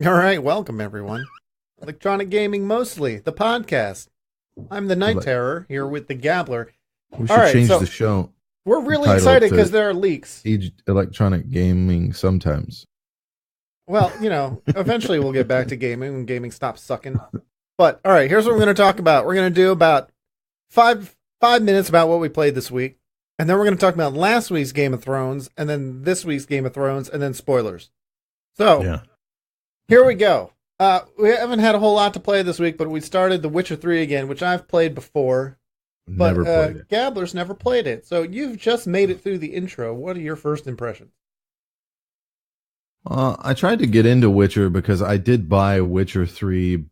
All right, welcome everyone. Electronic Gaming Mostly, the podcast. I'm the Night Ele- Terror here with the Gabbler. We All should right, change the so show we're really title excited because to there are leaks. Electronic Gaming sometimes. Well, eventually we'll get back to gaming when gaming stops sucking. But all right, here's what we're going to talk about. We're going to do about five minutes about what we played this week, and then we're going to talk about last week's Game of Thrones, and then this week's Game of Thrones, and then spoilers. So Yeah. here we go. We haven't had a whole lot to play this week, but we started The Witcher 3 again, which I've played before. But Never played it. Gabbler's never played it. So you've just made it through the intro. What are your first impressions? I tried to get into Witcher because I did buy Witcher 3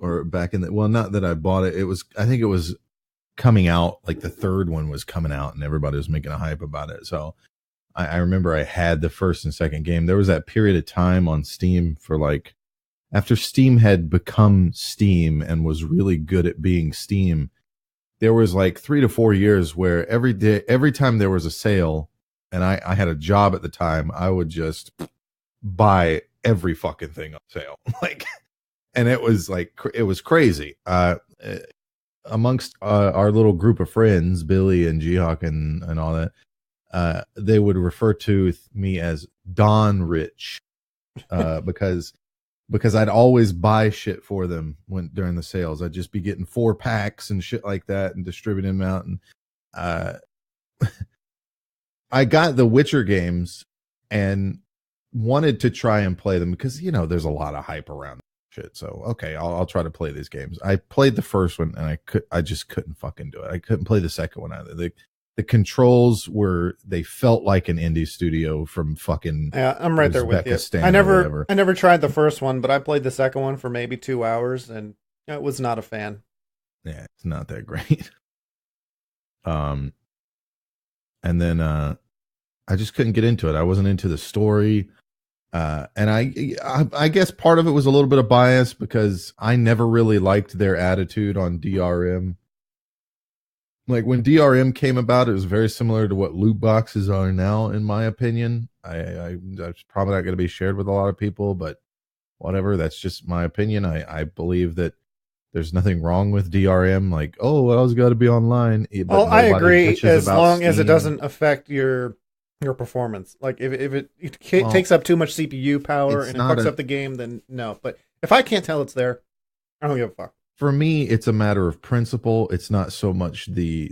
or back in the, well, not that I bought it. I think it was coming out, like the third one was coming out and everybody was making a hype about it. So I remember I had the first and second game. There was that period of time on Steam for like, after Steam had become Steam and was really good at being Steam, there was like 3 to 4 years where every time there was a sale, and I had a job at the time, I would just buy every fucking thing on sale. Like, and it was crazy. Amongst our little group of friends, Billy and Jihawk and all that, they would refer to me as Don Rich, because I'd always buy shit for them during the sales. I'd just be getting 4-packs and shit like that and distributing them out. And I got the Witcher games and wanted to try and play them because there's a lot of hype around shit. So okay, I'll try to play these games. I played the first one and I just couldn't fucking do it. I couldn't play the second one either. The controls they felt like an indie studio from fucking, Yeah, I'm right there with you. Uzbekistan I or whatever. never tried the first one, but I played the second one for maybe 2 hours, and I was not a fan. Yeah, it's not that great. And then I just couldn't get into it. I wasn't into the story. And I guess part of it was a little bit of bias because I never really liked their attitude on DRM. Like when DRM came about, it was very similar to what loot boxes are now, in my opinion. That's probably not going to be shared with a lot of people, but whatever. That's just my opinion. I believe that there's nothing wrong with DRM. Like, oh, well, it's got to be online. But Well, I agree as long as it Steam. doesn't affect your performance. Like if it takes up too much CPU power and it fucks up the game, then no. But if I can't tell it's there, I don't give a fuck. For me, it's a matter of principle. It's not so much the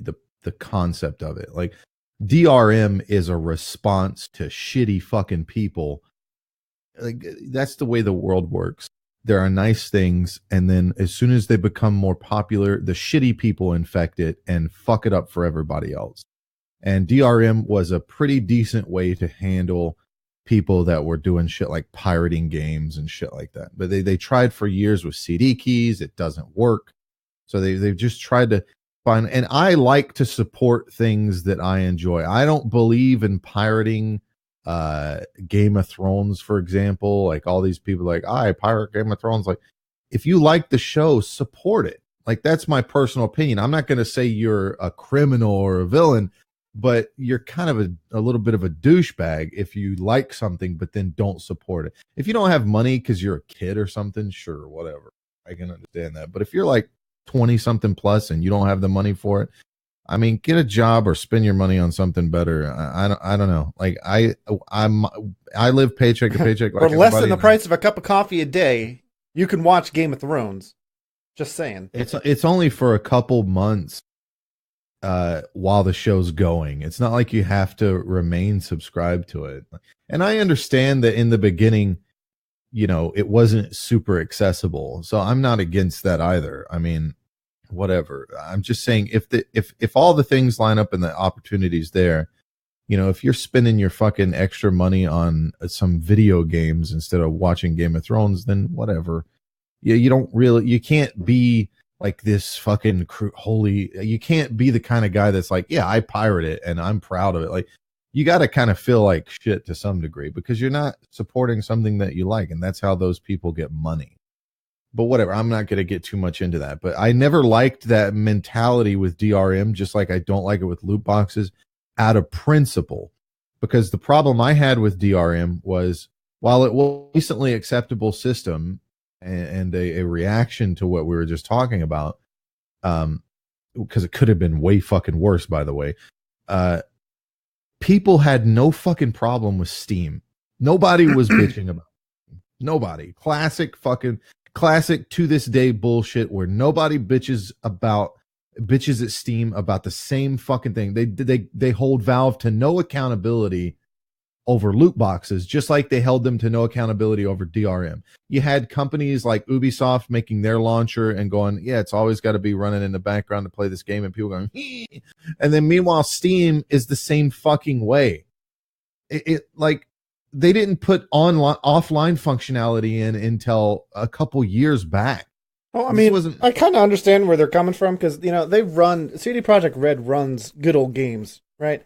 concept of it. Like DRM is a response to shitty fucking people. Like that's the way the world works. There are nice things, and then as soon as they become more popular, the shitty people infect it and fuck it up for everybody else. And DRM was a pretty decent way to handle people that were doing shit like pirating games and shit like that. But they tried for years with CD keys. It doesn't work. So they've just tried to find, and I like to support things that I enjoy. I don't believe in pirating Game of Thrones, for example. Like all these people like, I pirate Game of Thrones. Like if you like the show, support it. Like that's my personal opinion. I'm not going to say you're a criminal or a villain, but you're kind of a little bit of a douchebag if you like something, but then don't support it. If you don't have money because you're a kid or something, sure, whatever. I can understand that. But if you're like 20 something plus and you don't have the money for it, I mean, get a job or spend your money on something better. I don't know. Like I live paycheck to paycheck. For less than the price of a cup of coffee a day, you can watch Game of Thrones. Just saying. It's only for a couple months. While the show's going, it's not like you have to remain subscribed to it. And I understand that in the beginning, it wasn't super accessible, so I'm not against that either. I mean, whatever. I'm just saying if all the things line up and the opportunities there, if you're spending your fucking extra money on some video games instead of watching Game of Thrones, then whatever. You can't be like this fucking you can't be the kind of guy that's like, yeah, I pirate it and I'm proud of it. Like you got to kind of feel like shit to some degree because you're not supporting something that you like. And that's how those people get money. But whatever, I'm not going to get too much into that. But I never liked that mentality with DRM, just like I don't like it with loot boxes out of principle. Because the problem I had with DRM was while it was a recently acceptable system and a reaction to what we were just talking about, because it could have been way fucking worse, by the way. People had no fucking problem with Steam. Nobody was bitching about it. Nobody. Classic to this day bullshit where nobody bitches at Steam about the same fucking thing. They hold Valve to no accountability over loot boxes, just like they held them to no accountability over DRM. You had companies like Ubisoft making their launcher and going, yeah, it's always got to be running in the background to play this game, and people going, hee. And then meanwhile, Steam is the same fucking way. It like they didn't put offline functionality in until a couple years back. Well, I mean, I kind of understand where they're coming from because, CD Projekt Red runs good old games, right?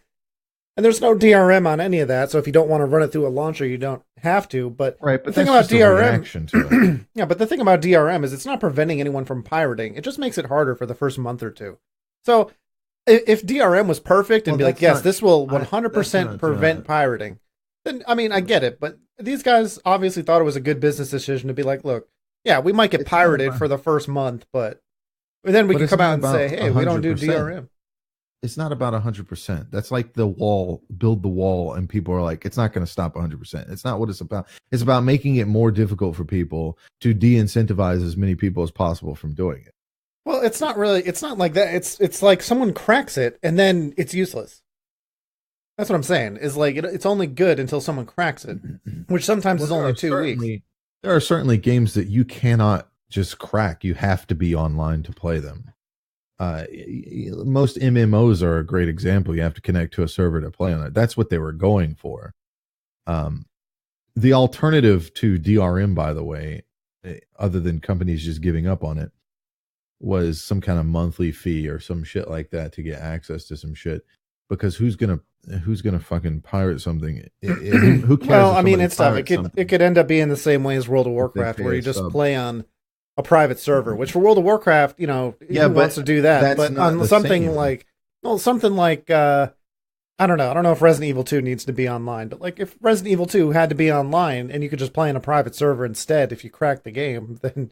And there's no DRM on any of that, so if you don't want to run it through a launcher, you don't have to. But the thing about DRM, yeah, but the thing about DRM is it's not preventing anyone from pirating. It just makes it harder for the first month or two. So if DRM was perfect and yes, this will 100% prevent pirating, then I mean, I get it. But these guys obviously thought it was a good business decision to be like, look, yeah, we might get pirated for the first month, but then we can come out and say, hey, we don't do DRM. It's not about 100%. That's like the wall, build the wall, and people are like, it's not going to stop 100%. It's not what it's about. It's about making it more difficult for people to de-incentivize as many people as possible from doing it. Well, it's not like that. It's like someone cracks it and then it's useless. That's what I'm saying. Is like it's only good until someone cracks it, which sometimes is only 2 weeks. There are certainly games that you cannot just crack. You have to be online to play them. Most MMOs are a great example. You have to connect to a server to play on it. That's what they were going for. The alternative to DRM, by the way, other than companies just giving up on it, was some kind of monthly fee or some shit like that to get access to some shit. Because who's gonna fucking pirate something? Who cares? Well, I mean, it's tough. It could end up being the same way as World of Warcraft, where you just play on a private server, which for World of Warcraft, who wants to do that? But on something like, I don't know. I don't know if Resident Evil 2 needs to be online, but like if Resident Evil 2 had to be online and you could just play on a private server instead, if you crack the game, then,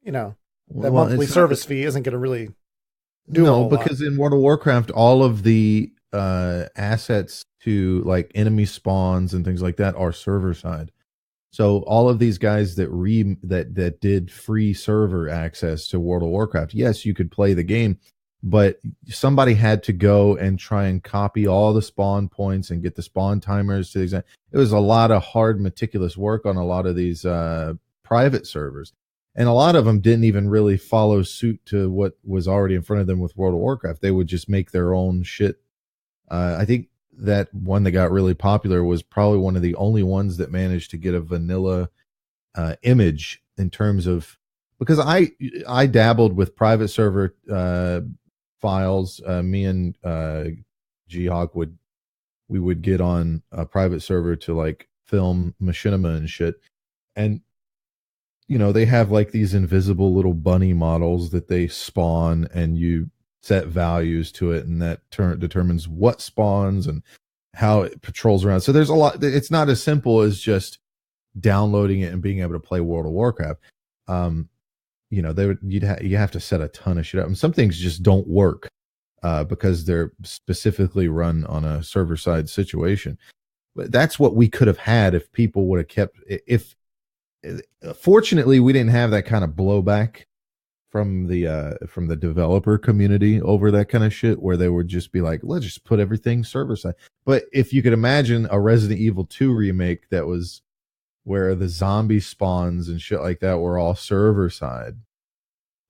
that monthly service fee isn't going to really do a whole lot. Because in World of Warcraft, all of the assets to like enemy spawns and things like that are server side. So all of these guys that did free server access to World of Warcraft, yes, you could play the game, but somebody had to go and try and copy all the spawn points and get the spawn timers to the exact. It was a lot of hard, meticulous work on a lot of these private servers, and a lot of them didn't even really follow suit to what was already in front of them with World of Warcraft. They would just make their own shit. I think that one that got really popular was probably one of the only ones that managed to get a vanilla image in terms of, because I dabbled with private server files. Me and G-Hawk would get on a private server to like film machinima and shit, and they have like these invisible little bunny models that they spawn, and you set values to it, and that determines what spawns and how it patrols around. So there's a lot. It's not as simple as just downloading it and being able to play World of Warcraft. You have to set a ton of shit up, and some things just don't work because they're specifically run on a server side situation. But that's what we could have had if people would have kept. Fortunately, we didn't have that kind of blowback from the developer community over that kind of shit, where they would just be like, let's just put everything server side. But if you could imagine a Resident Evil 2 remake that was where the zombie spawns and shit like that were all server side,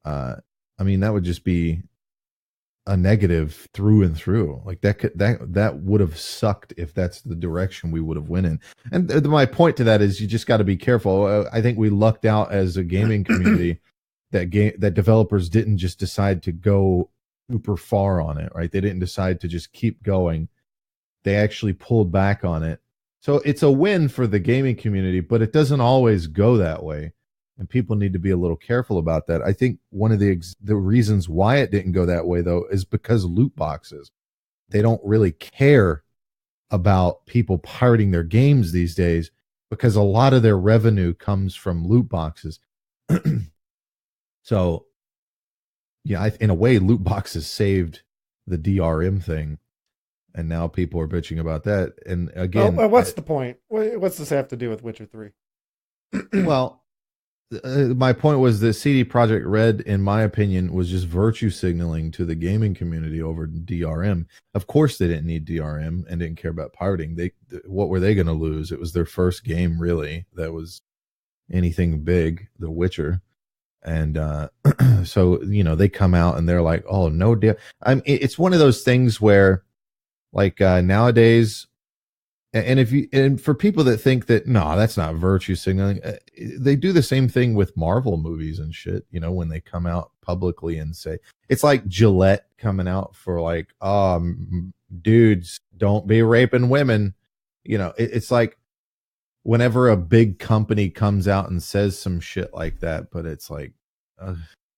I mean, that would just be a negative through and through. Like that would have sucked if that's the direction we would have went in. And my point to that is you just got to be careful. I think we lucked out as a gaming community that developers didn't just decide to go super far on it, right? They didn't decide to just keep going. They actually pulled back on it. So it's a win for the gaming community, but it doesn't always go that way. And people need to be a little careful about that. I think one of the reasons why it didn't go that way, though, is because loot boxes. They don't really care about people pirating their games these days because a lot of their revenue comes from loot boxes. So, yeah, in a way, loot boxes saved the DRM thing, and now people are bitching about that. And again, what's the point? What's this have to do with Witcher 3? well, my point was that CD Projekt Red, in my opinion, was just virtue signaling to the gaming community over DRM. Of course, they didn't need DRM and didn't care about pirating. What were they going to lose? It was their first game, really, that was anything big, The Witcher. And so, they come out and they're like, oh, no deal. It's one of those things where, like, nowadays, and for people that think that no, that's not virtue signaling, they do the same thing with Marvel movies and shit. When they come out publicly and say, it's like Gillette coming out for like, dudes, don't be raping women. It's like whenever a big company comes out and says some shit like that, but it's like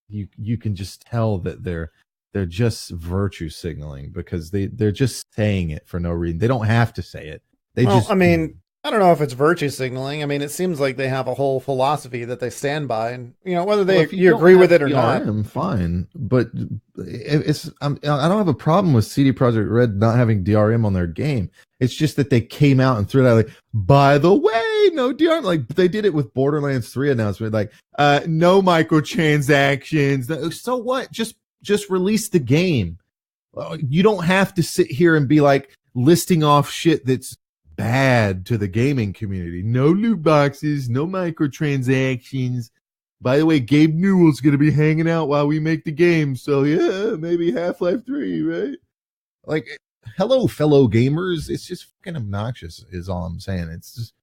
you can just tell that they're just virtue signaling because they're just saying it for no reason. They don't have to say it. I don't know if it's virtue signaling. I mean, it seems like they have a whole philosophy that they stand by, and whether you agree with it or not, I'm fine. But I don't have a problem with CD Projekt Red not having DRM on their game. It's just that they came out and threw it out like, by the way, no DRM. Like they did it with Borderlands 3 announcement, like no microtransactions. So what? Just release the game. You don't have to sit here and be like listing off shit that's bad to the gaming community. No loot boxes, no microtransactions. By the way, Gabe Newell's going to be hanging out while we make the game. So yeah, maybe Half-Life 3, right? Like, hello, fellow gamers. It's just fucking obnoxious is all I'm saying. It's just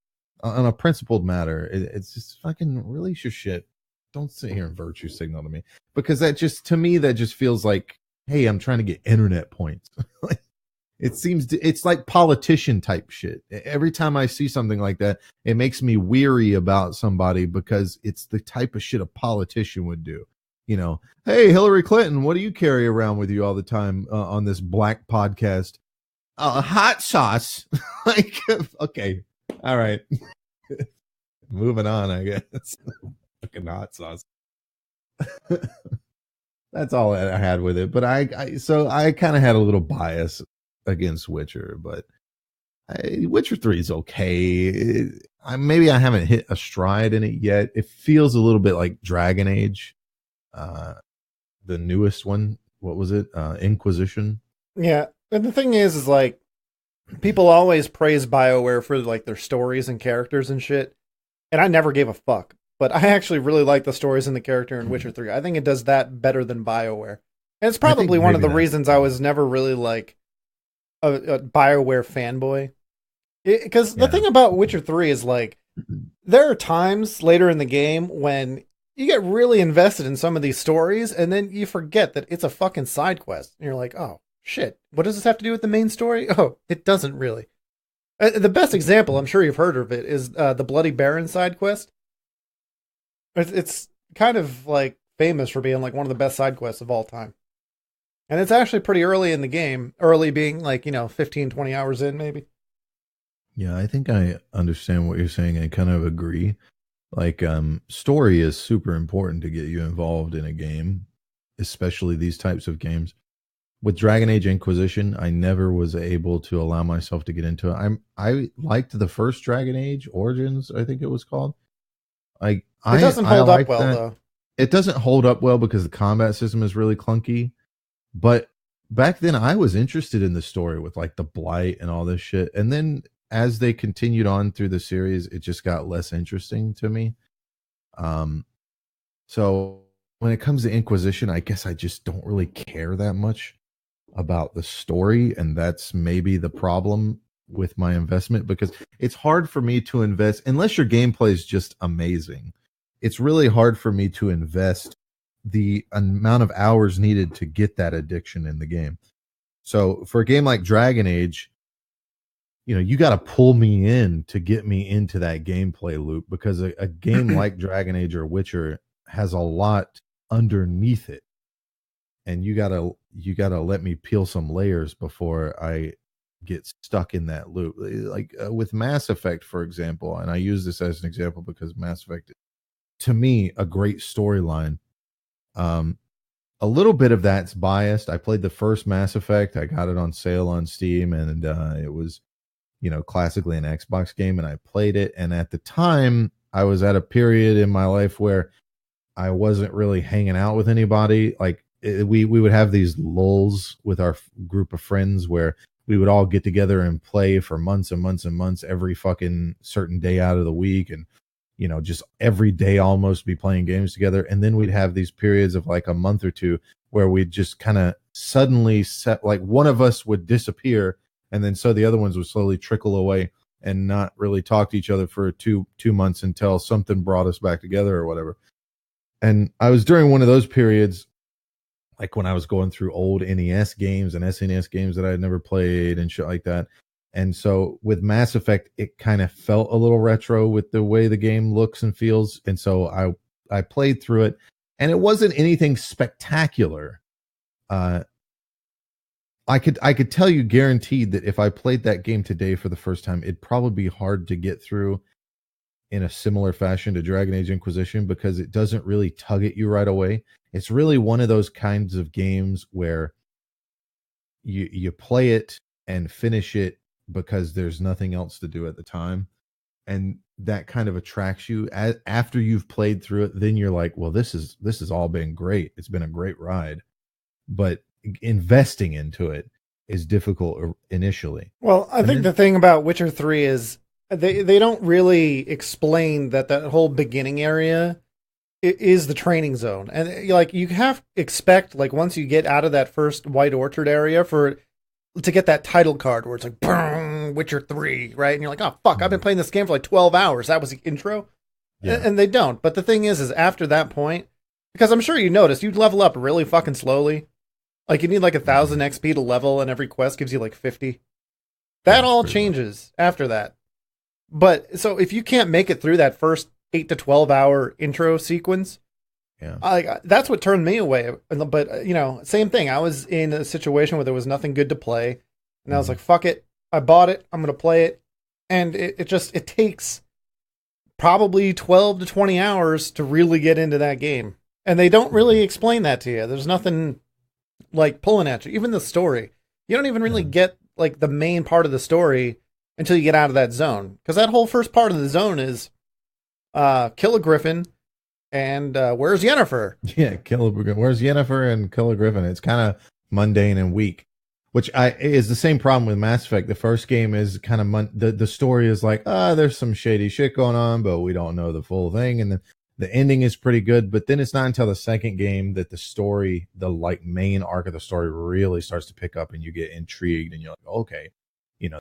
on a principled matter. It's just fucking release your shit. Don't sit here and virtue signal to me, because to me, that just feels like, hey, I'm trying to get internet points. It's like politician type shit. Every time I see something like that, it makes me weary about somebody because it's the type of shit a politician would do. Hey, Hillary Clinton, what do you carry around with you all the time on this black podcast? Hot sauce. Like, okay. All right. Moving on, I guess. Fucking hot sauce. That's all I had with it. But I kind of had a little bias against Witcher, but Witcher 3 is okay. Maybe I haven't hit a stride in it yet. It feels a little bit like Dragon Age, the newest one. What was it? Inquisition. Yeah, and the thing is like people always praise BioWare for like their stories and characters and shit, and I never gave a fuck. But I actually really like the stories and the character in Witcher 3. I think it does that better than BioWare, and it's probably one of the reasons I was never really like a BioWare fanboy. Because the thing about Witcher 3 is like, there are times later in the game when you get really invested in some of these stories and then you forget that it's a fucking side quest. And you're like, oh shit, what does this have to do with the main story? Oh, it doesn't really. The best example, I'm sure you've heard of it, is the Bloody Baron side quest. It's kind of like famous for being like one of the best side quests of all time. And it's actually pretty early in the game. Early being like, 15, 20 hours in, maybe. Yeah, I think I understand what you're saying. I kind of agree. Like, story is super important to get you involved in a game, especially these types of games. With Dragon Age Inquisition, I never was able to allow myself to get into it. I liked the first Dragon Age Origins, I think it was called. It doesn't hold up well, though. It doesn't hold up well because the combat system is really clunky. But back then I was interested in the story with like the Blight and all this shit. And then as they continued on through the series, it just got less interesting to me. So when it comes to Inquisition, I guess I just don't really care that much about the story. And that's maybe the problem with my investment, because it's hard for me to invest unless your gameplay is just amazing. It's really hard for me to invest the amount of hours needed to get that addiction in the game. So for a game like Dragon Age, you got to pull me in to get me into that gameplay loop, because a game like Dragon Age or Witcher has a lot underneath it, and you gotta let me peel some layers before I get stuck in that loop. Like with Mass Effect, for example, and I use this as an example because Mass Effect, to me, a great storyline. A little bit of that's biased. I played the first Mass Effect. I got it on sale on Steam, and it was, classically an Xbox game, and I played it. And at the time, I was at a period in my life where I wasn't really hanging out with anybody. Like we would have these lulls with our group of friends where we would all get together and play for months and months and months every fucking certain day out of the week, and just every day almost be playing games together. And then we'd have these periods of like a month or two where we'd just kind of suddenly set, like one of us would disappear, and then so the other ones would slowly trickle away and not really talk to each other for two months until something brought us back together or whatever. And I was during one of those periods, like when I was going through old NES games and SNES games that I had never played and shit like that. And so with Mass Effect, it kind of felt a little retro with the way the game looks and feels. And so I played through it, and it wasn't anything spectacular. I could tell you guaranteed that if I played that game today for the first time, it'd probably be hard to get through in a similar fashion to Dragon Age Inquisition, because it doesn't really tug at you right away. It's really one of those kinds of games where you play it and finish it because there's nothing else to do at the time, and that kind of attracts you. After you've played through it, then you're like, well, this has all been great. It's been a great ride, but investing into it is difficult initially. Well, I think the thing about Witcher 3 is they don't really explain that whole beginning area is the training zone. And like you have expect, like once you get out of that first White Orchard area, to get that title card where it's like boom, Witcher 3, right? And you're like, oh fuck, I've been playing this game for like 12 hours. That was the intro. Yeah. And they don't. But the thing is after that point, because I'm sure you noticed, you'd level up really fucking slowly. Like you need like 1,000 XP to level, and every quest gives you like 50. That all changes after that. But so if you can't make it through that first 8 to 12 hour intro sequence, that's what turned me away. But same thing. I was in a situation where there was nothing good to play, and I was like, "Fuck it, I bought it. I'm gonna play it." And it takes probably 12 to 20 hours to really get into that game, and they don't really explain that to you. There's nothing like pulling at you. Even the story, you don't even really get like the main part of the story until you get out of that zone, because that whole first part of the zone is kill a griffin. And where's Yennefer? Yeah, where's Yennefer and kill a griffin? It's kind of mundane and weak, which is the same problem with Mass Effect. The first game is kind of the story is like, there's some shady shit going on, but we don't know the full thing. And then the ending is pretty good, but then it's not until the second game that the story, the like main arc of the story, really starts to pick up, and you get intrigued, and you're like, okay,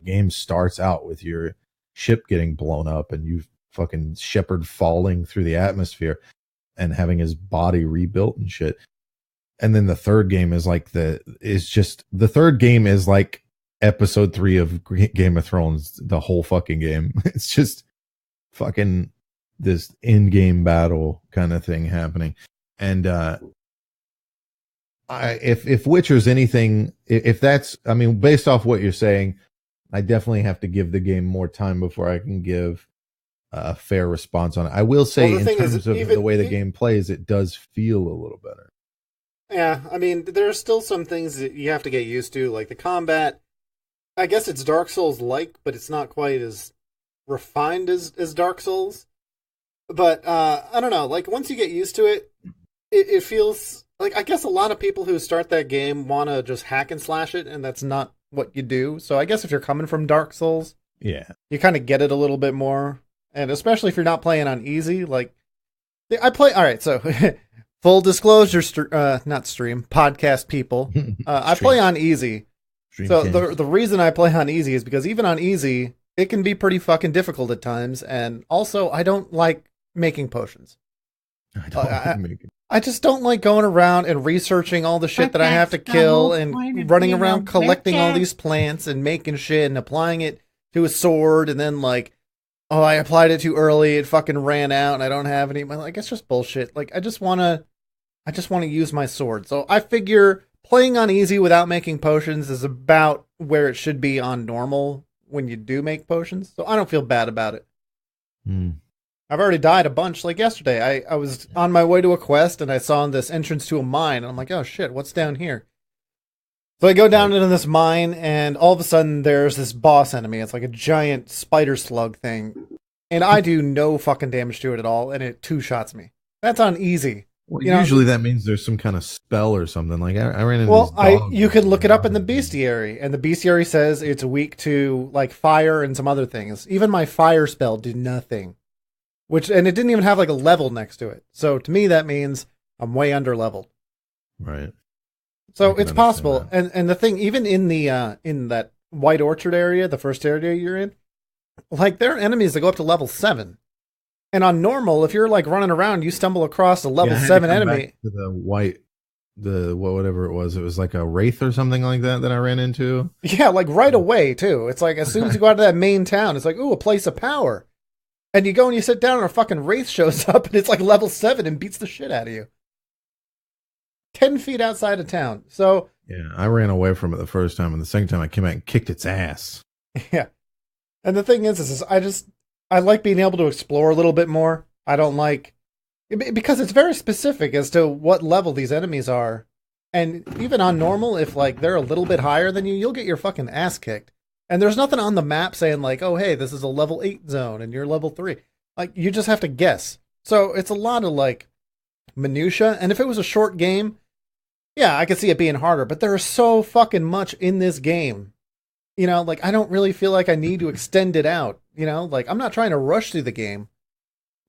game starts out with your ship getting blown up, and you've fucking Shepard falling through the atmosphere and having his body rebuilt and shit. And then the third game is like the third game is like episode 3 of Game of Thrones, the whole fucking game. It's just fucking this in-game battle kind of thing happening. And if Witcher's anything, if that's, I mean, based off what you're saying, I definitely have to give the game more time before I can give a fair response on it. I will say, in terms of the way the game plays, it does feel a little better. Yeah, I mean, there's still some things that you have to get used to, like the combat. I guess it's Dark Souls-like, but it's not quite as refined as Dark Souls. But I don't know, like once you get used to it, it feels like, I guess a lot of people who start that game want to just hack and slash it, and that's not what you do. So I guess if you're coming from Dark Souls, you kind of get it a little bit more. And especially if you're not playing on easy, like all right, so full disclosure, not stream, podcast people. I play on easy. So the reason I play on easy is because even on easy, it can be pretty fucking difficult at times. And also, I don't like making potions. I just don't like going around and researching all the shit that I have to kill and running around collecting all these plants and making shit and applying it to a sword, and then like, oh, I applied it too early, it fucking ran out, and I don't have any. Like, it's just bullshit. Like, I just want to use my sword. So I figure playing on easy without making potions is about where it should be on normal when you do make potions. So I don't feel bad about it. I've already died a bunch. Like yesterday, I was on my way to a quest and I saw this entrance to a mine. And I'm like, oh shit, what's down here? So I go down into this mine and all of a sudden there's this boss enemy. It's like a giant spider slug thing. And I do no fucking damage to it at all. And it two-shots me. That's on easy. Well, usually that means there's some kind of spell or something. Like I ran into you can look it up in the bestiary, and the bestiary says it's weak to like fire and some other things. Even my fire spell did nothing, and it didn't even have like a level next to it. So to me, that means I'm way under leveled. Right. So it's possible, and the thing, even in the in that White Orchard area, the first area you're in, like there are enemies that go up to level 7. And on normal, if you're like running around, you stumble across a level 7 enemy. To whatever it was like a wraith or something like that I ran into. Yeah, like right away too. It's like as soon as you go out of that main town, it's like, ooh, a place of power. And you go and you sit down and a fucking wraith shows up and it's like level 7 and beats the shit out of you. 10 feet outside of town. So yeah, I ran away from it the first time, and the second time I came out and kicked its ass. Yeah. And the thing is I like being able to explore a little bit more. I don't like... Because it's very specific as to what level these enemies are. And even on normal, if like they're a little bit higher than you, you'll get your fucking ass kicked. And there's nothing on the map saying like, oh, hey, this is a level 8 zone and you're level 3. Like, you just have to guess. So it's a lot of like minutia. And if it was a short game, yeah, I could see it being harder. But there is so fucking much in this game. You know, like, I don't really feel like I need to extend it out. You know, like, I'm not trying to rush through the game.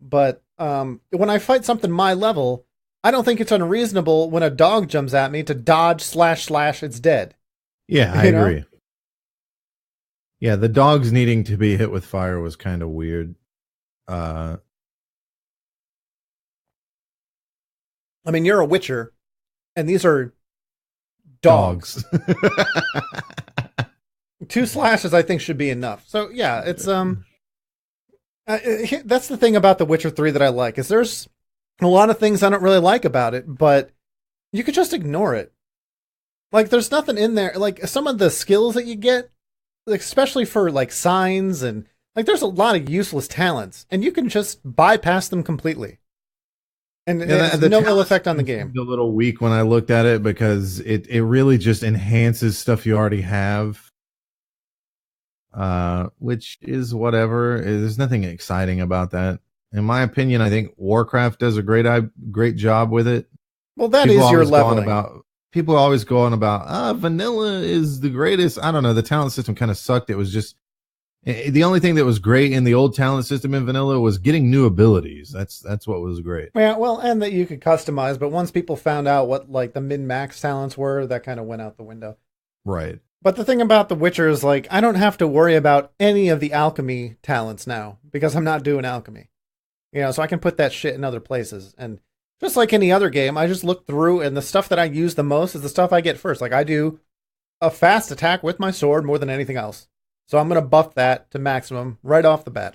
But when I fight something my level, I don't think it's unreasonable when a dog jumps at me to dodge / it's dead. Yeah, I agree. Yeah, the dogs needing to be hit with fire was kind of weird. I mean, you're a witcher, and these are dogs. 2 slashes, I think, should be enough. So yeah, it's that's the thing about The Witcher 3 that I like, is there's a lot of things I don't really like about it, but you could just ignore it. Like, there's nothing in there. Like, some of the skills that you get, especially for like signs, and like there's a lot of useless talents, and you can just bypass them completely. And it has no ill effect on the game. A little weak when I looked at it, because it really just enhances stuff you already have. Which is whatever. There's nothing exciting about that. In my opinion, I think Warcraft does a great job with it. Well, that is your leveling. People always go on about, vanilla is the greatest. I don't know. The talent system kind of sucked. It was just, the only thing that was great in the old talent system in vanilla was getting new abilities. That's what was great. Yeah, well, and that you could customize, but once people found out what like the min-max talents were, that kind of went out the window. Right. But the thing about The Witcher is, like, I don't have to worry about any of the alchemy talents now, because I'm not doing alchemy. You know, so I can put that shit in other places. And just like any other game, I just look through, and the stuff that I use the most is the stuff I get first. Like, I do a fast attack with my sword more than anything else. So I'm going to buff that to maximum right off the bat.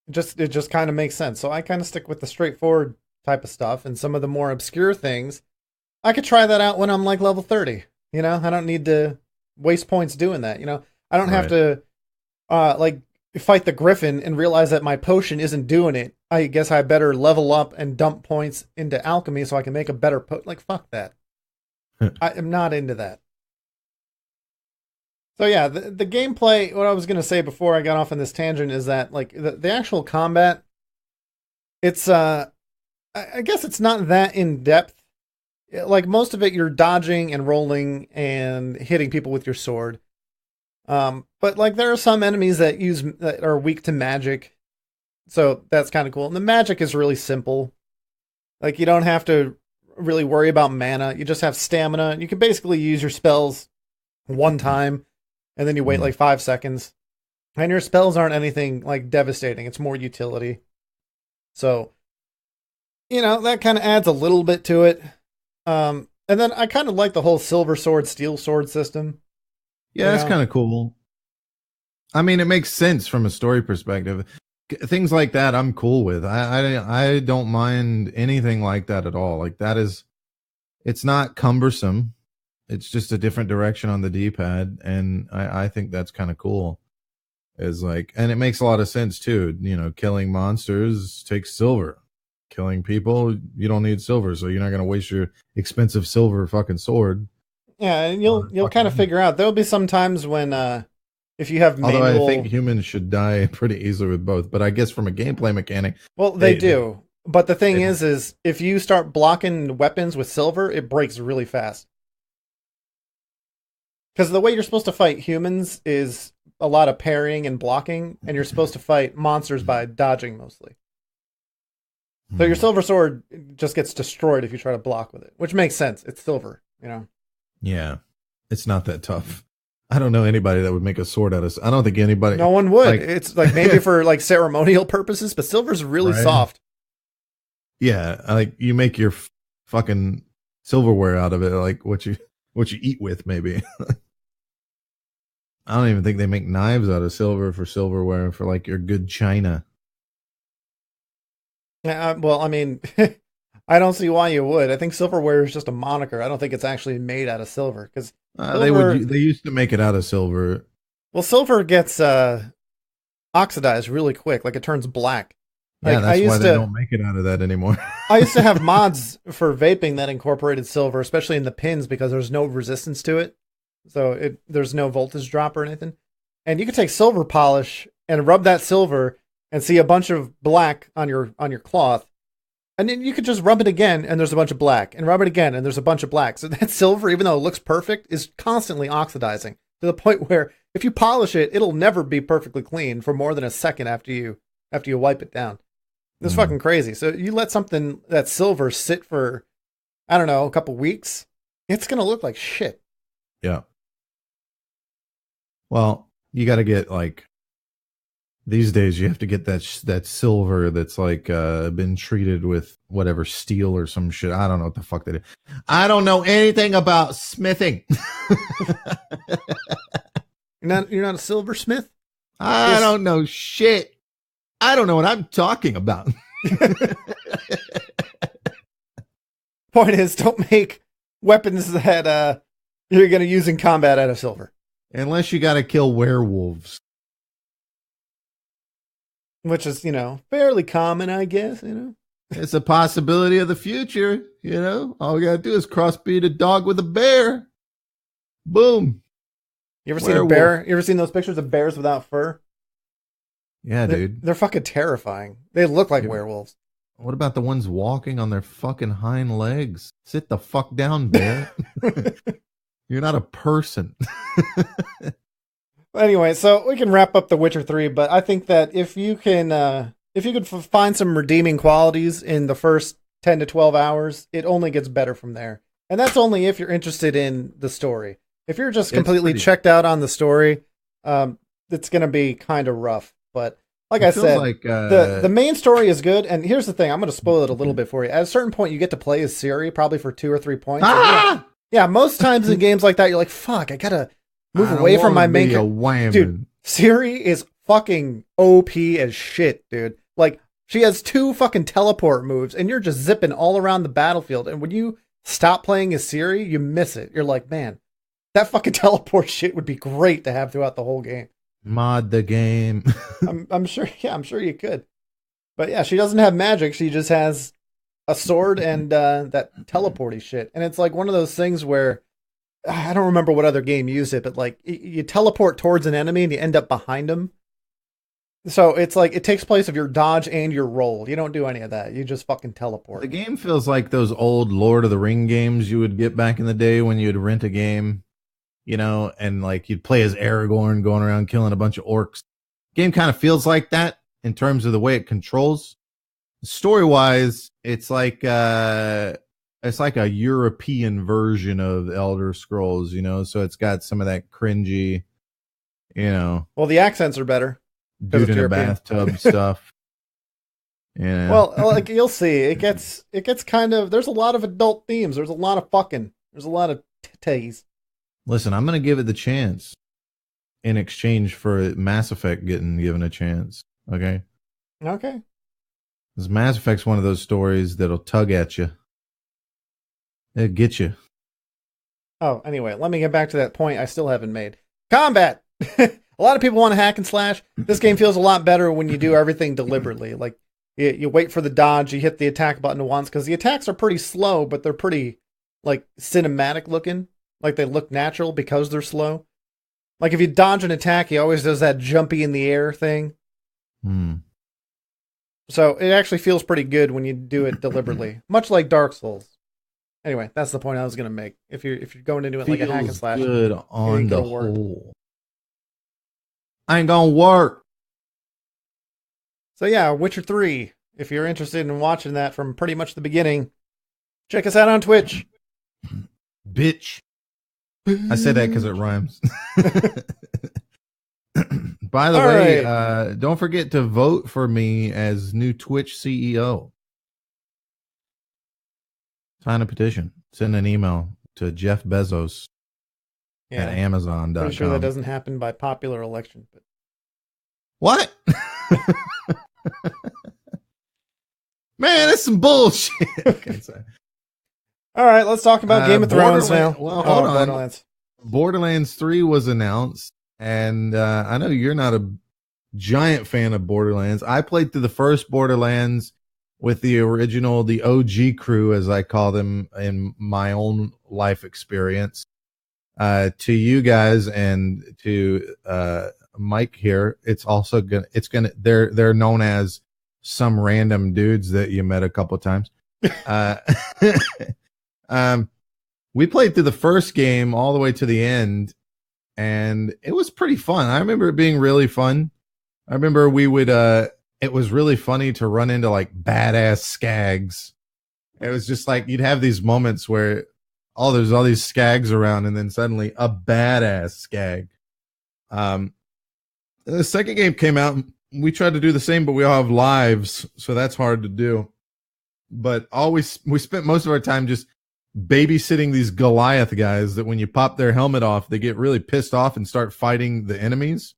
It just kind of makes sense. So I kind of stick with the straightforward type of stuff, and some of the more obscure things, I could try that out when I'm like level 30. You know, I don't need to waste points doing that. You know, I don't have to like fight the Griffin and realize that my potion isn't doing it. I guess I better level up and dump points into alchemy so I can make a better like, fuck that. I am not into that. So yeah, the gameplay, what I was going to say before I got off on this tangent is that like the actual combat, it's I guess it's not that in depth. Like, most of it, you're dodging and rolling and hitting people with your sword. But like, there are some enemies that are weak to magic. So that's kind of cool. And the magic is really simple. Like, you don't have to really worry about mana. You just have stamina. You can basically use your spells one time, and then you wait like 5 seconds. And your spells aren't anything like devastating. It's more utility. So, you know, that kind of adds a little bit to it. And then I kind of like the whole silver sword, steel sword system. Yeah, that's kind of cool. I mean, it makes sense from a story perspective. Things like that I'm cool with. I don't mind anything like that at all. Like, that is It's not cumbersome. It's just a different direction on the D-pad, and I think that's kind of cool. Is like, and it makes a lot of sense too. You know, killing monsters takes silver. Killing people, you don't need silver, so you're not gonna waste your expensive silver fucking sword. Yeah, and you'll kind of figure out there'll be some times when if you have manual. Although I think humans should die pretty easily with both, but I guess from a gameplay mechanic, well, they do. But the thing is if you start blocking weapons with silver, it breaks really fast. Because the way you're supposed to fight humans is a lot of parrying and blocking, and you're supposed to fight monsters by dodging mostly. So your silver sword just gets destroyed if you try to block with it, which makes sense. It's silver, you know? Yeah, it's not that tough. I don't know anybody that would make a sword out of. I don't think anybody. No one would. Like, it's like maybe for like ceremonial purposes, but silver's really soft. Yeah, like you make your fucking silverware out of it, like what you eat with, maybe. I don't even think they make knives out of silver for silverware for like your good china. Yeah, well, I mean, I don't see why you would. I think silverware is just a moniker. I don't think it's actually made out of silver because they used to make it out of silver. Well, silver gets oxidized really quick, like it turns black. Yeah, that's why they don't make it out of that anymore. I used to have mods for vaping that incorporated silver, especially in the pins because there's no resistance to it. So there's no voltage drop or anything. And you could take silver polish and rub that silver and see a bunch of black on your cloth. And then you could just rub it again and there's a bunch of black, and rub it again and there's a bunch of black. So that silver, even though it looks perfect, is constantly oxidizing to the point where if you polish it, it'll never be perfectly clean for more than a second after you wipe it down. It's fucking crazy. So you let something that's silver sit for, I don't know, a couple weeks, it's going to look like shit. Yeah. Well, you got to get like, these days you have to get that silver that's like been treated with whatever steel or some shit. I don't know what the fuck they do. I don't know anything about smithing. You're not a silversmith? I don't know shit. I don't know what I'm talking about. Point is, don't make weapons that you're going to use in combat out of silver. Unless you got to kill werewolves. Which is, fairly common, I guess, It's a possibility of the future, All we got to do is crossbreed a dog with a bear. Boom. You ever seen a bear? You ever seen those pictures of bears without fur? Yeah, dude. They're fucking terrifying. They look like werewolves. What about the ones walking on their fucking hind legs? Sit the fuck down, bear. You're not a person. Anyway, so we can wrap up The Witcher 3, but I think that if you could find some redeeming qualities in the first 10 to 12 hours, it only gets better from there. And that's only if you're interested in the story. If you're just completely checked out on the story, it's going to be kind of rough. But like I said, the main story is good. And here's the thing. I'm going to spoil it a little bit for you. At a certain point, you get to play as Ciri, probably for 2 or 3 points. Yeah, most times in games like that, you're like, fuck, I got to move away from my main character. Dude, Ciri is fucking OP as shit, dude. Like, she has 2 fucking teleport moves, and you're just zipping all around the battlefield. And when you stop playing as Ciri, you miss it. You're like, man, that fucking teleport shit would be great to have throughout the whole game. Mod the game. I'm sure. Yeah, I'm sure you could. But yeah, she doesn't have magic. She just has a sword and that teleporty shit. And it's like one of those things where I don't remember what other game used it, but like you teleport towards an enemy and you end up behind them. So it's like it takes place of your dodge and your roll. You don't do any of that. You just fucking teleport. The game feels like those old Lord of the Ring games you would get back in the day when you'd rent a game. And like you'd play as Aragorn going around killing a bunch of orcs. Game kind of feels like that in terms of the way it controls. Story-wise, it's like a European version of Elder Scrolls, so it's got some of that cringy, Well, the accents are better. Dude in a bathtub stuff. Yeah. Well, like you'll see, it gets kind of. There's a lot of adult themes. There's a lot of fucking. There's a lot of titties. Listen, I'm going to give it the chance in exchange for Mass Effect getting given a chance. Okay? Okay. Because Mass Effect's one of those stories that'll tug at you. It gets you. Oh, anyway, let me get back to that point I still haven't made. Combat! A lot of people want to hack and slash. This game feels a lot better when you do everything deliberately. Like, you wait for the dodge, you hit the attack button once, because the attacks are pretty slow, but they're pretty, like, cinematic looking. Like, they look natural because they're slow. Like, if you dodge an attack, he always does that jumpy in the air thing. So it actually feels pretty good when you do it deliberately, much like Dark Souls. Anyway, that's the point I was going to make. If you're going into it like a hack and slash, good on the whole. I ain't gonna work. So yeah, Witcher 3. If you're interested in watching that from pretty much the beginning, check us out on Twitch. Bitch. I said that because it rhymes. By the way, right. Don't forget to vote for me as new Twitch CEO. Sign a petition. Send an email to Jeff Bezos at Amazon.com. Pretty sure that doesn't happen by popular election. But... What? Man, that's some bullshit. Okay, sorry. All right, let's talk about Game of Thrones now. Well, hold on. Borderlands 3 was announced, and I know you're not a giant fan of Borderlands. I played through the first Borderlands with the OG crew, as I call them in my own life experience. To you guys and to Mike here, they're known as some random dudes that you met a couple of times. We played through the first game all the way to the end, and it was pretty fun. I remember it being really fun. I remember it was really funny to run into like badass skags. It was just like you'd have these moments where there's all these skags around, and then suddenly a badass skag. The second game came out, and we tried to do the same, but we all have lives, so that's hard to do. But we spent most of our time just babysitting these Goliath guys that when you pop their helmet off, they get really pissed off and start fighting the enemies.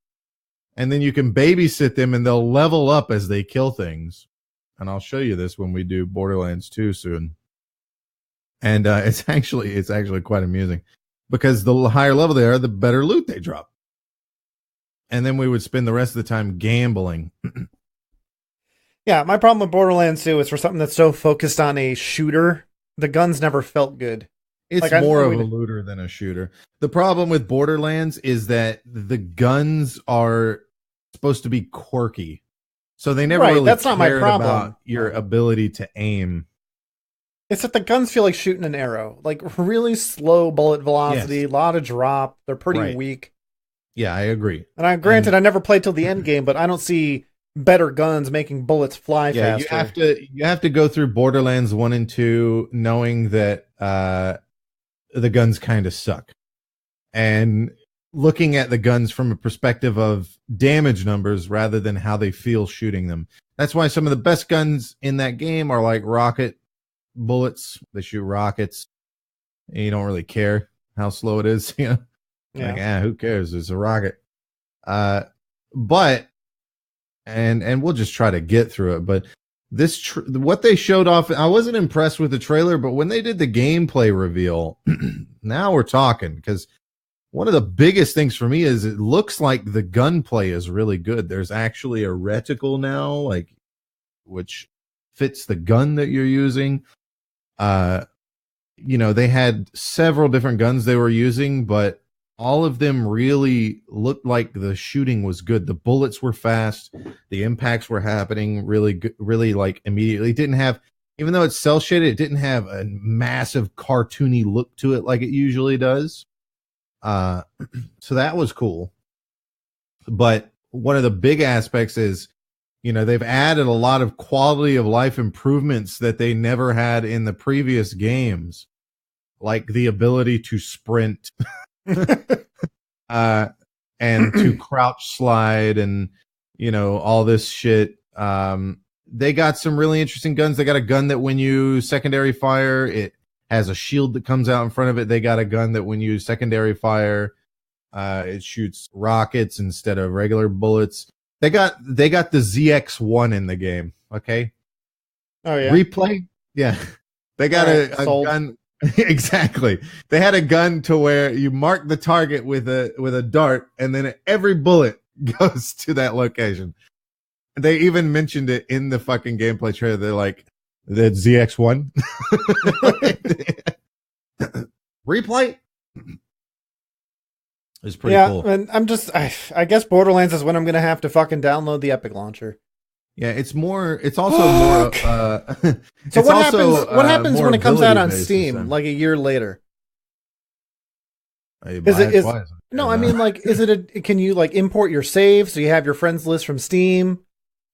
And then you can babysit them and they'll level up as they kill things. And I'll show you this when we do Borderlands 2 soon. And it's actually quite amusing because the higher level they are, the better loot they drop. And then we would spend the rest of the time gambling. Yeah, my problem with Borderlands 2 is for something that's so focused on a shooter, the guns never felt good. It's like, more of a looter than a shooter. The problem with Borderlands is that the guns are supposed to be quirky. So they never really that's not my problem. About your ability to aim. It's that the guns feel like shooting an arrow. Like really slow bullet velocity, a lot of drop. They're pretty weak. Yeah, I agree. And I never played till the end game, but I don't see better guns making bullets fly faster. You have to go through Borderlands 1 and 2 knowing that the guns kind of suck. And looking at the guns from a perspective of damage numbers rather than how they feel shooting them. That's why some of the best guns in that game are like rocket bullets. They shoot rockets. And you don't really care how slow it is, you know? Like, who cares? It's a rocket. But we'll just try to get through it. But what they showed off, I wasn't impressed with the trailer, but when they did the gameplay reveal, now we're talking. Because one of the biggest things for me is it looks like the gunplay is really good. There's actually a reticle now, like which fits the gun that you're using. They had several different guns they were using, but all of them really looked like the shooting was good. The bullets were fast. The impacts were happening really good, really like immediately. It didn't have, even though it's cell shaded, it didn't have a massive cartoony look to it like it usually does. So that was cool. But one of the big aspects is, they've added a lot of quality of life improvements that they never had in the previous games, like the ability to sprint. And to crouch slide and all this shit. They got some really interesting guns. They got a gun that when you secondary fire, it has a shield that comes out in front of it. They got a gun that when you secondary fire, it shoots rockets instead of regular bullets. They got the ZX1 in the game. Okay. Oh yeah. Replay. Yeah. They got a gun. Exactly. They had a gun to where you mark the target with a dart, and then every bullet goes to that location. They even mentioned it in the fucking gameplay trailer. They're like, the ZX1 replay is pretty cool. And I guess Borderlands is when I'm gonna have to fucking download the Epic launcher. Yeah, it's also more. So what happens when it comes out on Steam like a year later? No, I mean, like, can you like import your save so you have your friends list from Steam?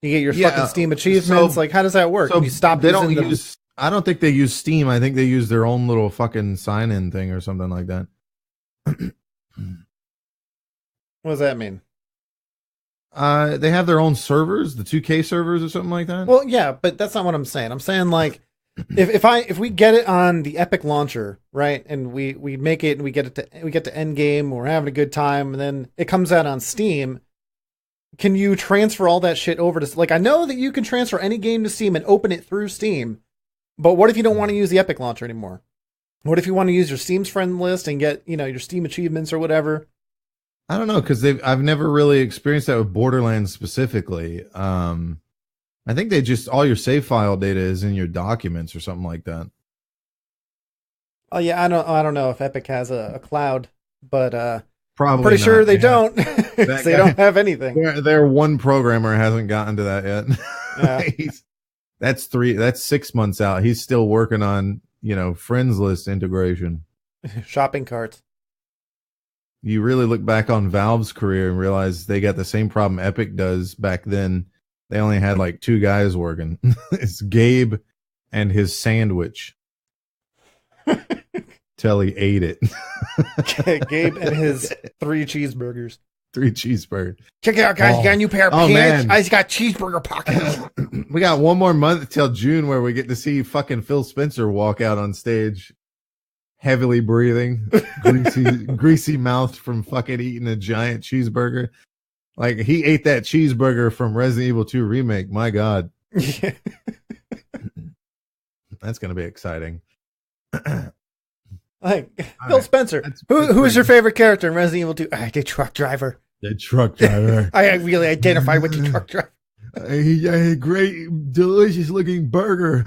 You get your fucking Steam achievements. Like, how does that work? So you stop. They don't use. I don't think they use Steam. I think they use their own little fucking sign-in thing or something like that. What does that mean? They have their own servers, the 2K servers or something like that. Well, yeah, but that's not what I'm saying. I'm saying like, if we get it on the Epic launcher, right, and we make it and we get to end game, we're having a good time, and then it comes out on Steam. Can you transfer all that shit over to, like, I know that you can transfer any game to Steam and open it through Steam, but what if you don't want to use the Epic launcher anymore? What if you want to use your Steam's friend list and get, your Steam achievements or whatever? I don't know, because I've never really experienced that with Borderlands specifically. I think they just, all your save file data is in your documents or something like that. Oh yeah, I don't know if Epic has a cloud, but probably I'm pretty sure they don't. They don't have anything. Their one programmer hasn't gotten to that yet. Yeah. That's 6 months out. He's still working on, friends list integration. Shopping carts. You really look back on Valve's career and realize they got the same problem Epic does back then. They only had like 2 guys working. It's Gabe and his sandwich. Till he ate it. Gabe and his 3 cheeseburgers. 3 cheeseburgers. Check it out, guys. You got a new pair of pants. Man. I just got cheeseburger pockets. We got one more month till June where we get to see fucking Phil Spencer walk out on stage, heavily breathing, greasy mouth from fucking eating a giant cheeseburger. Like, he ate that cheeseburger from Resident Evil 2 Remake. My God. Yeah. That's going to be exciting. Like, Phil Spencer, who is your favorite character in Resident Evil 2? The truck driver. The truck driver. I really identify with the truck driver. A great, delicious looking burger.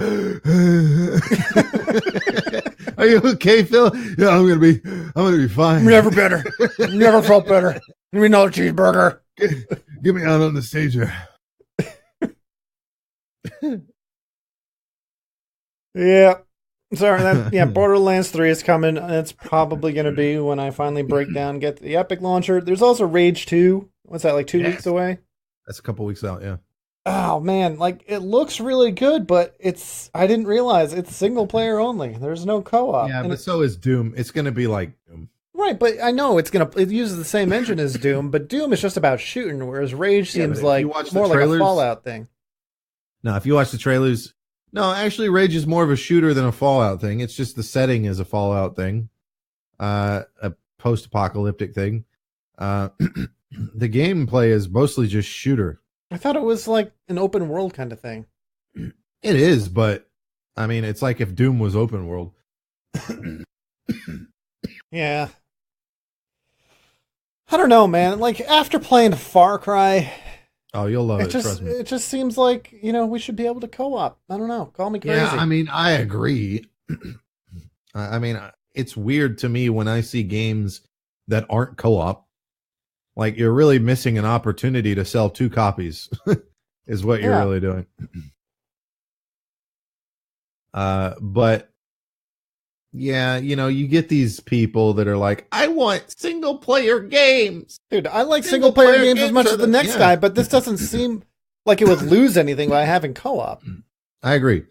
Are you okay, Phil? Yeah, I'm gonna be fine. Never better. Never felt better. Give me another cheeseburger. Get me out on the stage there. Yeah. Sorry, Borderlands 3 is coming. It's probably going to be when I finally break down, get the Epic launcher. There's also Rage 2. What's that, like 2 weeks away? That's a couple weeks out, yeah. Oh, man. Like, it looks really good, but I didn't realize it's single player only. There's no co-op. Yeah, but so is Doom. It's going to be like Doom. Right, but I know it uses the same engine as Doom, but Doom is just about shooting, whereas Rage seems like more like a Fallout thing. No, if you watch the trailers... No, actually, Rage is more of a shooter than a Fallout thing. It's just the setting is a Fallout thing, a post-apocalyptic thing. The gameplay is mostly just shooter. I thought it was like an open world kind of thing. It is, but I mean, it's like if Doom was open world. Yeah. I don't know, man. Like, after playing Far Cry... Oh, you'll love it. Trust me. It just seems like, we should be able to co-op. I don't know. Call me crazy. Yeah, I mean, I agree. I mean, it's weird to me when I see games that aren't co-op. Like, you're really missing an opportunity to sell 2 copies, is what you're really doing. But yeah, you get these people that are like, I want single player games. Dude, I like single player games as much as the next guy, but this doesn't seem like it would lose anything by having co-op. I agree.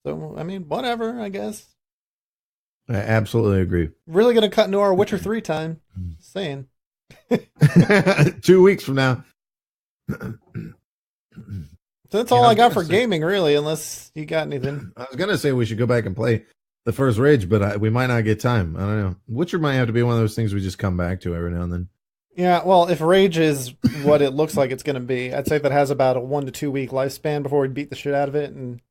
So, I mean, whatever, I guess. I absolutely agree. Really going to cut into our Witcher 3 time. Just saying. 2 weeks from now. So that's all I got for gaming, really, unless you got anything. I was going to say we should go back and play the first Rage, but we might not get time. I don't know. Witcher might have to be one of those things we just come back to every now and then. Yeah, well, if Rage is what it looks like it's going to be, I'd say that has about a 1 to 2 week lifespan before we beat the shit out of it. And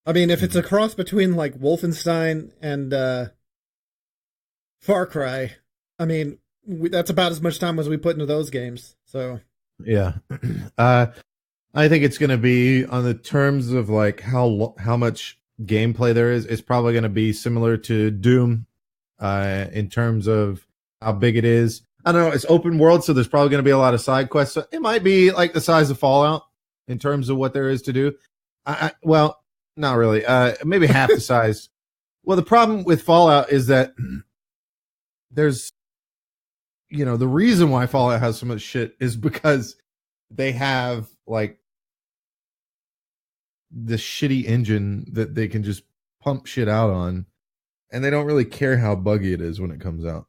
I mean, if it's a cross between like Wolfenstein and Far Cry, I mean, that's about as much time as we put into those games. So Yeah. I think it's going to be on the terms of like how much gameplay there is. It's probably going to be similar to Doom in terms of how big it is. I don't know. It's open world, so there's probably going to be a lot of side quests. So it might be like the size of Fallout in terms of what there is to do. Well, not really. Maybe half the size. Well, the problem with Fallout is that there's, the reason why Fallout has so much shit is because they have like this shitty engine that they can just pump shit out on, and they don't really care how buggy it is when it comes out.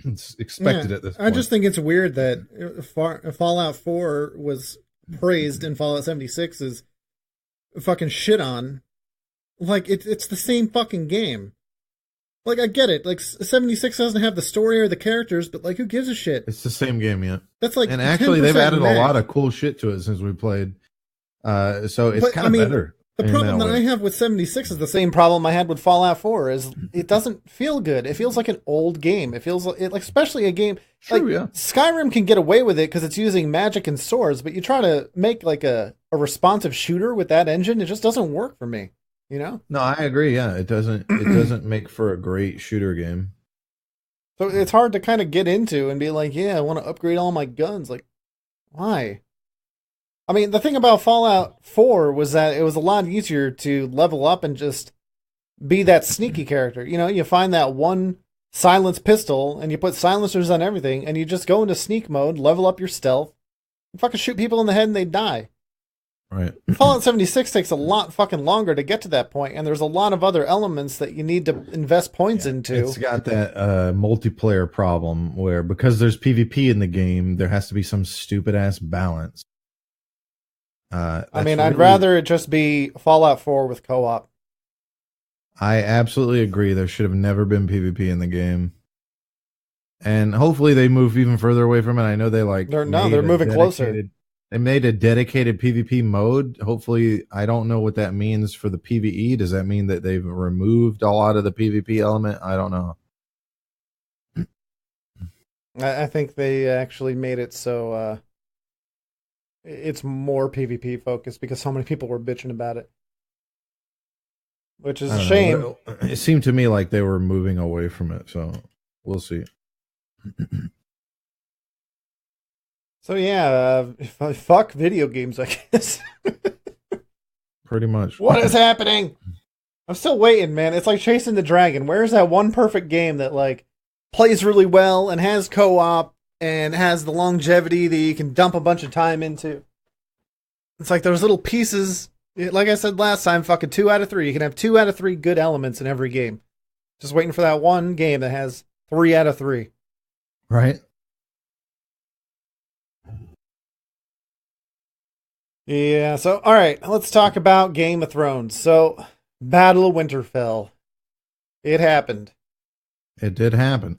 It's expected at this point. I just think it's weird that Fallout 4 was praised and Fallout 76 is fucking shit on. Like, it's the same fucking game. Like, I get it. Like, 76 doesn't have the story or the characters, but, like, who gives a shit? It's the same game, yeah. That's like, and actually, they've added a lot of cool shit to it since we played. So it's kind of better. The problem that I have with 76 is the same problem I had with Fallout 4. Is it doesn't feel good. It feels like an old game. It feels like, especially a game True, yeah. Skyrim can get away with it because it's using magic and swords. But you try to make like a responsive shooter with that engine, it just doesn't work for me. You know? No, I agree. Yeah, it doesn't make for a great shooter game. So it's hard to kind of get into and be like, yeah, I want to upgrade all my guns. Like, why? I mean, the thing about Fallout 4 was that it was a lot easier to level up and just be that sneaky character. You know, you find that one silenced pistol and you put silencers on everything and you just go into sneak mode, level up your stealth, and fucking shoot people in the head and they die. Right. Fallout 76 takes a lot fucking longer to get to that point, and there's a lot of other elements that you need to invest points into. It's got that multiplayer problem where because there's PvP in the game, there has to be some stupid ass balance. I'd rather it just be Fallout 4 with co-op. I absolutely agree. There should have never been PvP in the game. And hopefully they move even further away from it. I know they're moving closer. They made a dedicated PvP mode. Hopefully, I don't know what that means for the PvE. Does that mean that they've removed a lot of the PvP element? I don't know. I think they actually made it so it's more PvP focused because so many people were bitching about it. Which is a shame. It seemed to me like they were moving away from it, so we'll see. So yeah, fuck video games, I guess. Pretty much. What is happening? I'm still waiting, man. It's like chasing the dragon. Where's that one perfect game that like plays really well and has co-op and has the longevity that you can dump a bunch of time into? It's like those little pieces. Like I said last time, fucking 2 out of 3. You can have 2 out of 3 good elements in every game. Just waiting for that one game that has 3 out of 3. Right. Yeah, so, all right, let's talk about Game of Thrones. So, Battle of Winterfell. It happened. It did happen.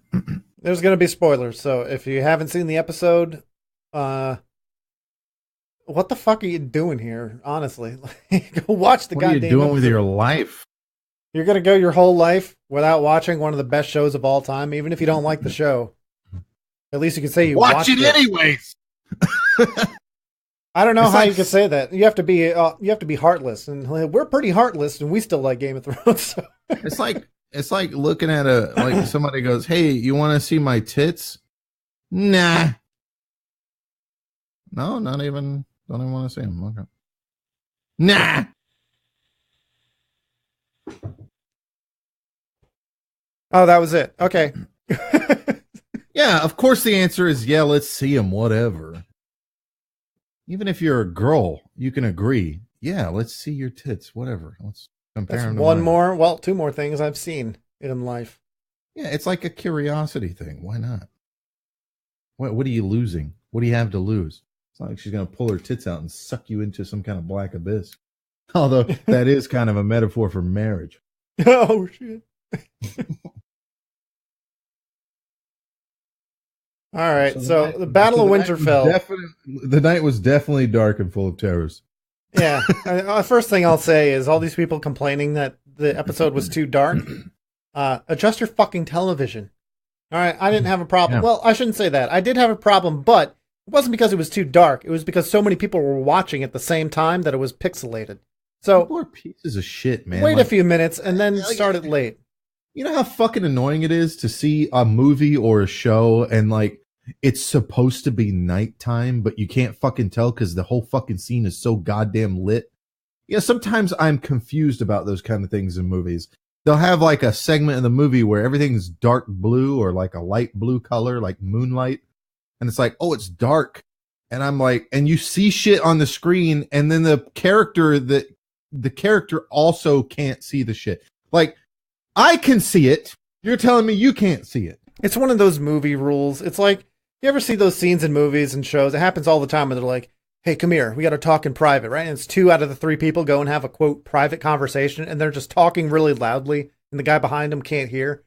There's going to be spoilers, so if you haven't seen the episode, what the fuck are you doing here, honestly? Go watch the goddamn episode. What are you doing with your life? You're going to go your whole life without watching one of the best shows of all time, even if you don't like the show. At least you can say you watched it. Anyways! I don't know how you could say that. You have to be heartless, and we're pretty heartless, and we still like Game of Thrones. So. It's like looking at like somebody goes, "Hey, you want to see my tits?" Nah. No, not even. Don't even want to see them. Okay. Nah. Oh, that was it. Okay. Yeah, of course the answer is yeah. Let's see them. Whatever. Even if you're a girl, you can agree. Yeah, let's see your tits. Whatever. Let's compare them to 2 more things I've seen in life. Yeah, it's like a curiosity thing. Why not? What are you losing? What do you have to lose? It's not like she's going to pull her tits out and suck you into some kind of black abyss. Although that is kind of a metaphor for marriage. Oh, shit. All right, so the Battle of Winterfell. The night was definitely dark and full of terrors. Yeah. First thing I'll say is all these people complaining that the episode was too dark. Adjust your fucking television. All right. I didn't have a problem. Yeah. Well, I shouldn't say that. I did have a problem, but it wasn't because it was too dark. It was because so many people were watching at the same time that it was pixelated. So People are pieces of shit, man. wait a few minutes and then start it late. You know how fucking annoying it is to see a movie or a show and like it's supposed to be nighttime, but you can't fucking tell because the whole fucking scene is so goddamn lit. Yeah, sometimes I'm confused about those kind of things in movies. They'll have like a segment in the movie where everything's dark blue or like a light blue color, like moonlight. And it's like, oh, it's dark. And I'm like, and you see shit on the screen, and then the character also can't see the shit. Like, I can see it. You're telling me you can't see it. It's one of those movie rules. It's like, you ever see those scenes in movies and shows? It happens all the time where they're like, hey, come here. We got to talk in private, right? And it's 2 out of the 3 people go and have a, quote, private conversation, and they're just talking really loudly, and the guy behind them can't hear.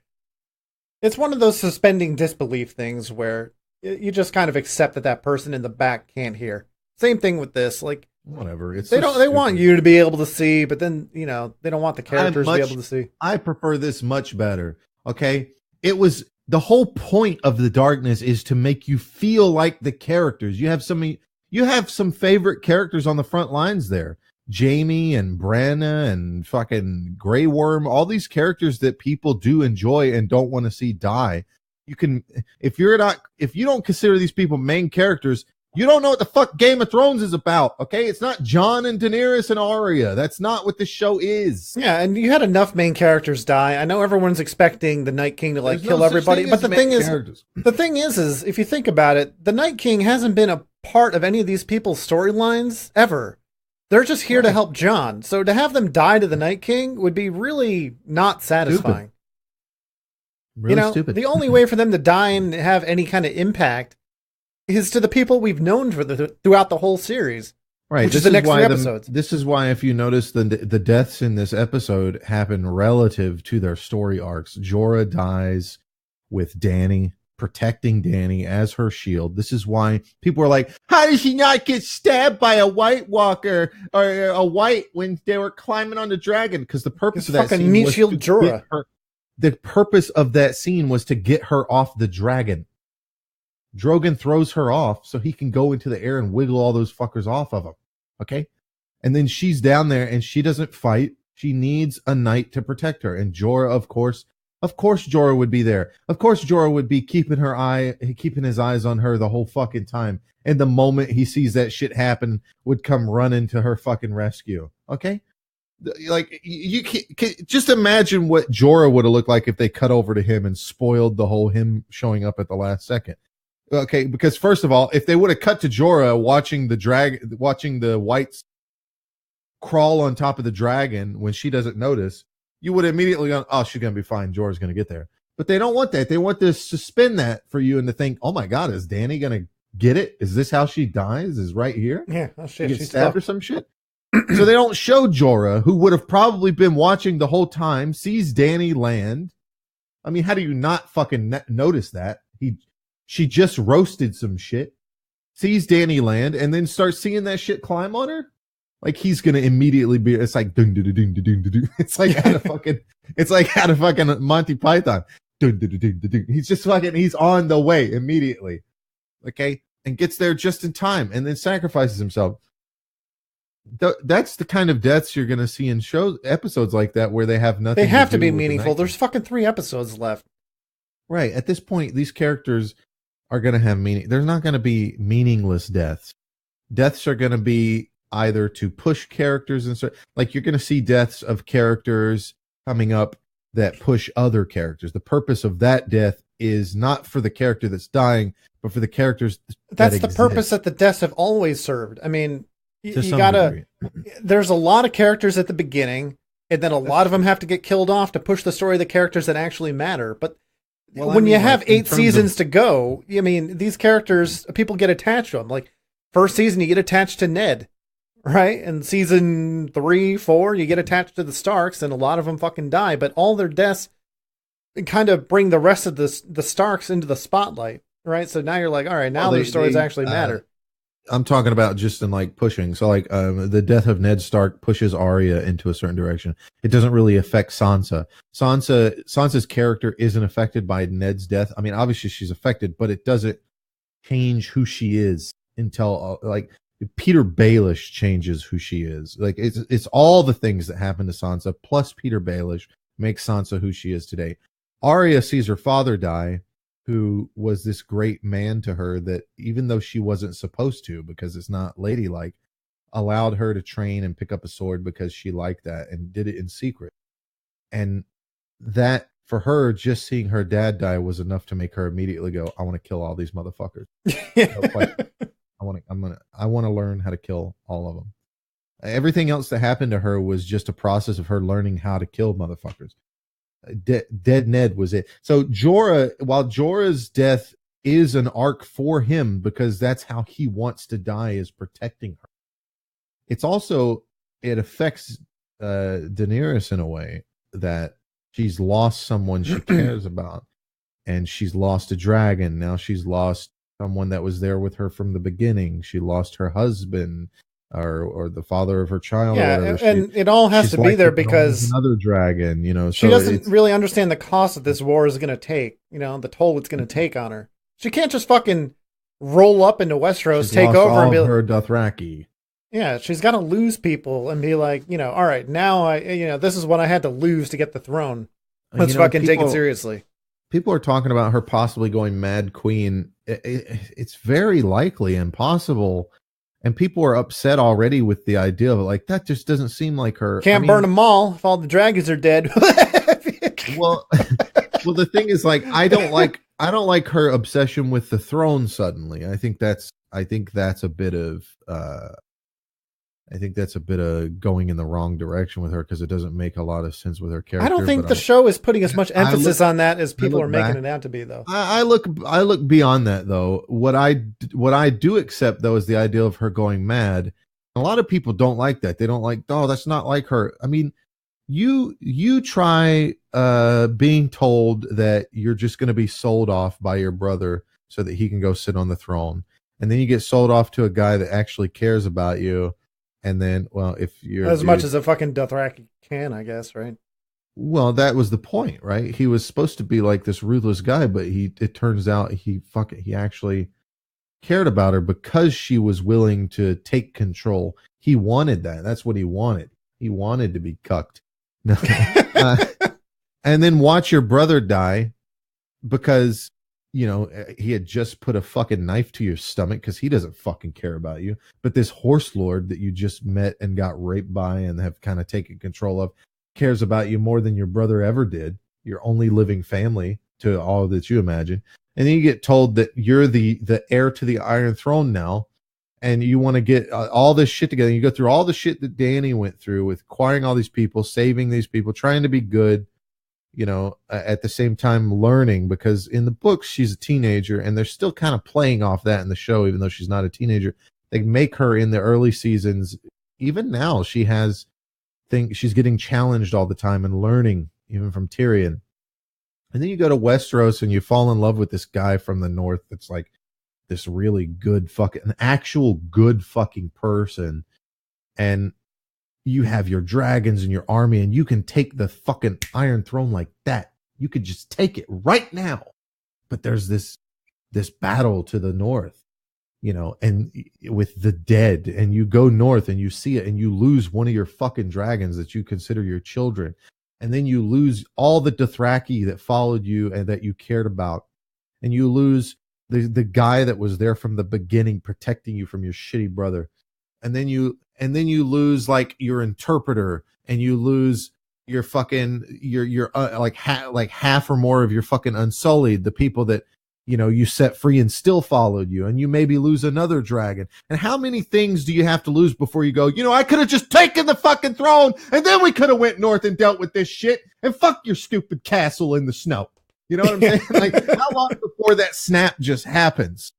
It's one of those suspending disbelief things where you just kind of accept that that person in the back can't hear. Same thing with this. Like, whatever. It's they want you to be able to see, but then, you know, they don't want the characters to be able to see. I prefer this much better. Okay. It was the whole point of the darkness is to make you feel like the characters. You have some favorite characters on the front lines there. Jamie and Branna and fucking Grey Worm, all these characters that people do enjoy and don't want to see die. You can, if you don't consider these people main characters, you don't know what the fuck Game of Thrones is about, okay? It's not Jon and Daenerys and Arya. That's not what this show is. Yeah, and you had enough main characters die. I know everyone's expecting the Night King to like kill everybody, but the thing is, if you think about it, the Night King hasn't been a part of any of these people's storylines ever. They're just here to help Jon. So to have them die to the Night King would be really not satisfying. Really stupid. The only way for them to die and have any kind of impact is to the people we've known throughout the whole series. Right. Which is the next 3 episodes. This is why, if you notice, the deaths in this episode happen relative to their story arcs. Jorah dies with Dany, protecting Dany as her shield. This is why people are like, how did she not get stabbed by a White Walker or a White when they were climbing on the dragon? Because the purpose of that scene was shield Jorah. The purpose of that scene was to get her off the dragon. Drogon throws her off so he can go into the air and wiggle all those fuckers off of him. Okay? And then she's down there and she doesn't fight. She needs a knight to protect her. And Jorah, of course Jorah would be there. Of course Jorah would be keeping his eyes on her the whole fucking time. And the moment he sees that shit happen, would come running to her fucking rescue. Okay? Like, you can just imagine what Jorah would have looked like if they cut over to him and spoiled the whole him showing up at the last second. Okay, because first of all, if they would have cut to Jorah watching the whites crawl on top of the dragon when she doesn't notice, you would have immediately gone, oh, she's going to be fine. Jorah's going to get there. But they don't want that. They want to suspend that for you and to think, oh my God, is Dany going to get it? Is this how she dies? Is right here? Yeah. Oh shit. She gets stabbed or some shit? So they don't show Jorah, who would have probably been watching the whole time, sees Dany land. I mean, how do you not fucking notice that? She just roasted some shit, sees Dany land, and then starts seeing that shit climb on her. Like, he's gonna immediately be. It's like dun dun dun dun dun dun dun. It's like out of fucking Monty Python. Dun dun dun dun dun. He's just fucking. He's on the way immediately. Okay, and gets there just in time, and then sacrifices himself. That's the kind of deaths you're gonna see in episodes like that, where they have nothing. They have to be meaningful. There's fucking 3 episodes left. Right. At this point, these characters are going to have meaning. There's not going to be meaningless deaths. Deaths are going to be either to push characters and so, like, you're going to see deaths of characters coming up that push other characters. The purpose of that death is not for the character that's dying, but for the characters. That's the purpose that the deaths have always served. I mean, you gotta. There's a lot of characters at the beginning, and then a lot of them have to get killed off to push the story of the characters that actually matter. But when you have 8 seasons to go, I mean, these characters, people get attached to them. Like, first season, you get attached to Ned, right? And season 3, 4, you get attached to the Starks, and a lot of them fucking die. But all their deaths kind of bring the rest of the Starks into the spotlight, right? So now you're like, all right, now their stories actually matter. I'm talking about just in like pushing. So like the death of Ned Stark pushes Arya into a certain direction. It doesn't really affect Sansa. Sansa's character isn't affected by Ned's death. I mean, obviously she's affected, but it doesn't change who she is until like Peter Baelish changes who she is. Like it's all the things that happen to Sansa plus Peter Baelish makes Sansa who she is today. Arya sees her father die, who was this great man to her that even though she wasn't supposed to because it's not ladylike, allowed her to train and pick up a sword because she liked that and did it in secret. And that for her, just seeing her dad die was enough to make her immediately go, I want to kill all these motherfuckers. I want to learn how to kill all of them. Everything else that happened to her was just a process of her learning how to kill motherfuckers. Dead Ned was it. So Jorah, while Jorah's death is an arc for him because that's how he wants to die, is protecting her. It's also, it affects Daenerys in a way that she's lost someone she cares about, and she's lost a dragon. Now she's lost someone that was there with her from the beginning. She lost her husband or the father of her child. Yeah, or whatever. and it all has to be there because another dragon, you know. She doesn't really understand the cost that this war is going to take, you know, the toll it's going to take on her. She can't just fucking roll up into Westeros, take over, and be like, her Dothraki. Yeah, she's got to lose people and be like, you know, all right, now this is what I had to lose to get the throne. Let's fucking take it seriously. People are talking about her possibly going Mad Queen. It's very likely and possible. And people are upset already with the idea of it. Like, that just doesn't seem like her. Can't burn them all if all the dragons are dead. well, the thing is, like, I don't like her obsession with the throne suddenly. I think that's a bit of going in the wrong direction with her because it doesn't make a lot of sense with her character. I don't think the show is putting as much emphasis on that as people are making it out to be, though. I look beyond that, though. What I do accept, though, is the idea of her going mad. A lot of people don't like that. They don't like, oh, that's not like her. I mean, you try being told that you're just going to be sold off by your brother so that he can go sit on the throne, and then you get sold off to a guy that actually cares about you. And then, well, if you're as much as a fucking Dothraki can, I guess, right? Well, that was the point, right? He was supposed to be like this ruthless guy, but it turns out he actually cared about her because she was willing to take control. He wanted that. That's what he wanted. He wanted to be cucked. And then watch your brother die because, you know, he had just put a fucking knife to your stomach because he doesn't fucking care about you. But this horse lord that you just met and got raped by and have kind of taken control of cares about you more than your brother ever did. Your only living family to all that you imagine. And then you get told that you're the heir to the Iron Throne now. And you want to get all this shit together. You go through all the shit that Dany went through with acquiring all these people, saving these people, trying to be good. You know, at the same time learning, because in the books she's a teenager and they're still kind of playing off that in the show, even though she's not a teenager. They make her in the early seasons. Even now she's getting challenged all the time and learning even from Tyrion. And then you go to Westeros and you fall in love with this guy from the north that's like this really good an actual good fucking person. And you have your dragons and your army and you can take the fucking Iron Throne like that. You could just take it right now. But there's this battle to the north, you know, and with the dead, and you go north and you see it and you lose one of your fucking dragons that you consider your children. And then you lose all the Dothraki that followed you and that you cared about. And you lose the guy that was there from the beginning protecting you from your shitty brother. And then you lose like your interpreter, and you lose your fucking your like half or more of your fucking Unsullied, the people that, you know, you set free and still followed you, and you maybe lose another dragon. And how many things do you have to lose before you go, you know, I could have just taken the fucking throne and then we could have went north and dealt with this shit, and fuck your stupid castle in the snow. You know what I'm saying? Like, how long before that snap just happens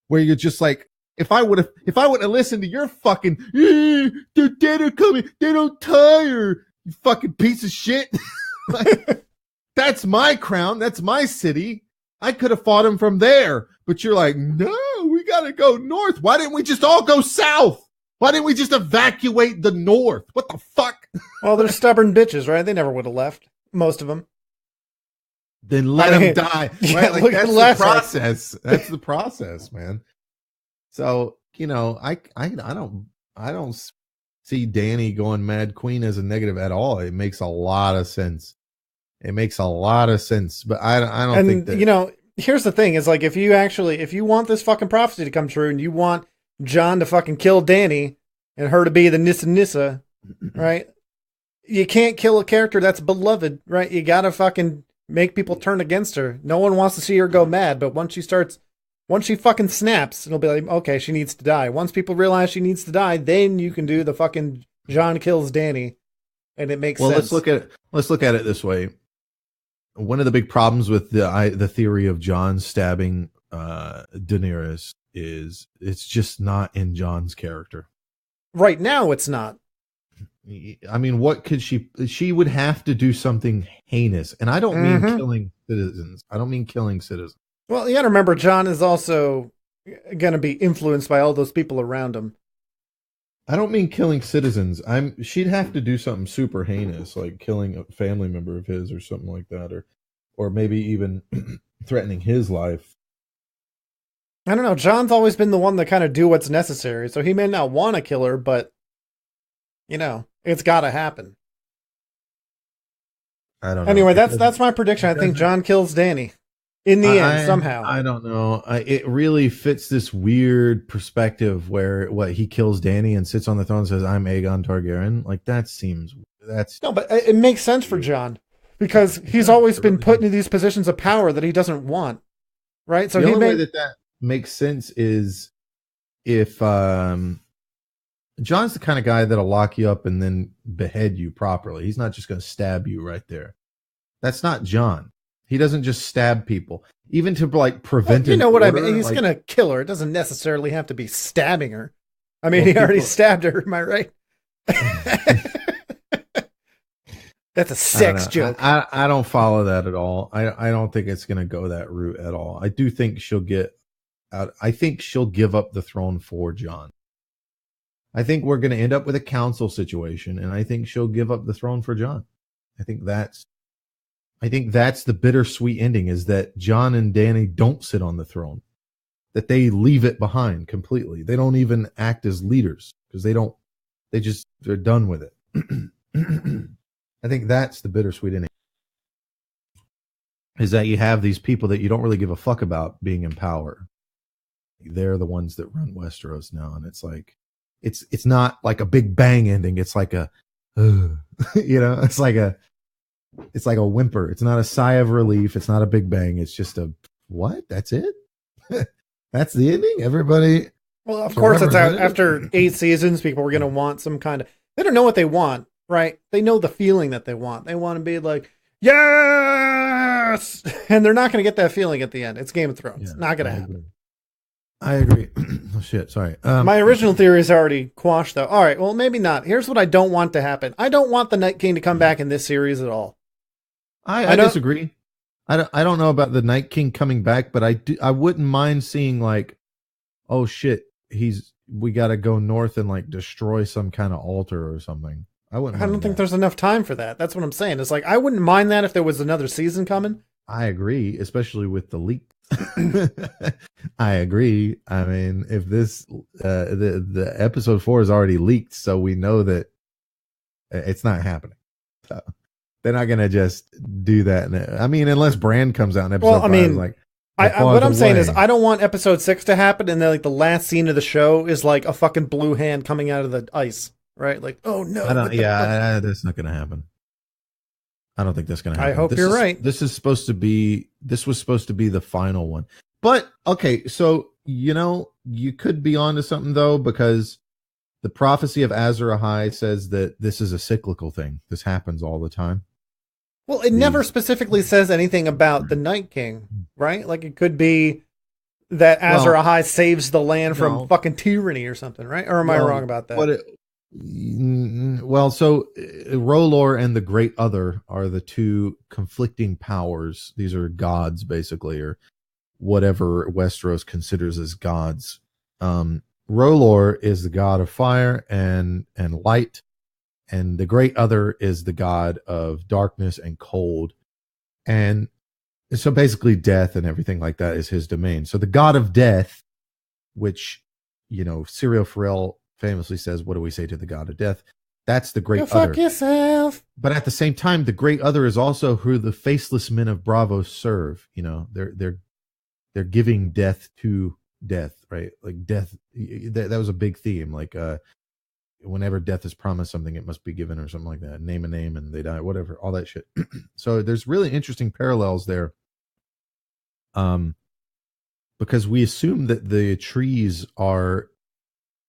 where you're just like, if I would have listened to your fucking, they're dead or coming, they don't tire, you fucking piece of shit. Like, that's my crown. That's my city. I could have fought him from there. But you're like, no, we gotta go north. Why didn't we just all go south? Why didn't we just evacuate the north? What the fuck? Well, they're stubborn bitches, right? They never would have left. Most of them. Then let them die. Yeah, Right? Like, look that's at the last process. That's the process, man. So, you know, I don't see Danny going Mad Queen as a negative at all. It makes a lot of sense. It makes a lot of sense, but I don't think that, you know, here's the thing: is like if you want this fucking prophecy to come true, and you want John to fucking kill Danny and her to be the Nissa, right? You can't kill a character that's beloved, right? You gotta fucking make people turn against her. No one wants to see her go mad, but once she fucking snaps, it'll be like, okay, she needs to die. Once people realize she needs to die, then you can do the fucking John kills Danny, and it makes sense. Let's look at it this way. One of the big problems with the theory of John stabbing Daenerys is it's just not in John's character. Right now, it's not. I mean, what could she would have to do something heinous, and I don't mean killing citizens. I don't mean killing citizens. Well, you got to remember, John is also going to be influenced by all those people around him. I don't mean killing citizens. She'd have to do something super heinous, like killing a family member of his or something like that, or maybe even threatening his life. I don't know. John's always been the one to kind of do what's necessary, so he may not want to kill her, but you know, it's got to happen. I don't know. Anyway, that's my prediction. I think John kills Danny. In the end, somehow. I don't know. It really fits this weird perspective where he kills Danny and sits on the throne and says, "I'm Aegon Targaryen." Like no, but it makes sense for John because he's always been put into these positions of power that he doesn't want, right? So the only way that makes sense is if John's the kind of guy that'll lock you up and then behead you properly. He's not just going to stab you right there. That's not John. He doesn't just stab people, even to like prevent. You know what I mean? He's like, gonna kill her. It doesn't necessarily have to be stabbing her. I mean, he already stabbed her. Am I right? That's a sex joke. I don't follow that at all. I don't think it's gonna go that route at all. I do think she'll get out. I think she'll give up the throne for John. I think we're gonna end up with a council situation, and I think she'll give up the throne for John. I think that's the bittersweet ending, is that John and Danny don't sit on the throne, that they leave it behind completely. They don't even act as leaders because they're done with it. I think that's the bittersweet ending, is that you have these people that you don't really give a fuck about being in power. They're the ones that run Westeros now. And it's like, it's not like a big bang ending. It's like it's like a whimper. It's not a sigh of relief. It's not a big bang. It's just a, what? That's it? That's the ending? Everybody. Well, of course, it's after 8 seasons, people are going to want some kind of, they don't know what they want, right? They know the feeling that they want. They want to be like, yes! And they're not going to get that feeling at the end. It's Game of Thrones. Yeah, not going to happen. I agree. Oh, shit. Sorry. My original theory is already quashed, though. All right. Well, maybe not. Here's what I don't want to happen. I don't want the Night King to come back in this series at all. I disagree. I don't know about the Night King coming back, but I wouldn't mind seeing like, oh shit, we got to go north and like destroy some kind of altar or something. I don't think there's enough time for that. That's what I'm saying. It's like, I wouldn't mind that if there was another season coming. I agree, especially with the leak. I agree. I mean, if this the episode 4 is already leaked, so we know that it's not happening. So they're not gonna just do that. I mean, unless Bran comes out in episode 5, like, what I'm saying is, I don't want episode 6 to happen, and then like the last scene of the show is like a fucking blue hand coming out of the ice, right? Like, oh no, that's not gonna happen. I don't think that's going to happen. I hope you're right. This was supposed to be the final one. But, okay, so, you could be onto something, though, because the prophecy of Azor Ahai says that this is a cyclical thing. This happens all the time. Well, it never specifically says anything about the Night King, right? Like, it could be that Azor Ahai saves the land from fucking tyranny or something, right? Or am I wrong about that? So R'hllor and the Great Other are the two conflicting powers. These are gods, basically, or whatever Westeros considers as gods. Rolor is the god of fire and light, and the great other is the god of darkness and cold. And so basically death and everything like that is his domain. So the god of death, which, Serial Pharrell famously says, what do we say to the god of death? That's the great other. Fuck yourself. But at the same time, the great other is also who the faceless men of Bravo serve. They're giving death to death, right? Like death, that was a big theme. Like whenever death is promised something, it must be given or something like that. Name a name and they die, whatever, all that shit. So there's really interesting parallels there. Because we assume that the trees are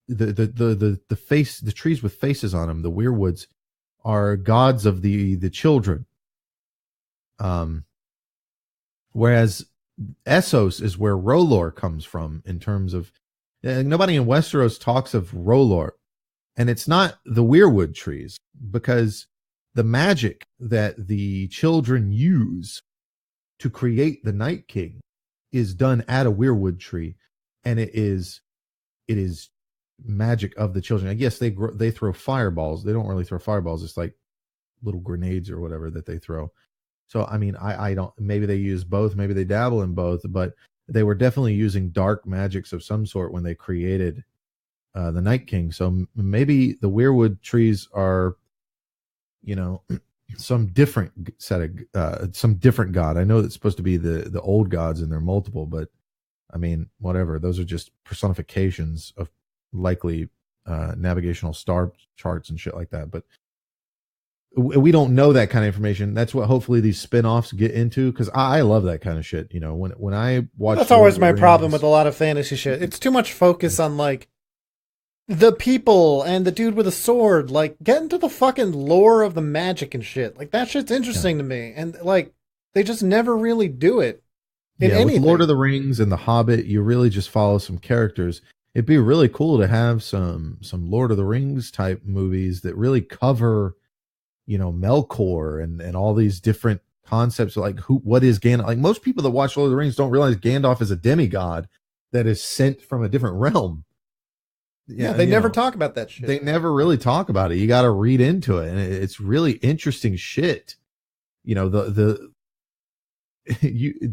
the trees with faces on them, the weirwoods, are gods of the children. Whereas Essos is where Rolor comes from in terms of nobody in Westeros talks of Rolor, and it's not the weirwood trees, because the magic that the children use to create the Night King is done at a weirwood tree, and it is magic of the children. I guess they throw fireballs. They don't really throw fireballs. It's like little grenades or whatever that they throw. So, I mean, I don't, maybe they use both, maybe they dabble in both, but they were definitely using dark magics of some sort when they created the Night King. So maybe the weirwood trees are, some different some different god. I know it's supposed to be the old gods and they're multiple, but I mean, whatever. Those are just personifications of likely navigational star charts and shit like that. But we don't know that kind of information. That's what hopefully these spin-offs get into, because I love that kind of shit. When I watch, That's always my problem with a lot of fantasy shit. It's too much focus on like the people and the dude with a sword. Like, get into the fucking lore of the magic and shit. Like, that shit's interesting to me. And like, they just never really do it in anything. With Lord of the Rings and The Hobbit, you really just follow some characters. It'd be really cool to have some Lord of the Rings type movies that really cover, Melkor and all these different concepts, like what is Gandalf. Like, most people that watch Lord of the Rings don't realize Gandalf is a demigod that is sent from a different realm. Yeah, they never talk about that shit. They never really talk about it. You got to read into it, and it's really interesting shit. The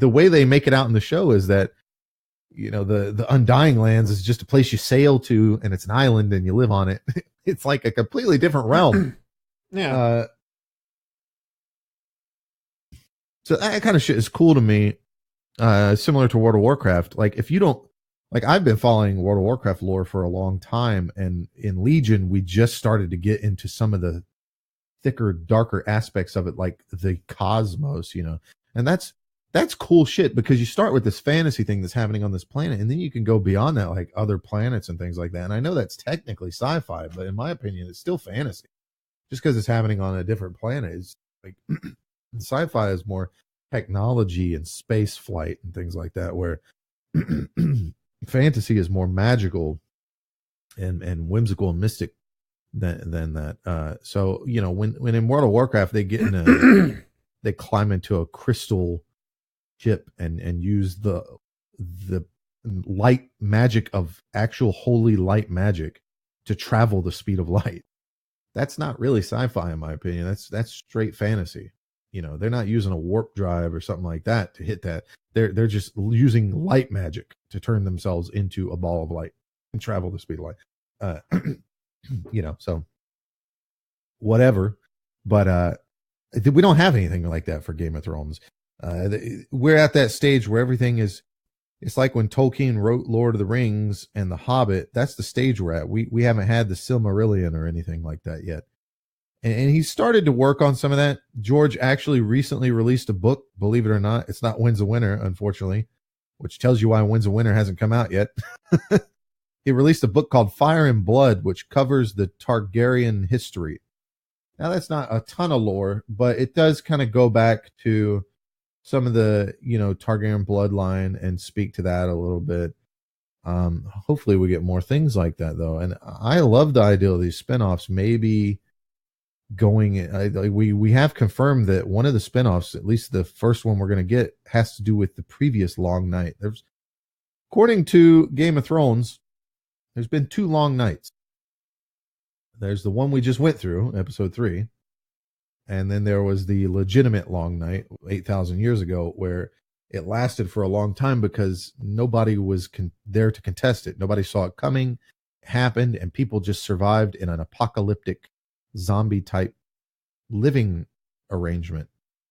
way they make it out in the show is that the Undying Lands is just a place you sail to, and it's an island, and you live on it. It's like a completely different realm. Yeah. So that kind of shit is cool to me. Similar to World of Warcraft. Like, if you don't, like, I've been following World of Warcraft lore for a long time, and in Legion, we just started to get into some of the thicker, darker aspects of it, like the cosmos, and that's cool shit, because you start with this fantasy thing that's happening on this planet, and then you can go beyond that, like other planets and things like that. And I know that's technically sci-fi, but in my opinion, it's still fantasy. Just because it's happening on a different planet is like sci-fi is more technology and space flight and things like that, where fantasy is more magical and whimsical and mystic than that. So when in World of Warcraft they get in they climb into a crystal ship and use the light magic of actual holy light magic to travel the speed of light. That's not really sci-fi, in my opinion. That's straight fantasy. They're not using a warp drive or something like that to hit that. They're just using light magic to turn themselves into a ball of light and travel the speed of light. So whatever. But we don't have anything like that for Game of Thrones. We're at that stage where everything is. It's like when Tolkien wrote Lord of the Rings and The Hobbit. That's the stage we're at. We haven't had the Silmarillion or anything like that yet. And he started to work on some of that. George actually recently released a book, believe it or not. It's not Winds of Winter, unfortunately, which tells you why Winds of Winter hasn't come out yet. He released a book called Fire and Blood, which covers the Targaryen history. Now, that's not a ton of lore, but it does kind of go back to some of the, Targaryen bloodline and speak to that a little bit. Hopefully we get more things like that, though. And I love the idea of these spinoffs maybe going. We have confirmed that one of the spinoffs, at least the first one we're going to get, has to do with the previous Long Night. According to Game of Thrones, There's been 2 long nights. There's the one we just went through, episode 3, and then there was the legitimate long night 8,000 years ago, where it lasted for a long time because nobody was there to contest it. Nobody saw it coming. It happened, and people just survived in an apocalyptic zombie type living arrangement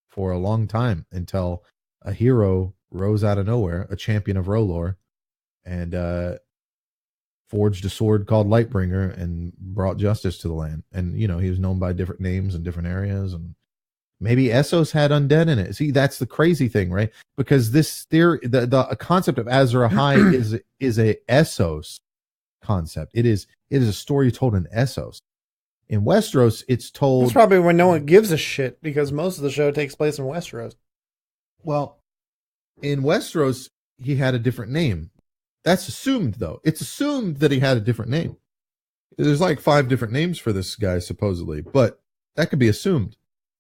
for a long time until a hero rose out of nowhere, a champion of Rolor, and forged a sword called Lightbringer and brought justice to the land. And, you know, he was known by different names in different areas, and maybe Essos had undead in it. See, that's the crazy thing, right? Because this theory, the concept of Azor Ahai is a Essos concept. It is a story told in Essos. In Westeros, it's told. That's probably when no one gives a shit, because most of the show takes place in Westeros. Well, in Westeros, he had a different name. That's assumed, though. It's assumed that he had a different name. There's like 5 different names for this guy, supposedly, but that could be assumed.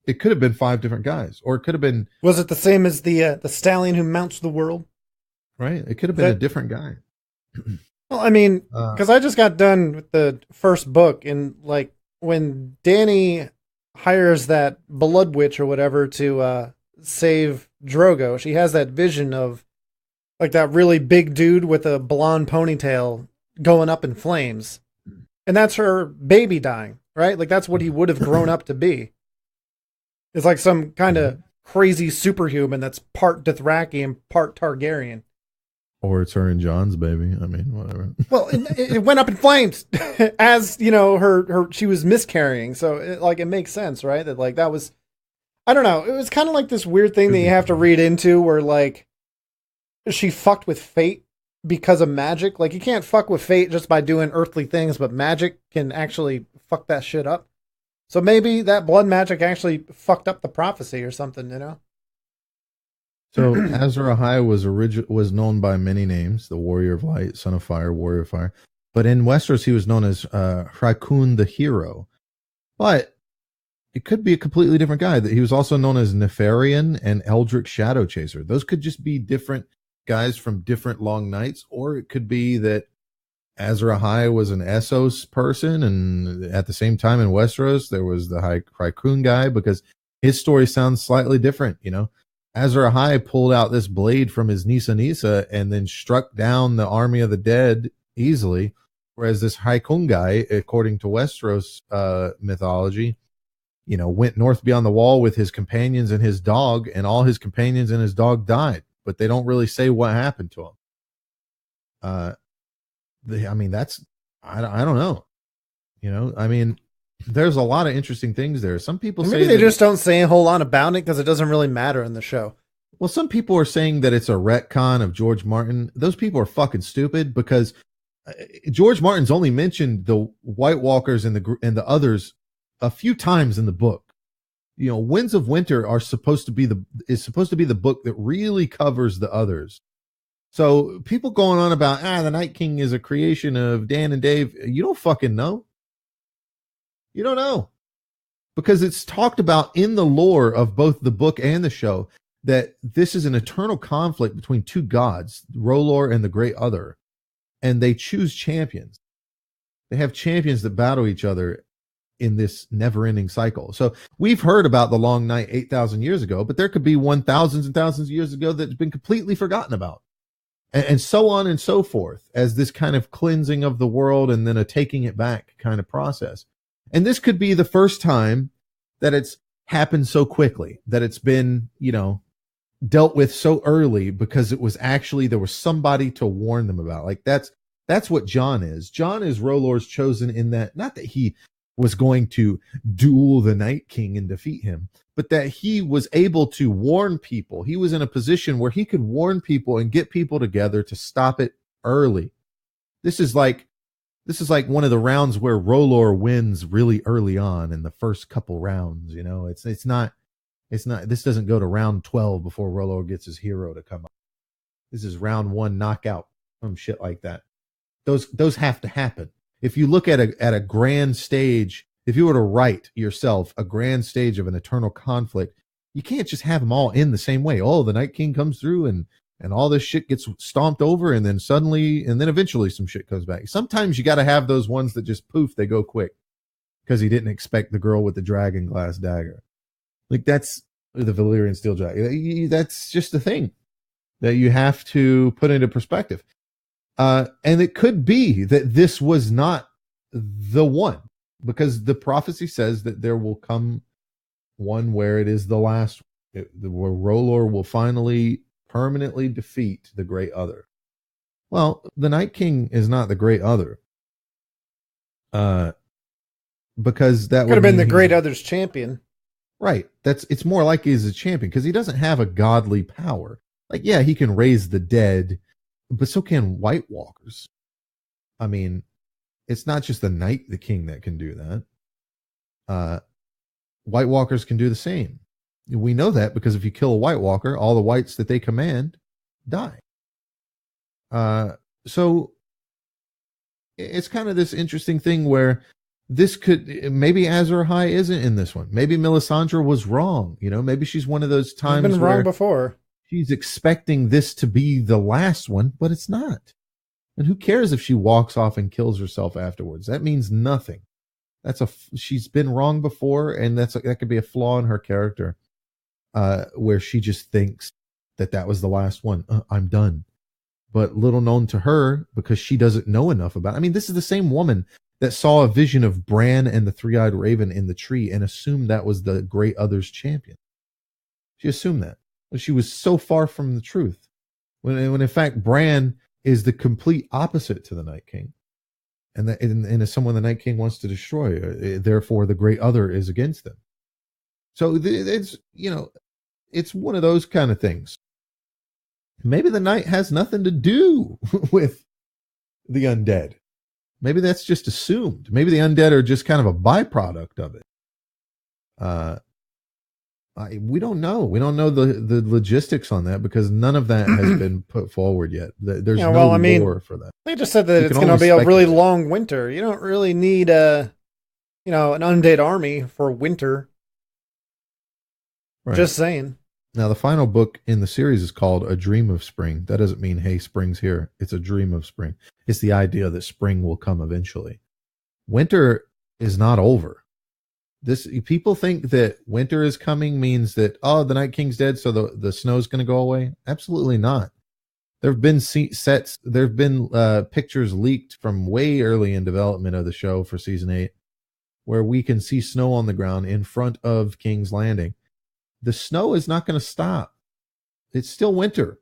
It could have been 5 different guys, or it could have been. Was it the same as the stallion who mounts the world? Right. It could have been a different guy. Well, I mean, because I just got done with the first book, and like when Dany hires that blood witch or whatever to save Drogo, she has that vision of like that really big dude with a blonde ponytail going up in flames. And that's her baby dying, right? Like that's what he would have grown up to be. It's like some kind of crazy superhuman that's part Dothraki and part Targaryen. Or it's her and John's baby. I mean, whatever. Well, it went up in flames as, you know, she was miscarrying. So it makes sense, right? That like, that was, I don't know. It was kind of like this weird thing that you have to read into where like she fucked with fate because of magic. Like you can't fuck with fate just by doing earthly things, but magic can actually fuck that shit up. So maybe that blood magic actually fucked up the prophecy or something, you know? So Azor Ahai was known by many names: the Warrior of Light, Son of Fire, Warrior of Fire. But in Westeros, he was known as Hrakun the Hero. But it could be a completely different guy. He was also known as Nefarian and Eldritch Shadow Chaser. Those could just be different guys from different long nights, or it could be that Azor Ahai was an Essos person, and at the same time in Westeros, there was the Hrakun guy, because his story sounds slightly different, you know? Azor Ahai pulled out this blade from his Nisa Nisa and then struck down the army of the dead easily, whereas this Hrakun guy, according to Westeros mythology, you know, went north beyond the wall with his companions and his dog, and all his companions and his dog died, but they don't really say what happened to him. I mean, that's, I don't know. You know, I mean, there's a lot of interesting things there. Some people maybe say they just don't say a whole lot about it because it doesn't really matter in the show. Well, some people are saying that it's a retcon of George Martin. Those people are fucking stupid, because George Martin's only mentioned the White Walkers and the others a few times in the book. You know, Winds of Winter is supposed to be the book that really covers the others. So people going on about the Night King is a creation of Dan and Dave, you don't fucking know. You don't know, because it's talked about in the lore of both the book and the show that this is an eternal conflict between 2 gods, Rolor and the Great Other, and they choose champions. They have champions that battle each other in this never-ending cycle. So we've heard about the Long Night 8,000 years ago, but there could be 1,000s and thousands of years ago that's been completely forgotten about. And so on and so forth, as this kind of cleansing of the world and then a taking it back kind of process. And this could be the first time that it's happened so quickly, that it's been, you know, dealt with so early, because it was actually, there was somebody to warn them about. Like that's what Jon is. Jon is Rolor's chosen, in that, not that he was going to duel the Night King and defeat him, but that he was able to warn people. He was in a position where he could warn people and get people together to stop it early. This is like one of the rounds where Rolor wins really early on in the first couple rounds. You know, it's not, this doesn't go to round 12 before Rolor gets his hero to come up. This is round 1 knockout, some shit like that. Those have to happen. If you look at a grand stage, if you were to write yourself a grand stage of an eternal conflict, you can't just have them all in the same way. Oh, the Night King comes through and and all this shit gets stomped over, and then eventually some shit comes back. Sometimes you got to have those ones that just poof, they go quick because he didn't expect the girl with the dragon glass dagger. Like, that's the Valyrian steel dragon. That's just the thing that you have to put into perspective. And it could be that this was not the one, because the prophecy says that there will come one where it is the last, where R'hllor will finally permanently defeat the Great Other. Well, the Night King is not the Great Other. Because that could have been the Great Other's champion. Right. It's more like he's a champion because he doesn't have a godly power. Like, yeah, he can raise the dead, but so can White Walkers. I mean, it's not just the King that can do that. White Walkers can do the same. We know that because if you kill a White Walker, all the whites that they command die. So it's kind of this interesting thing where this could, maybe Azor Ahai isn't in this one. Maybe Melisandre was wrong. You know, maybe she's one of those times been wrong before. She's expecting this to be the last one, but it's not. And who cares if she walks off and kills herself afterwards? That means nothing. She's been wrong before, and that could be a flaw in her character, where she just thinks that was the last one. I'm done. But little known to her, because she doesn't know enough about it. I mean, this is the same woman that saw a vision of Bran and the three-eyed raven in the tree and assumed that was the Great Other's champion. She assumed that. But she was so far from the truth. When in fact, Bran is the complete opposite to the Night King. And is someone the Night King wants to destroy. Therefore, the Great Other is against them. So it's one of those kind of things. Maybe the Night has nothing to do with the undead. Maybe that's just assumed. Maybe the undead are just kind of a byproduct of it. We don't know. We don't know the logistics on that because none of that has been put forward yet. There's no lore for that. They just said that it's going to be a really long winter. You don't really need an undead army for winter. Right. Just saying. Now, the final book in the series is called A Dream of Spring. That doesn't mean, hey, spring's here. It's a dream of spring. It's the idea that spring will come eventually. Winter is not over. People think that winter is coming means that, the Night King's dead, so the snow's going to go away. Absolutely not. There have been pictures leaked from way early in development of the show for season 8, where we can see snow on the ground in front of King's Landing. The snow is not going to stop. It's still winter.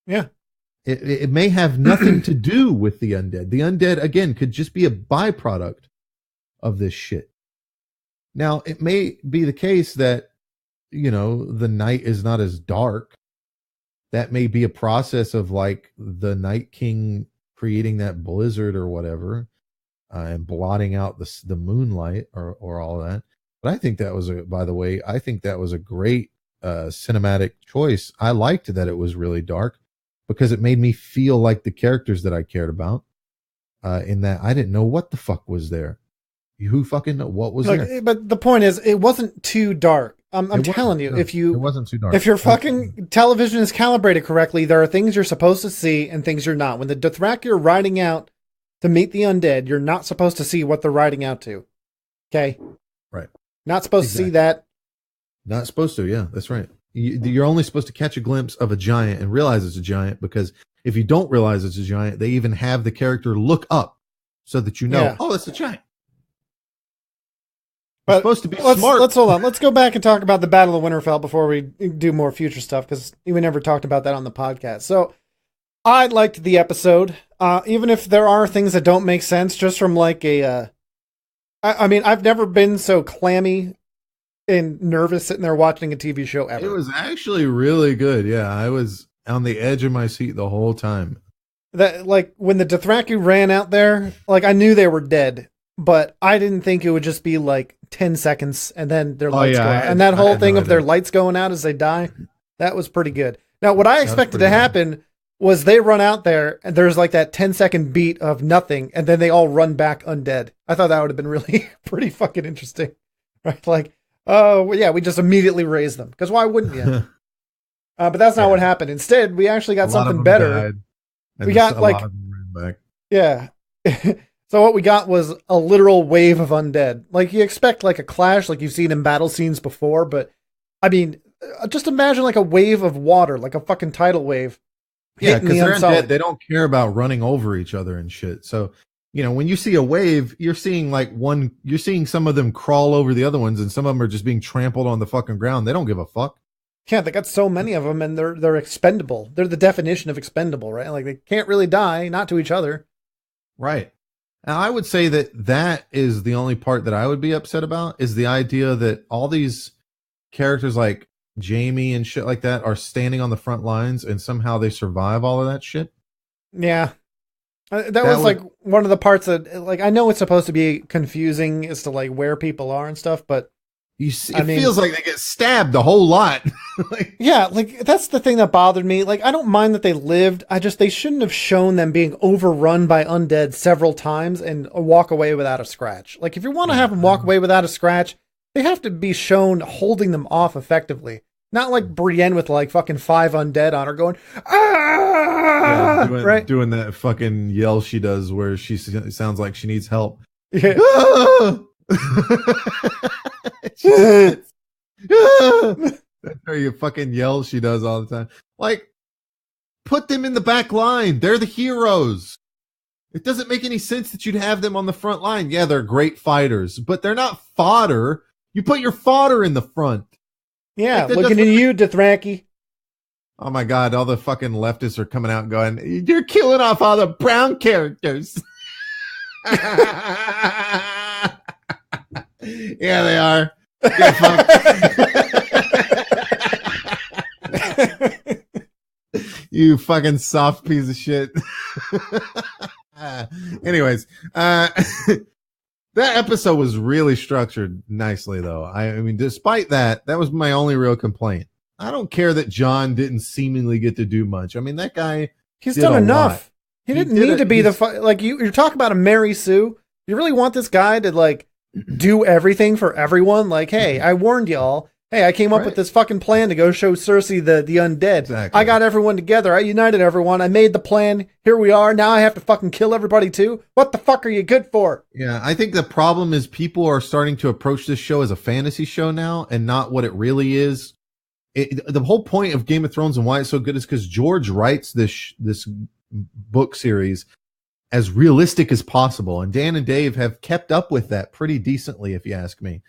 Yeah. It may have nothing to do with the undead. The undead, again, could just be a byproduct of this shit. Now, it may be the case that, the night is not as dark. That may be a process of like the Night King creating that blizzard or whatever, and blotting out the moonlight or all that. But I think that was a great cinematic choice. I liked that it was really dark because it made me feel like the characters that I cared about, in that I didn't know what the fuck was there. Who fucking know what was there? But the point is, it wasn't too dark. I'm telling you, it wasn't too dark. If your fucking television is calibrated correctly, there are things you're supposed to see and things you're not. When the Dothraki are riding out to meet the undead, you're not supposed to see what they're riding out to. Okay? Right. Not supposed to see that. Not supposed to, yeah, that's right. You're only supposed to catch a glimpse of a giant and realize it's a giant, because if you don't realize it's a giant, they even have the character look up so that it's a giant. But supposed to be smart. Let's hold on. Let's go back and talk about the Battle of Winterfell before we do more future stuff, because we never talked about that on the podcast. So I liked the episode, even if there are things that don't make sense, just from like I've never been so clammy and nervous sitting there watching a TV show ever. It was actually really good. Yeah, I was on the edge of my seat the whole time. That, like, when the Dothraki ran out there, like, I knew they were dead, but I didn't think it would just be like 10 seconds and then their lights go out. And that whole thing of their lights going out as they die, that was pretty good. Now, what I expected to happen was they run out there and there's like that 10-second beat of nothing, and then they all run back undead. I thought that would have been really pretty fucking interesting. Right? Like, oh, yeah, we just immediately raise them. Because why wouldn't you? But that's not Yeah. what happened. Instead, we actually got A lot of something them better. died, and We got a like, lot of them ran back. yeah. So what we got was a literal wave of undead. Like you expect like a clash like you've seen in battle scenes before, but I mean, just imagine like a wave of water, like a fucking tidal wave. Yeah, Hitting because the they're Unsullied. undead. They don't care about running over each other and shit. So, when you see a wave, you're seeing you're seeing some of them crawl over the other ones, and some of them are just being trampled on the fucking ground. They don't give a fuck. Yeah, they got so many of them, and they're expendable. They're the definition of expendable, right? Like they can't really die, not to each other. Right. And I would say that is the only part that I would be upset about is the idea that all these characters like Jamie and shit like that are standing on the front lines and somehow they survive all of that shit. Yeah, that was like one of the parts that, like, I know it's supposed to be confusing as to like where people are and stuff, but it feels like they get stabbed a whole lot. Yeah, like that's the thing that bothered me. Like I don't mind that they lived. They shouldn't have shown them being overrun by undead several times and walk away without a scratch. Like if you want to have them walk away without a scratch, they have to be shown holding them off effectively. Not like Brienne with like fucking 5 undead on her going, ah, right? Doing that fucking yell she does where she sounds like she needs help. Yeah. That's her fucking yell she does all the time. Like, put them in the back line. They're the heroes. It doesn't make any sense that you'd have them on the front line. Yeah, they're great fighters, but they're not fodder. You put your fodder in the front. Yeah, like looking at you, Dothraki. Oh my God, all the fucking leftists are coming out and going, you're killing off all the brown characters. Yeah, they are. You fucking soft piece of shit. Anyways, that episode was really structured nicely, though. I mean, despite that was my only real complaint. I don't care that John didn't seemingly get to do much. I mean, that guy, he's done enough. He didn't need to be like you're talking about a Mary Sue. You really want this guy to like do everything for everyone? Like, hey, I warned y'all. Hey, I came up with this fucking plan to go show Cersei the undead. Exactly. I got everyone together. I united everyone. I made the plan. Here we are. Now I have to fucking kill everybody too. What the fuck are you good for? Yeah, I think the problem is people are starting to approach this show as a fantasy show now and not what it really is. The whole point of Game of Thrones and why it's so good is because George writes this book series as realistic as possible. And Dan and Dave have kept up with that pretty decently, if you ask me.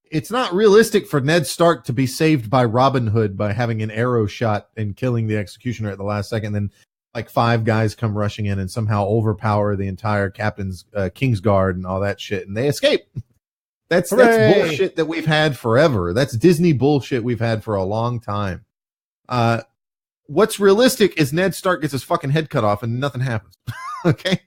It's not realistic for Ned Stark to be saved by Robin Hood by having an arrow shot and killing the executioner at the last second. Then like 5 guys come rushing in and somehow overpower the entire captain's Kingsguard and all that shit. And they escape. That's bullshit that we've had forever. That's Disney bullshit we've had for a long time. What's realistic is Ned Stark gets his fucking head cut off and nothing happens. Okay?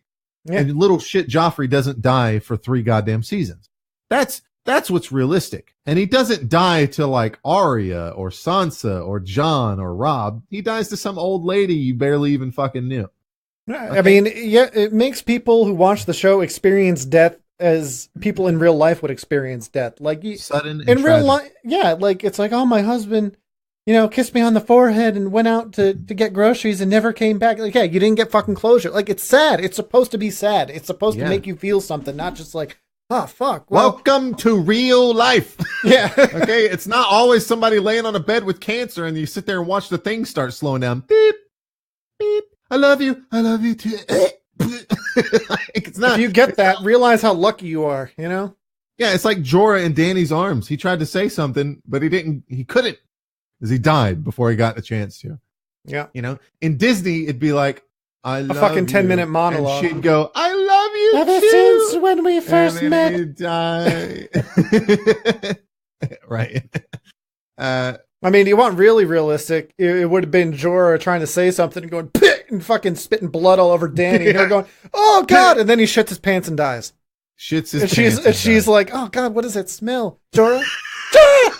Yeah. And little shit Joffrey doesn't die for 3 goddamn seasons. That's what's realistic. And he doesn't die to like Arya or Sansa or Jon or Robb. He dies to some old lady you barely even fucking knew. Okay? I mean, yeah, it makes people who watch the show experience death as people in real life would experience death. Like sudden and in real life. Yeah. Like it's like, oh, my husband, kissed me on the forehead and went out to get groceries and never came back. Like, yeah, you didn't get fucking closure. Like it's sad. It's supposed to be sad. It's supposed to make you feel something, not just like, oh, fuck. Well, welcome to real life. Yeah. Okay. It's not always somebody laying on a bed with cancer and you sit there and watch the thing start slowing down. Beep, beep. I love you. I love you too. It's not. If you get that, realize how lucky you are, Yeah, it's like Jorah in Dany's arms. He tried to say something, but he couldn't because he died before he got the chance to. Yeah. In Disney, it'd be like, I love a fucking 10-minute monologue. And she'd go, I love you ever too. Since when we first met. You die. Right. I mean, you want really realistic, it would have been Jorah trying to say something and going, pit, and fucking spitting blood all over Dany. And they're going, oh, God. And then he shits his pants and dies. Shits his and pants. And she's like, oh, God, what does that smell? Jorah? Jorah!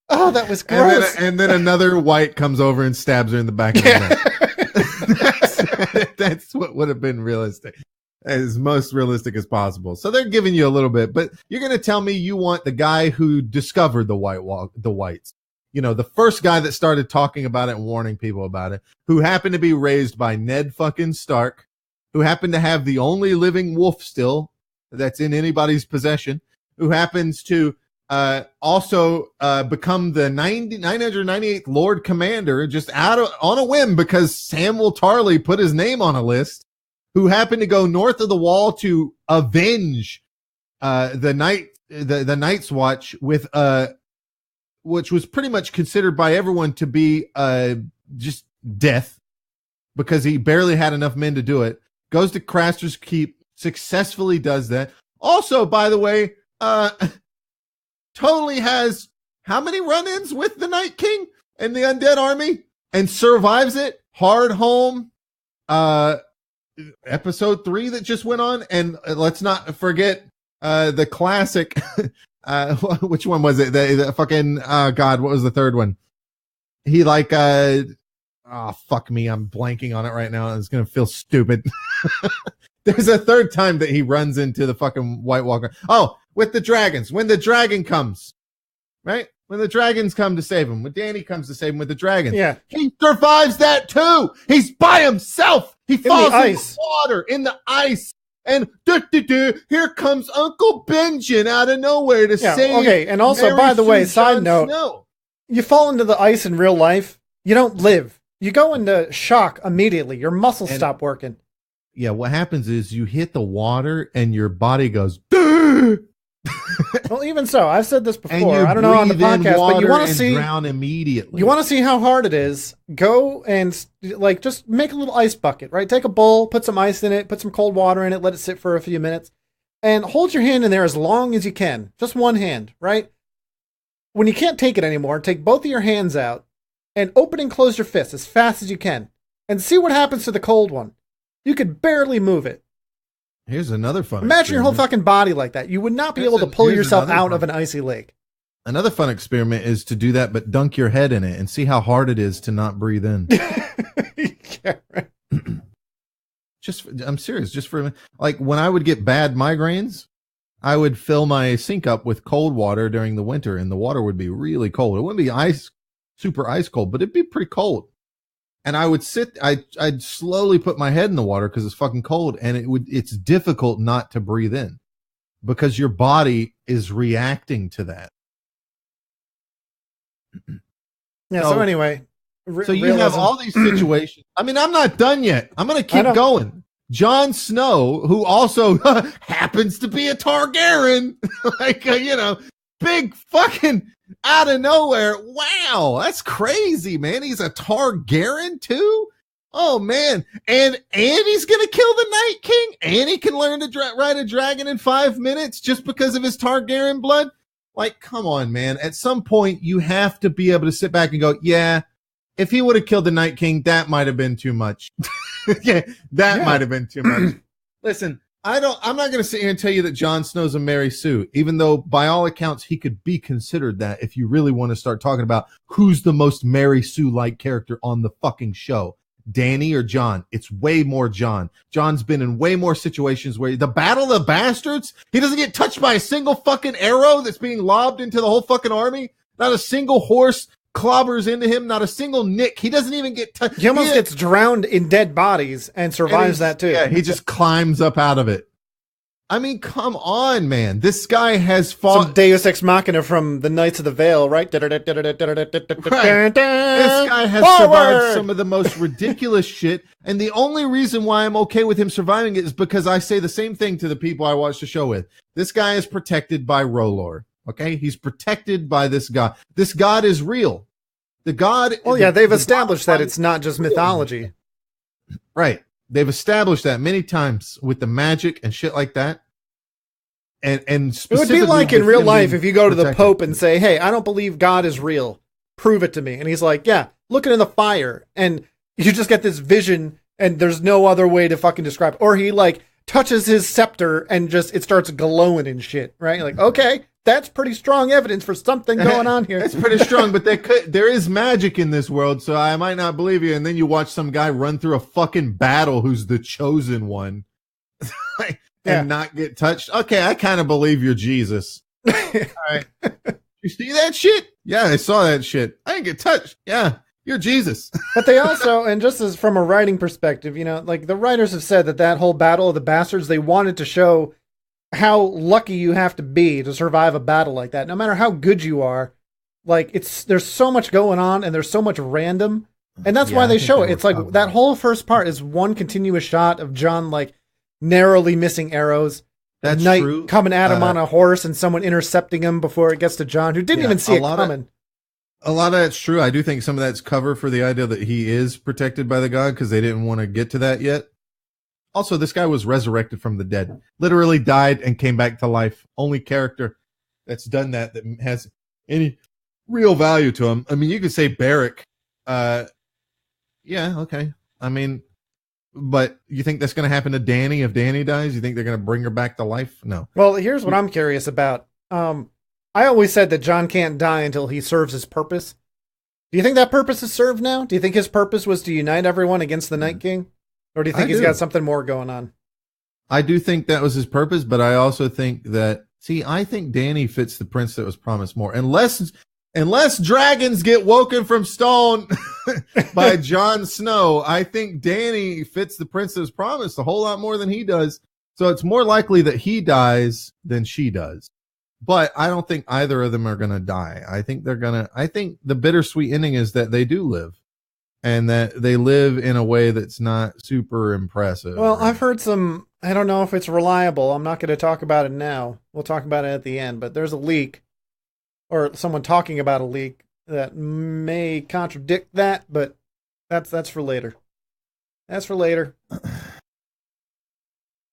Oh, that was gross. And then another white comes over and stabs her in the back of the neck. That's what would have been realistic. As most realistic as possible. So they're giving you a little bit, but you're going to tell me you want the guy who discovered the whites. the first guy that started talking about it and warning people about it, who happened to be raised by Ned fucking Stark, who happened to have the only living wolf still that's in anybody's possession, who happens to also become the 998th Lord Commander just on a whim because Samuel Tarly put his name on a list, who happened to go north of the Wall to avenge the Night's Watch with which was pretty much considered by everyone to be just death because he barely had enough men to do it. Goes to Craster's Keep, successfully does that. Also, by the way, totally has how many run-ins with the Night King and the Undead Army and survives it. Hard Home, episode 3 that just went on. And let's not forget the classic, which one was it? The fucking, God, what was the third one? He fuck me. I'm blanking on it right now. It's going to feel stupid. There's a third time that he runs into the fucking White Walker. Oh, with the dragons. When the dragon comes, right? When the dragons come to save him. When Danny comes to save him with the dragons. Yeah. He survives that too. He's by himself. He falls in the water, in the ice. And here comes Uncle Benjen out of nowhere to save. Okay, and also, Mary by the way, Sue side note, Snow. You fall into the ice in real life, you don't live. You go into shock immediately. Your muscles stop working. Yeah, what happens is you hit the water and your body goes. Well, even so, I've said this before. I don't know on the podcast, but you want to see drown immediately. You want to see how hard it is. Go and just make a little ice bucket, right? Take a bowl, put some ice in it, put some cold water in it, let it sit for a few minutes, and hold your hand in there as long as you can. Just one hand, right? When you can't take it anymore, take both of your hands out and open and close your fists as fast as you can, and see what happens to the cold one. You could barely move it. Here's another fun Imagine your whole fucking body like that. You would not be able to pull yourself out of an icy lake. Another fun experiment is to do that, but dunk your head in it and see how hard it is to not breathe in. Yeah, right. I'm serious. Just for like when I would get bad migraines, I would fill my sink up with cold water during the winter, and the water would be really cold. It wouldn't be super ice cold, but it'd be pretty cold. And I would I'd slowly put my head in the water because it's fucking cold, and it's difficult not to breathe in because your body is reacting to that. Yeah. So anyway, so you have all these situations. I mean, I'm not done yet. I'm going to keep going. Jon Snow, who also happens to be a Targaryen, big fucking out of nowhere. Wow, that's crazy, man. He's a Targaryen too? Oh, man. And he's going to kill the Night King? And he can learn to ride a dragon in 5 minutes just because of his Targaryen blood? Like, come on, man. At some point, you have to be able to sit back and go, yeah, if he would have killed the Night King, that might have been too much. That might have been too much. Listen, I'm not going to sit here and tell you that Jon Snow's a Mary Sue, even though by all accounts, he could be considered that if you really want to start talking about who's the most Mary Sue-like character on the fucking show. Danny or Jon? It's way more Jon. Jon's been in way more situations where the Battle of the Bastards, he doesn't get touched by a single fucking arrow that's being lobbed into the whole fucking army. Not a single horse clobbers into him. Not a single nick. He doesn't even get touched. He almost gets drowned in dead bodies and survives that too. Yeah, he just climbs up out of it. I mean, come on, man. This guy has fought some Deus Ex Machina from the Knights of the Vale, right? Right. This guy has survived some of the most ridiculous shit, and the only reason why I'm okay with him surviving it is because I say the same thing to the people I watch the show with. This guy is protected by Rolor. Okay, he's protected by this god. This god is real. The god. Well, yeah, they've established that it's not just mythology. Right. They've established that many times with the magic and shit like that. And it would be like in real life if you go to the Pope and say, hey, I don't believe God is real. Prove it to me. And he's like, yeah, look into the fire. And you just get this vision and there's no other way to fucking describe it. Or he like touches his scepter and just it starts glowing and shit, right? You're like, okay, that's pretty strong evidence for something going on here. It's pretty strong, but there is magic in this world, so I might not believe you. And then you watch some guy run through a fucking battle who's the chosen one and not get touched. Okay, I kind of believe you're Jesus. All right. You see that shit? Yeah, I saw that shit. I didn't get touched. Yeah, you're Jesus. But they also, and just as from a writing perspective, like the writers have said that whole Battle of the Bastards, they wanted to show how lucky you have to be to survive a battle like that. No matter how good you are, like there's so much going on and there's so much random. And that's why they show it. It's like that whole first part is one continuous shot of John like narrowly missing arrows. That's Knight true. Coming at him on a horse and someone intercepting him before it gets to John, who didn't even see it coming. A lot of that's true. I do think some of that's cover for the idea that he is protected by the god because they didn't want to get to that yet. Also, this guy was resurrected from the dead. Literally died and came back to life. Only character that's done that has any real value to him. I mean, you could say Barrick. Yeah, okay. I mean, but you think that's going to happen to Dany if Dany dies? You think they're going to bring her back to life? No. Well, here's what I'm curious about. I always said that John can't die until he serves his purpose. Do you think that purpose is served now? Do you think his purpose was to unite everyone against the Night King? Or do you think he's got something more going on? I do think that was his purpose, but I also think that, I think Dany fits the prince that was promised more. Unless dragons get woken from stone by Jon Snow, I think Dany fits the prince that was promised a whole lot more than he does. So it's more likely that he dies than she does. But I don't think either of them are going to die. I think the bittersweet ending is that they do live. And that they live in a way that's not super impressive. Well, I've heard some, I don't know if it's reliable. I'm not going to talk about it now. We'll talk about it at the end. But there's a leak, or someone talking about a leak that may contradict that, but that's for later. That's for later.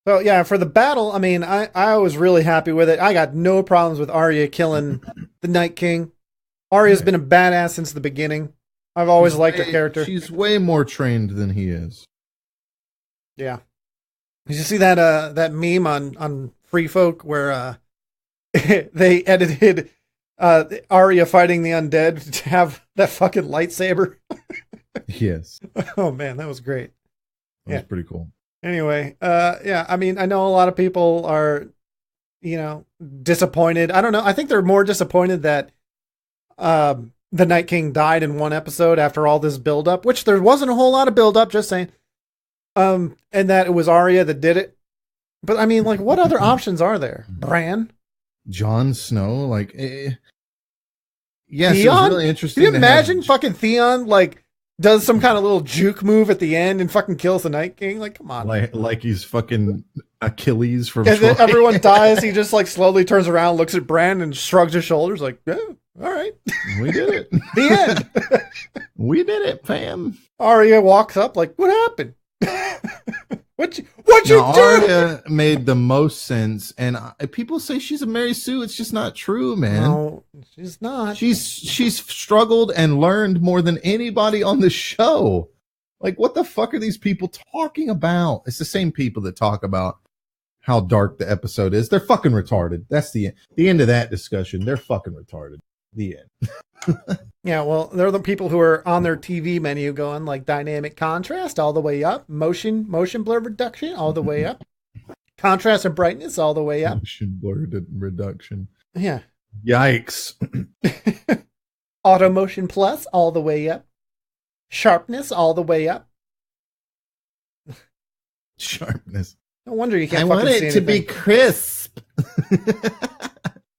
So yeah, for the battle, I mean, I was really happy with it. I got no problems with Arya killing the Night King. Arya's been a badass since the beginning. I've always liked her character. She's way more trained than he is. Yeah. Did you see that meme on Free Folk where they edited Arya fighting the undead to have that fucking lightsaber? Yes. Oh man, that was great. That was pretty cool. Anyway, yeah, I mean, I know a lot of people are, disappointed. I don't know. I think they're more disappointed that the Night King died in one episode after all this buildup, which there wasn't a whole lot of buildup, just saying. And that it was Arya that did it. But I mean, like, what other options are there? Bran? Jon Snow? Yes, Theon? it was really interesting. Can you imagine fucking Theon, does some kind of little juke move at the end and fucking kills the Night King? Like, come on. Like he's fucking Achilles from And Troy. then everyone dies. He just slowly turns around, looks at Bran and shrugs his shoulders like, yeah, all right. We did it. The end. We did it, fam. Arya walks up like, what happened? What you do? Arya made the most sense, and people say she's a Mary Sue. It's just not true, man. No, she's not. She's struggled and learned more than anybody on the show. Like, what the fuck are these people talking about? It's the same people that talk about how dark the episode is. They're fucking retarded. That's the end of that discussion. They're fucking retarded. The end. Yeah, well, they're the people who are on their TV menu going like dynamic contrast all the way up, motion blur reduction all the way up, contrast and brightness all the way up. Motion blur reduction. Yeah. Yikes. Auto motion plus all the way up. Sharpness all the way up. Sharpness. No wonder you can't. I want it to be crisp.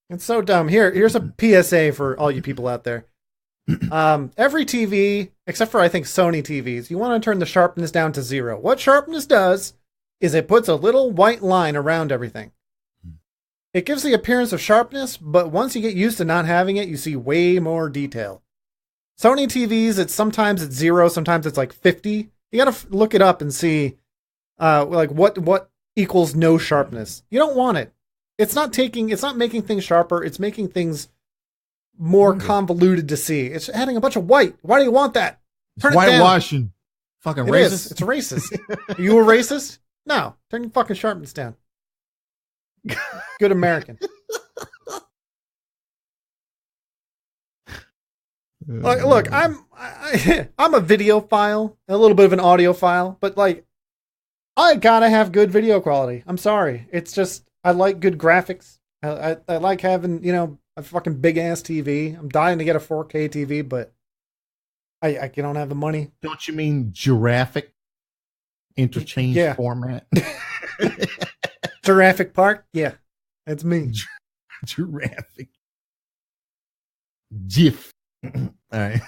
It's so dumb. Here's a PSA for all you people out there. Every TV, except for I think Sony TVs, you want to turn the sharpness down to 0. What sharpness does is it puts a little white line around everything. It gives the appearance of sharpness, but once you get used to not having it, you see way more detail. Sony TVs, sometimes it's 0, sometimes it's like 50. You gotta look it up and see, what equals no sharpness. You don't want it. It's not making things sharper. It's making things more convoluted to see. It's adding a bunch of white. Why do you want that? Turn it down. Whitewashing. Fucking racist. It's racist. Are you a racist? No. Turn your fucking sharpness down. Good American. Look, I'm a video file, a little bit of an audio file, but I gotta have good video quality. I'm sorry. It's just I like good graphics. I like having a fucking big ass TV. I'm dying to get a 4K TV, but I don't have the money. Don't you mean giraffic interchange format? Jurassic Park? Yeah, that's me. Giraffic. GIF. All right.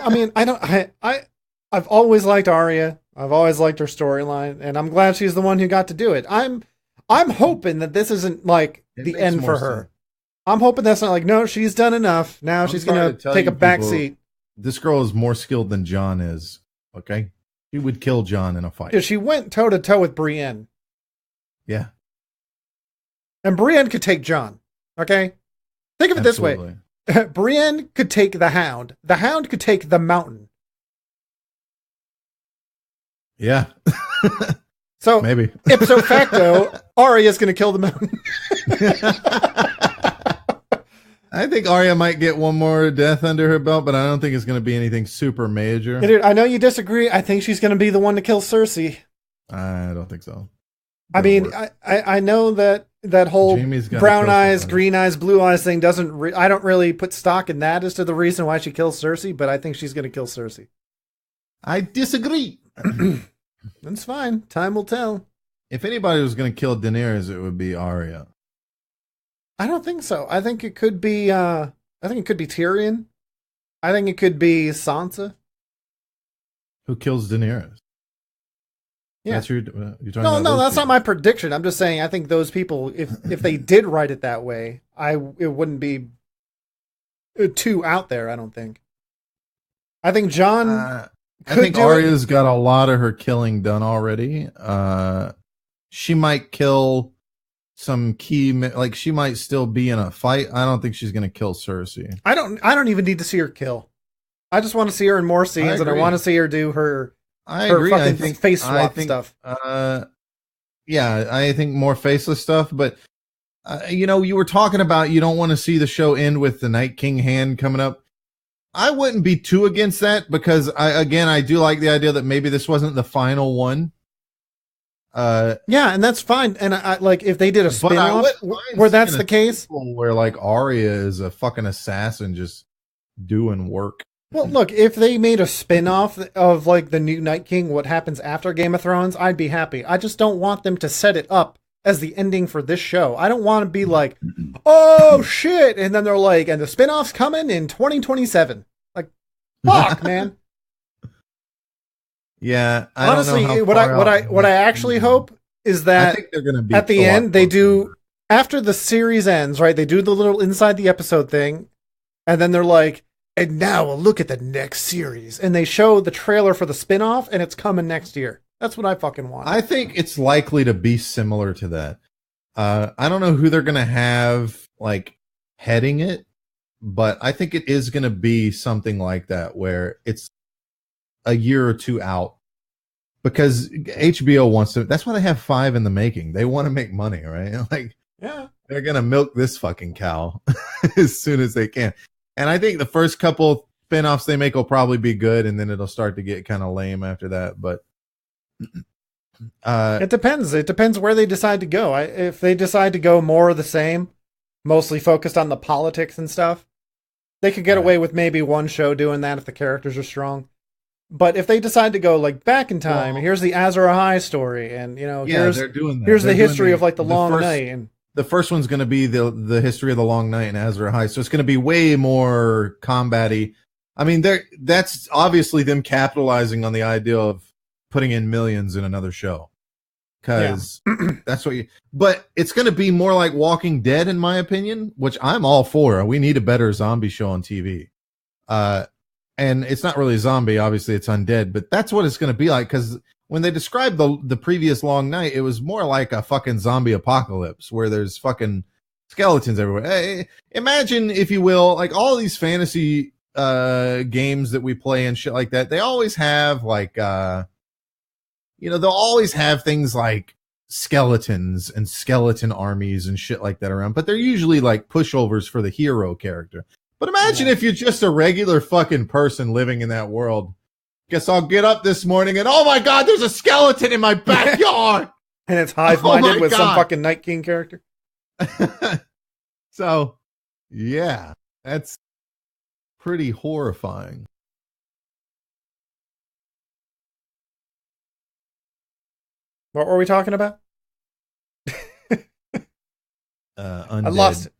I mean, I've always liked Arya. I've always liked her storyline, and I'm glad she's the one who got to do it. I'm hoping that this isn't like the end for her. Sense. I'm hoping that's not like, no, she's done enough. Now she's going to take a back seat. This girl is more skilled than Jon is. Okay, she would kill Jon in a fight. Yeah, she went toe to toe with Brienne. Yeah, and Brienne could take Jon. Okay, think of it this way: Brienne could take the Hound. The Hound could take the Mountain. Yeah. So maybe ipso facto, Arya's going to kill the Mountain. I think Arya might get one more death under her belt, but I don't think it's going to be anything super major. Yeah, dude, I know you disagree. I think she's going to be the one to kill Cersei. I don't think so. I mean, I know that whole brown eyes, green eyes, blue eyes thing doesn't. I don't really put stock in that as to the reason why she kills Cersei, but I think she's going to kill Cersei. I disagree. That's fine. Time will tell. If anybody was going to kill Daenerys, it would be Arya. I don't think so. I think it could be. I think it could be Tyrion. I think it could be Sansa. Who kills Daenerys? Yeah, that's you're talking about. No, that's not my prediction. I'm just saying. I think those people, if they did write it that way, it wouldn't be too out there. I don't think. I think Jon. I think Arya's got a lot of her killing done already. She might kill some key, like she might still be in a fight. I don't think she's going to kill Cersei. I don't even need to see her kill. I just want to see her in more scenes, and I want to see her do her. I agree. I think face swap stuff. Yeah, I think more faceless stuff. But you were talking about you don't want to see the show end with the Night King hand coming up. I wouldn't be too against that because I do like the idea that maybe this wasn't the final one. Yeah, and that's fine. And I like if they did a spin-off where that's the case, where like Arya is a fucking assassin just doing work. Well, look, if they made a spin-off of like the new Night King, what happens after Game of Thrones, I'd be happy. I just don't want them to set it up as the ending for this show. I don't want to be like, oh shit, and then they're like, and the spin-off's coming in 2027. Like, fuck, man. Yeah, honestly, what I actually hope is that I think they're gonna be at the end they do after the series ends, right? They do the little inside the episode thing, and then they're like, and now we'll look at the next series, and they show the trailer for the spin-off, and it's coming next year. That's what I fucking want. I think it's likely to be similar to that. I don't know who they're gonna have like heading it, but I think it is gonna be something like that where it's a year or two out because HBO wants to. That's why they have 5 in the making. They want to make money, right? Like, yeah, they're gonna milk this fucking cow as soon as they can. And I think the first couple spinoffs they make will probably be good, and then it'll start to get kind of lame after that. But it depends. It depends where they decide to go. If they decide to go more of the same, mostly focused on the politics and stuff, they could get away with maybe one show doing that if the characters are strong. But if they decide to go like back in time, here's the Azor Ahai story, and here's the history of like the Long Night, and the first one's going to be the history of the Long Night and Azor Ahai, so it's going to be way more combat-y. I mean, that's obviously them capitalizing on the idea of putting in millions in another show, because that's what you. But it's going to be more like Walking Dead, in my opinion, which I'm all for. We need a better zombie show on TV. And it's not really a zombie, obviously it's undead, but that's what it's going to be like. Because when they described the previous Long Night, it was more like a fucking zombie apocalypse where there's fucking skeletons everywhere. Hey, imagine, if you will, like all these fantasy games that we play and shit like that. They always have like, they'll always have things like skeletons and skeleton armies and shit like that around, but they're usually like pushovers for the hero character. But imagine if you're just a regular fucking person living in that world. Guess I'll get up this morning and, oh my God, there's a skeleton in my backyard. And it's hive-minded with some fucking Night King character. So, Yeah, that's pretty horrifying. What were we talking about? Undead. I lost it.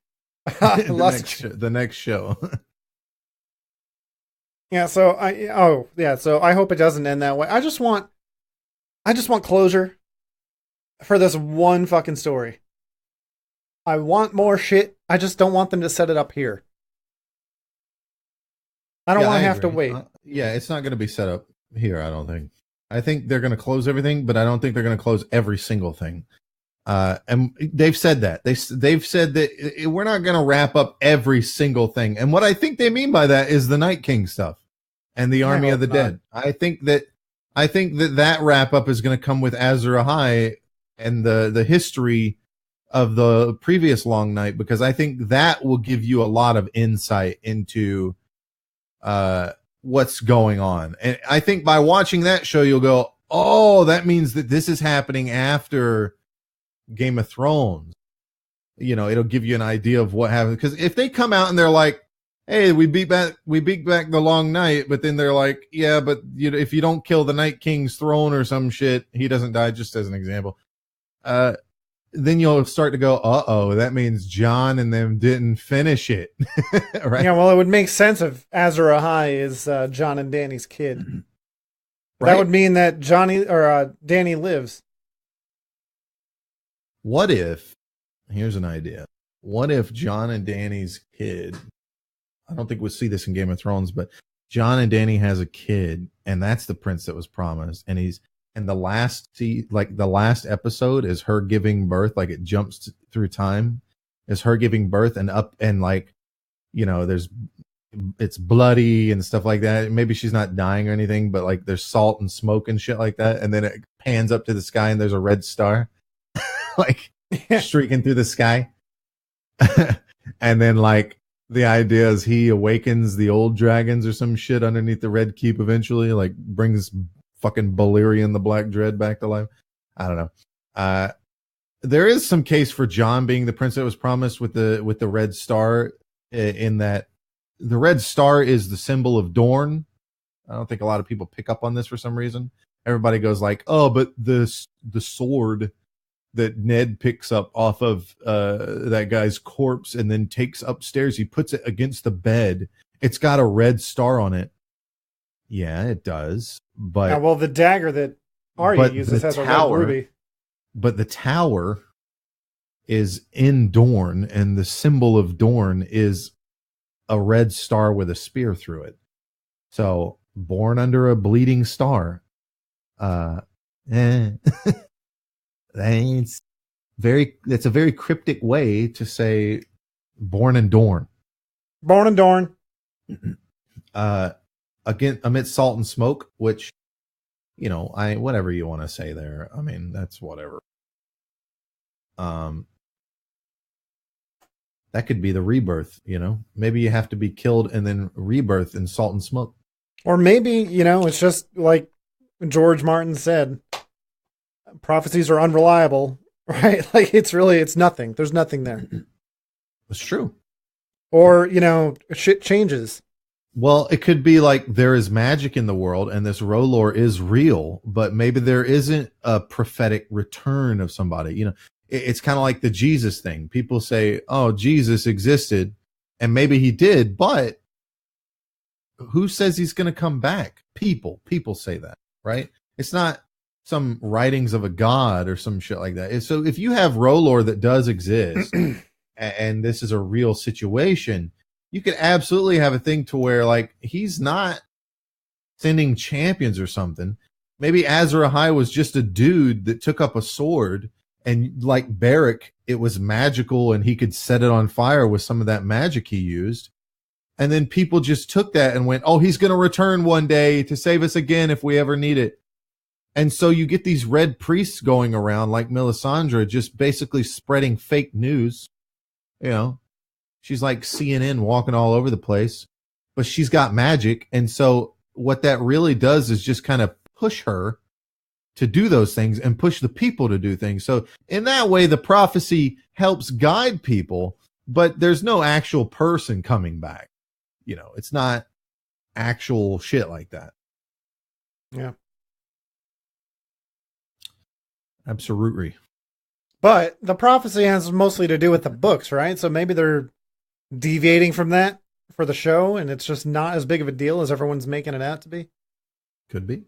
I the lost next show, the next show. Yeah, so I hope it doesn't end that way. I just want closure for this one fucking story. I want more shit. I just don't want them to set it up here. I don't want to have to wait. Yeah, it's not going to be set up here, I don't think. I think they're going to close everything, but I don't think they're going to close every single thing. And they've said that. They've said that we're not going to wrap up every single thing. And what I think they mean by that is the Night King stuff and the Army of the Dead. I think that wrap up is going to come with Azor Ahai and the history of the previous Long Night, because I think that will give you a lot of insight into what's going on. And I think by watching that show, you'll go, oh, that means that this is happening after Game of Thrones. You know, it'll give you an idea of what happened. Because if they come out and they're like, hey, we beat back the Long Night, but then they're like, yeah, but if you don't kill the Night King's throne or some shit, he doesn't die, just as an example. Then you'll start to go, uh-oh, that means John and them didn't finish it. Right? Yeah, well, it would make sense if Azor Ahai is John and Danny's kid. Right? That would mean that Danny lives. What if, here's an idea. What if John and Danny's kid, I don't think we'll see this in Game of Thrones, but John and Danny has a kid, and that's the prince that was promised, and the last episode is her giving birth, like it jumps through time, is her giving birth and up, and like, it's bloody and stuff like that. Maybe she's not dying or anything, but like there's salt and smoke and shit like that. And then it pans up to the sky and there's a red star like streaking through the sky. And then like the idea is he awakens the old dragons or some shit underneath the Red Keep eventually, like brings fucking Balerion the Black Dread back to life. I don't know. There is some case for John being the prince that was promised with the red star, in that the red star is the symbol of Dorne. I don't think a lot of people pick up on this for some reason. Everybody goes like, oh, but the sword that Ned picks up off of that guy's corpse and then takes upstairs, he puts it against the bed. It's got a red star on it. Yeah, it does. But yeah, well, the dagger that Arya uses has a red ruby. But the tower is in Dorne, and the symbol of Dorne is a red star with a spear through it. So, born under a bleeding star. That's a very cryptic way to say born in Dorne. Born in Dorne. Again, amidst salt and smoke, which, whatever you want to say there. I mean, that's whatever. That could be the rebirth, Maybe you have to be killed and then rebirth in salt and smoke. Or maybe, it's just like George Martin said, prophecies are unreliable, right? Like it's nothing. There's nothing there. It's true. Or, shit changes. Well, it could be like there is magic in the world and this Rolor is real, but maybe there isn't a prophetic return of somebody. It's kind of like the Jesus thing. People say, oh, Jesus existed, and maybe he did, but who says he's going to come back? People say that, right? It's not some writings of a god or some shit like that. So if you have Rolor that does exist and this is a real situation, you could absolutely have a thing to where like he's not sending champions or something. Maybe Azor Ahai was just a dude that took up a sword, and like Beric, it was magical and he could set it on fire with some of that magic he used. And then people just took that and went, oh, he's going to return one day to save us again if we ever need it. And so you get these red priests going around like Melisandre, just basically spreading fake news. She's like CNN walking all over the place, but she's got magic. And so what that really does is just kind of push her to do those things and push the people to do things. So in that way, the prophecy helps guide people, but there's no actual person coming back. You know, it's not actual shit like that. Yeah. Absolutely. But the prophecy has mostly to do with the books, right? So maybe they're deviating from that for the show, and it's just not as big of a deal as everyone's making it out to be. Could be.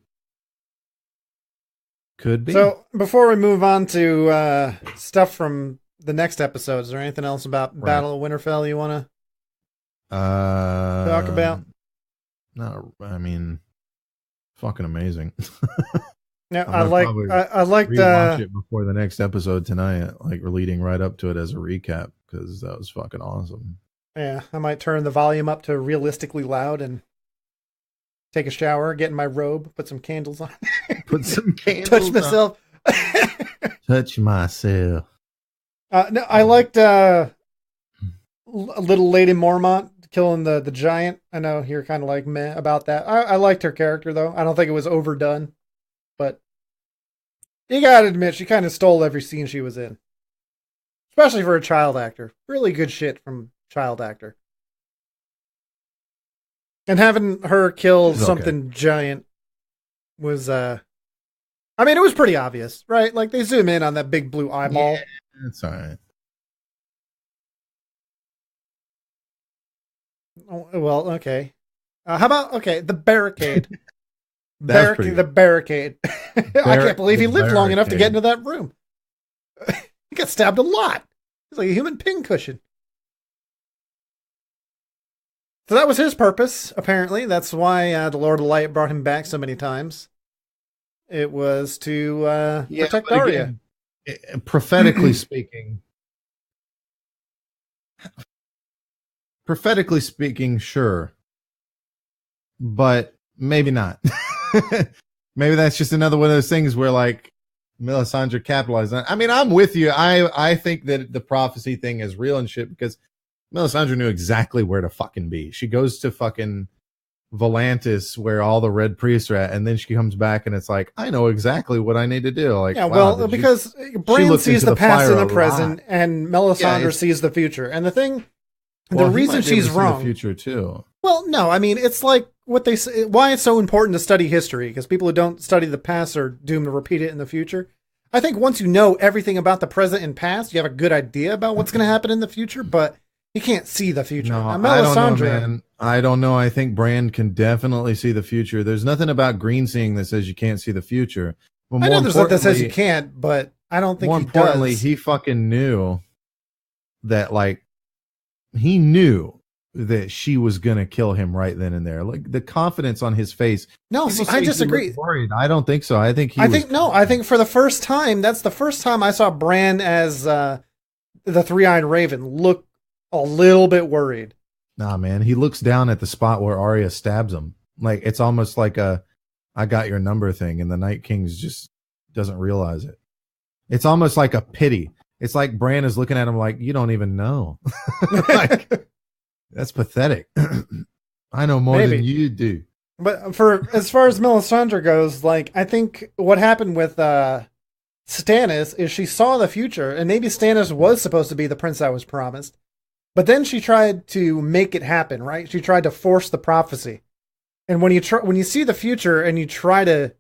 Could be. So before we move on to stuff from the next episode, is there anything else about Battle of Winterfell you want to talk about? No, I mean, fucking amazing. Yeah, I liked rewatch it before the next episode tonight. Like we're leading right up to it as a recap because that was fucking awesome. Yeah, I might turn the volume up to realistically loud and take a shower, get in my robe, put some candles on. Put some candles touch myself. Touch myself. No, I liked little Lady Mormont killing the giant. I know you're kind of like meh about that. I liked her character though. I don't think it was overdone, but you gotta admit she kind of stole every scene she was in, especially for a child actor. Really good shit from child actor. And having her kill something giant was, I mean, it was pretty obvious, right? Like, they zoom in on that big blue eyeball. Yeah, that's all right. Oh, well, okay. How about, the barricade. The barricade. I can't believe he lived long enough to get into that room. He got stabbed a lot. He's like a human pincushion. So that was his purpose, apparently. That's why the Lord of Light brought him back so many times. It was to protect Arya. Again, prophetically speaking, sure. But maybe not. Maybe that's just another one of those things where, like, Melisandre capitalized on. I mean, I'm with you. I think that the prophecy thing is real and shit because Melisandre knew exactly where to fucking be. She goes to fucking Volantis where all the red priests are at, and then she comes back and it's like, I know exactly what I need to do. Like, yeah, well, because Bran sees the past and the present, and Melisandre sees the future. And the reason she's wrong, the future too. Well, no, I mean, it's like what they say, why it's so important to study history, because people who don't study the past are doomed to repeat it in the future. I think once you know everything about the present and past, you have a good idea about what's going to happen in the future, but you can't see the future. No, I don't know, man. I don't know. I think Bran can definitely see the future. There's nothing about Green seeing that says you can't see the future. Well, I know there's nothing that says you can't, but I don't think more importantly, he fucking knew that, like, he knew that she was going to kill him right then and there. Like, the confidence on his face. No, see, I disagree. Worried. I don't think so. I think I think for the first time, that's the first time I saw Bran as the Three-Eyed Raven look a little bit worried. Nah, man. He looks down at the spot where Arya stabs him. Like, it's almost like a I got your number thing, and the Night King just doesn't realize it. It's almost like a pity. It's like Bran is looking at him like, you don't even know. Like, that's pathetic. I know more than you do. But for as far as Melisandre goes, like, I think what happened with Stannis is she saw the future, and maybe Stannis was supposed to be the prince that was promised. But then she tried to make it happen, right? She tried to force the prophecy. And when you see the future and you try to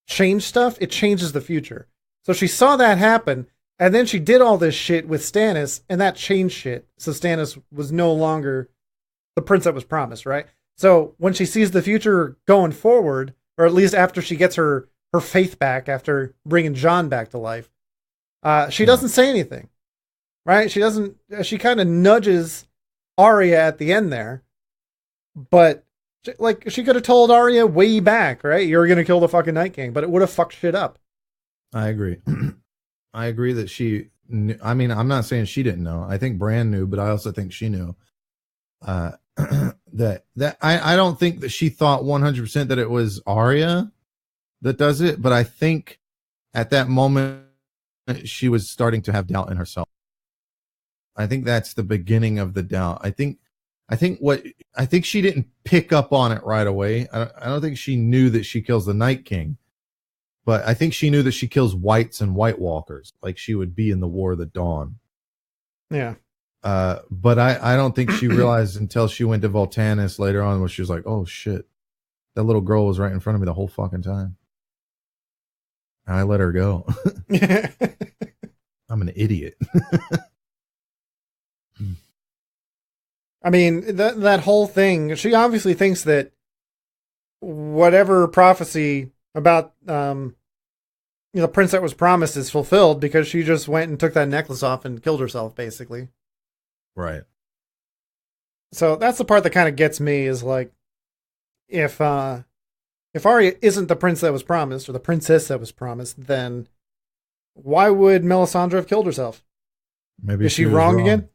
change stuff, it changes the future. So she saw that happen, and then she did all this shit with Stannis, and that changed shit. So Stannis was no longer the prince that was promised, right? So when she sees the future going forward, or at least after she gets her faith back after bringing Jon back to life, she doesn't say anything. Right? She kind of nudges Arya at the end there, but like she could have told Arya way back, right? You're going to kill the fucking Night King, but it would have fucked shit up. I agree. I agree that she knew. I mean, I'm not saying she didn't know. I think Bran knew, but I also think she knew that I don't think that she thought 100% that it was Arya that does it, but I think at that moment she was starting to have doubt in herself. I think that's the beginning of the doubt. I think she didn't pick up on it right away. I don't think she knew that she kills the Night King, but I think she knew that she kills whites and White Walkers, like she would be in the War of the Dawn. Yeah. But I don't think she realized until she went to Voltanis later on, where she was like, "Oh shit, that little girl was right in front of me the whole fucking time." And I let her go. I'm an idiot. I mean, that whole thing, she obviously thinks that whatever prophecy about the prince that was promised is fulfilled because she just went and took that necklace off and killed herself, basically. Right. So that's the part that kind of gets me is like, if Arya isn't the prince that was promised or the princess that was promised, then why would Melisandre have killed herself? Maybe is she wrong again?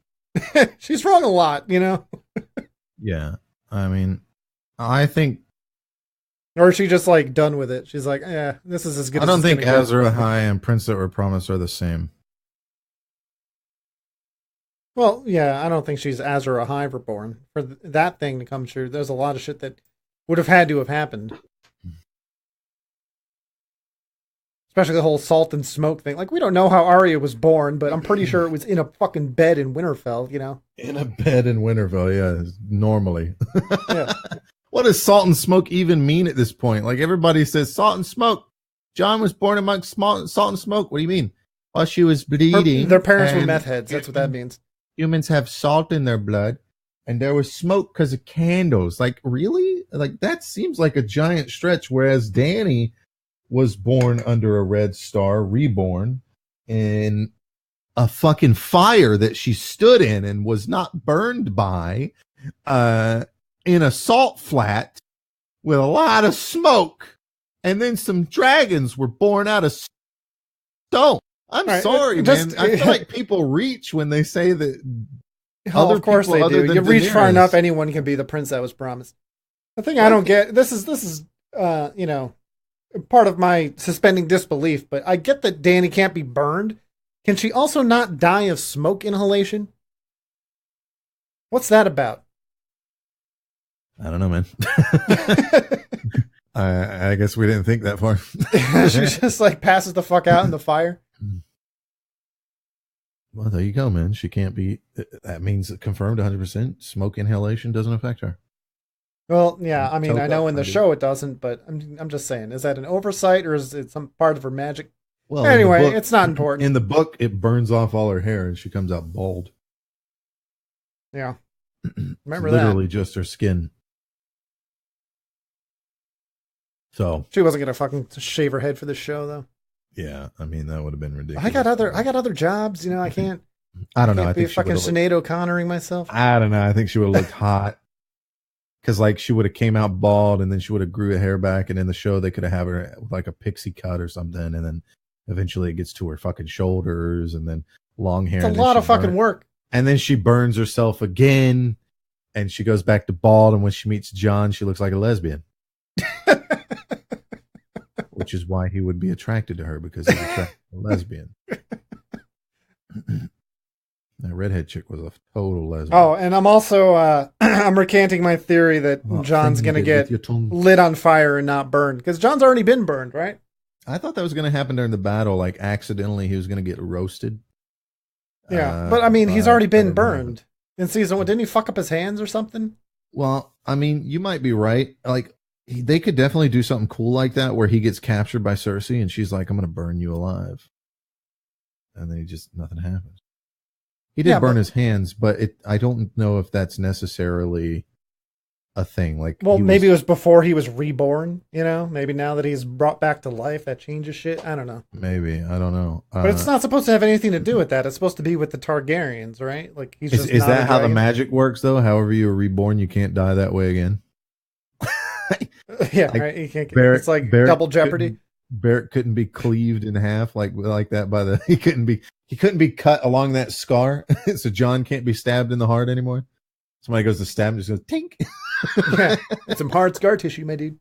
She's wrong a lot, you know? Yeah. I mean, I think. Or is she just like done with it? She's like, yeah, this is as good as I don't think gonna Azor Ahai and Prince that were promised are the same. Well, yeah, I don't think she's Azor Ahai reborn. For that thing to come true, there's a lot of shit that would have had to have happened. Especially the whole salt and smoke thing. Like, we don't know how Arya was born, but I'm pretty sure it was in a fucking bed in Winterfell, you know? In a bed in Winterfell, yeah, normally. Yeah. What does salt and smoke even mean at this point? Like, everybody says salt and smoke. John was born amongst salt and smoke. What do you mean? Well, she was bleeding. Their parents were meth heads. That's what that means. Humans have salt in their blood, and there was smoke because of candles. Like, really? Like, that seems like a giant stretch, whereas Dany was born under a red star, reborn in a fucking fire that she stood in and was not burned by, in a salt flat with a lot of smoke, and then some dragons were born out of stone. I'm sorry, man. I feel like people reach when they say that. Of course they do. You reach far enough, anyone can be the prince that was promised. The thing I don't get, this is you know, part of my suspending disbelief, but I get that Dany can't be burned. Can she also not die of smoke inhalation? What's that about? I don't know, man. I guess we didn't think that far. She just like passes the fuck out in the fire. Well, there you go, man. She can't be. That means confirmed 100%. Smoke inhalation doesn't affect her. Well, yeah. I mean, I know in the show it doesn't, but I'm just saying, is that an oversight or is it some part of her magic? Well, anyway, it's not important. In the book, it burns off all her hair and she comes out bald. Yeah. Remember literally that. Just her skin. So she wasn't gonna fucking shave her head for the show, though. Yeah, I mean that would have been ridiculous. I got other jobs, you know. I can't. I don't know. I think be fucking Sinead O'Connoring myself. I don't know. I think she would have looked hot because like she would have came out bald and then she would have grew her hair back, and in the show they could have her with like a pixie cut or something, and then eventually it gets to her fucking shoulders and then long hair. It's a lot of fucking work. And then she burns herself again, and she goes back to bald. And when she meets John, she looks like a lesbian. Which is why he would be attracted to her, because he's attracted to a lesbian. That redhead chick was a total lesbian. Oh, and I'm also I'm recanting my theory that John's gonna get lit on fire and not burned, because John's already been burned, right? I thought that was gonna happen during the battle, like accidentally he was gonna get roasted. Yeah, but I mean, he's already been burned in season 1. Didn't he fuck up his hands or something? Well, I mean, you might be right. Like, they could definitely do something cool like that where he gets captured by Cersei and she's like, I'm going to burn you alive. And then nothing happens. He did burn his hands, but I don't know if that's necessarily a thing. Like, well, maybe it was before he was reborn, you know? Maybe now that he's brought back to life, that changes shit. I don't know. Maybe. I don't know. But it's not supposed to have anything to do with that. It's supposed to be with the Targaryens, right? Like, he's just Is that how the magic works, though? However you were reborn, you can't die that way again? Yeah, like, right. You can't. It's like double jeopardy. Barrett couldn't be cleaved in half like that by the. He couldn't be cut along that scar. So John can't be stabbed in the heart anymore. Somebody goes to stab him, just goes tink. Yeah, it's some hard scar tissue, my dude.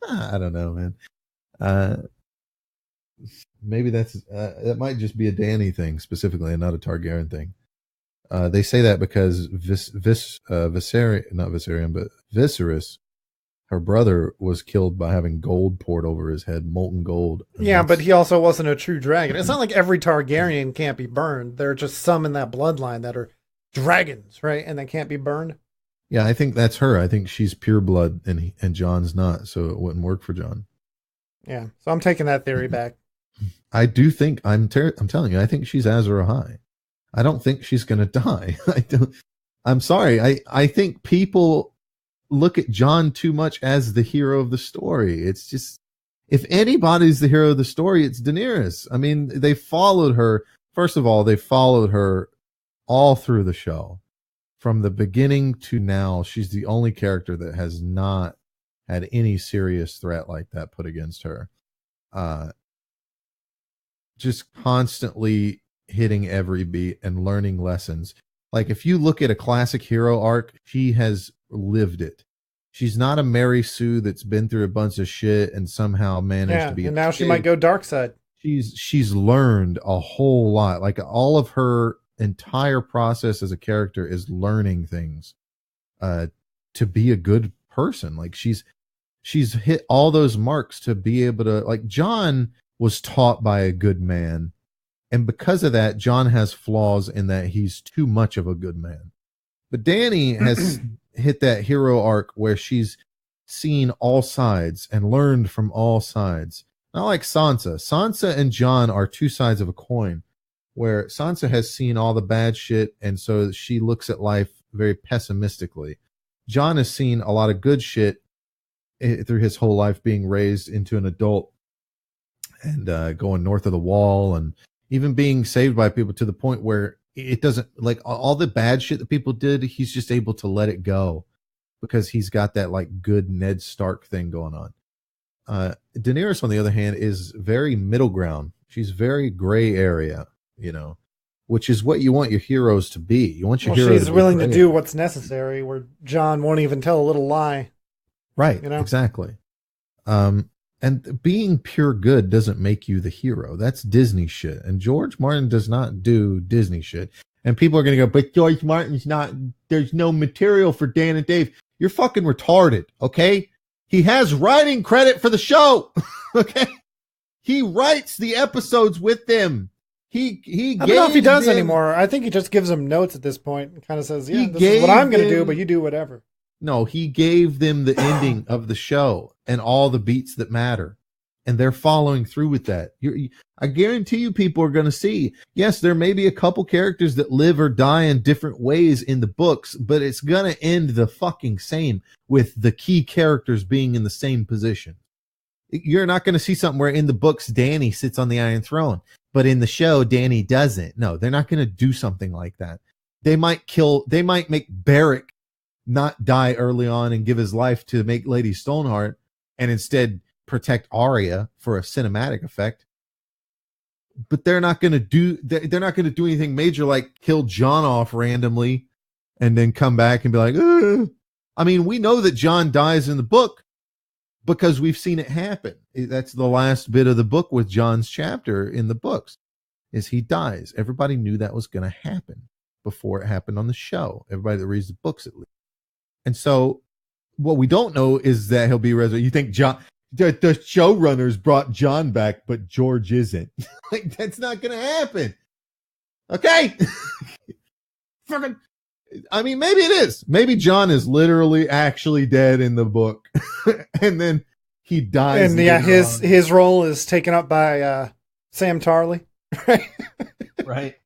I don't know, man. Maybe that might just be a Dany thing specifically, and not a Targaryen thing. They say that because Viserys her brother was killed by having gold poured over his head, molten gold. Yeah, but he also wasn't a true dragon. It's not like every Targaryen can't be burned. There are just some in that bloodline that are dragons, right? And they can't be burned. Yeah, I think that's her. I think she's pure blood, and John's not, so it wouldn't work for John. Yeah, so I'm taking that theory back. I do think I'm telling you, I think she's Azor Ahai. I don't think she's going to die. I'm sorry. I think people look at John too much as the hero of the story. It's just, if anybody's the hero of the story, it's Daenerys. I mean, they followed her. First of all, they followed her all through the show. From the beginning to now, she's the only character that has not had any serious threat like that put against her. Just constantly hitting every beat and learning lessons. Like, if you look at a classic hero arc, she has lived it. She's not a Mary Sue that's been through a bunch of shit and somehow managed to be. And now she might go dark side. She's learned a whole lot. Like, all of her entire process as a character is learning things to be a good person. Like, she's hit all those marks to be able to, like, John was taught by a good man, and because of that, John has flaws in that he's too much of a good man. But Dany has hit that hero arc where she's seen all sides and learned from all sides. Not like Sansa. Sansa and John are two sides of a coin, where Sansa has seen all the bad shit, and so she looks at life very pessimistically. John has seen a lot of good shit through his whole life, being raised into an adult and going north of the wall, and even being saved by people to the point where it doesn't, like, all the bad shit that people did, he's just able to let it go because he's got that, like, good Ned Stark thing going on. Daenerys, on the other hand, is very middle ground. She's very gray area, you know, which is what you want your heroes to be. You want your heroes. She's willing to do what's necessary, where John won't even tell a little lie. Right. You know? Exactly. And being pure good doesn't make you the hero. That's Disney shit. And George Martin does not do Disney shit. And people are going to go, but George Martin's not, there's no material for Dan and Dave. You're fucking retarded. Okay. He has writing credit for the show. Okay. He writes the episodes with them. He I don't know if he does anymore. I think he just gives them notes at this point and kind of says, yeah, this is what I'm going to do, but you do whatever. No, he gave them the ending of the show and all the beats that matter. And they're following through with that. I guarantee you people are going to see, yes, there may be a couple characters that live or die in different ways in the books, but it's going to end the fucking same, with the key characters being in the same position. You're not going to see something where in the books Dany sits on the Iron Throne, but in the show Dany doesn't. No, they're not going to do something like that. They might make Beric not die early on and give his life to make Lady Stoneheart, and instead protect Arya for a cinematic effect. But they're not going to do anything major, like kill Jon off randomly and then come back and be like, ugh. I mean, we know that Jon dies in the book because we've seen it happen. That's the last bit of the book with Jon's chapter in the books, is he dies. Everybody knew that was going to happen before it happened on the show. Everybody that reads the books, at least. And so what we don't know is that he'll be resurrected. You think Jon, the showrunners brought Jon back, but George isn't. Like, that's not going to happen. Okay. Fucking, I mean, maybe it is. Maybe Jon is literally actually dead in the book. And then he dies. And yeah, his role is taken up by Sam Tarly. Right.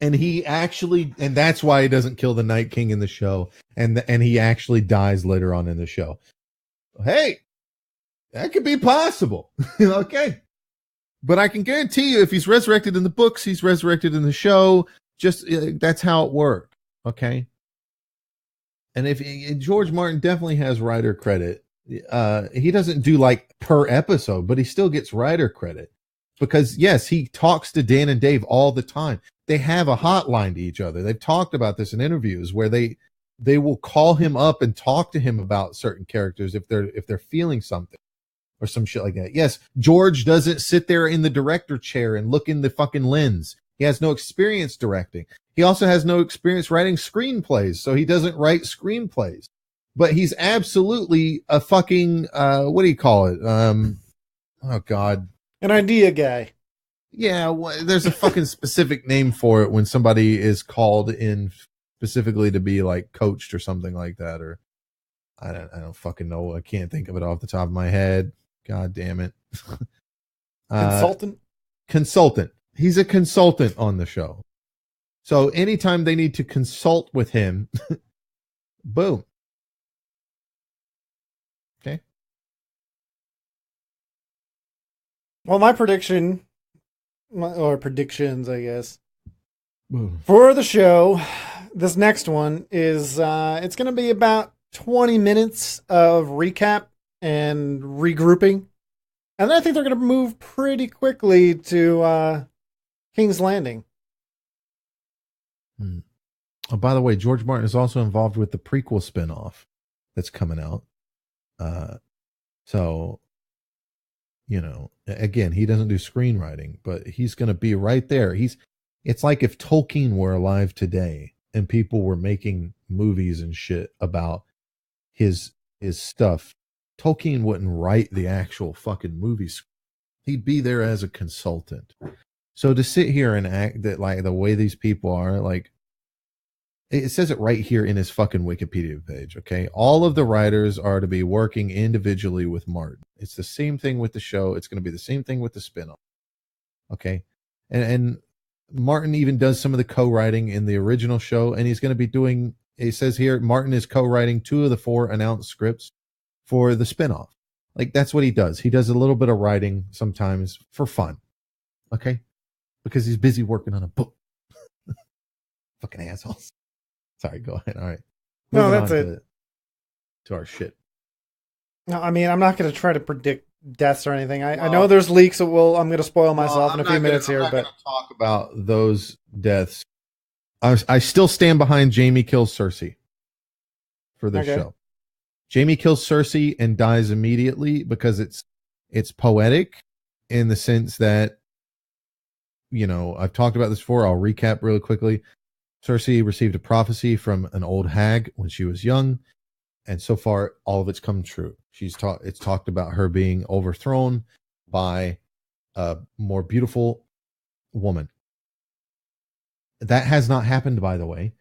And and that's why he doesn't kill the Night King in the show. And he actually dies later on in the show. Hey, that could be possible. Okay. But I can guarantee you, if he's resurrected in the books, he's resurrected in the show. Just that's how it worked. Okay. And if George Martin definitely has writer credit, he doesn't do like per episode, but he still gets writer credit because yes, he talks to Dan and Dave all the time. They have a hotline to each other. They've talked about this in interviews where they will call him up and talk to him about certain characters if they're feeling something or some shit like that. Yes, George doesn't sit there in the director chair and look in the fucking lens. He has no experience directing. He also has no experience writing screenplays, so he doesn't write screenplays. but he's absolutely a fucking what do you call it? Oh God, An idea guy. yeah. There's a fucking specific name for it when somebody is called in specifically to be like coached or something like that, or I don't fucking know. I can't think of it off the top of my head. God damn it. Consultant. Consultant. He's a consultant on the show. So anytime they need to consult with him, boom. Okay. Well, my prediction, or predictions, I guess, Boom. for the show, this next one is it's going to be about 20 minutes of recap and regrouping. And then I think they're going to move pretty quickly to King's Landing. Oh, by the way, George Martin is also involved with the prequel spinoff that's coming out. So, you know, again, he doesn't do screenwriting, but he's going to be right there. It's like if Tolkien were alive today and people were making movies and shit about his stuff. Tolkien wouldn't write the actual fucking movies. He'd be there as a consultant. So to sit here and act that like the way these people are, like it says it right here in his fucking Wikipedia page, okay? All of the writers are to be working individually with Martin. It's the same thing with the show. It's going to be the same thing with the spinoff. Okay? And Martin even does some of the co-writing in the original show, and he's going to be doing, it says here, Martin is co-writing 2 of the 4 announced scripts for the spinoff. Like, that's what he does. He does a little bit of writing sometimes for fun. Okay? Because he's busy working on a book. Fucking assholes. Sorry, go ahead. All right. No, that's it. To our shit. No, I mean, I'm not going to try to predict deaths or anything. I know there's leaks, so I'm going to spoil myself in a few minutes here. But talk about those deaths. I still stand behind Jaime kills Cersei for this show. Jaime kills Cersei and dies immediately because it's poetic in the sense that, you know, I've talked about this before. I'll recap really quickly. Cersei received a prophecy from an old hag when she was young, and so far all of it's come true. It's talked about her being overthrown by a more beautiful woman. That has not happened, by the way,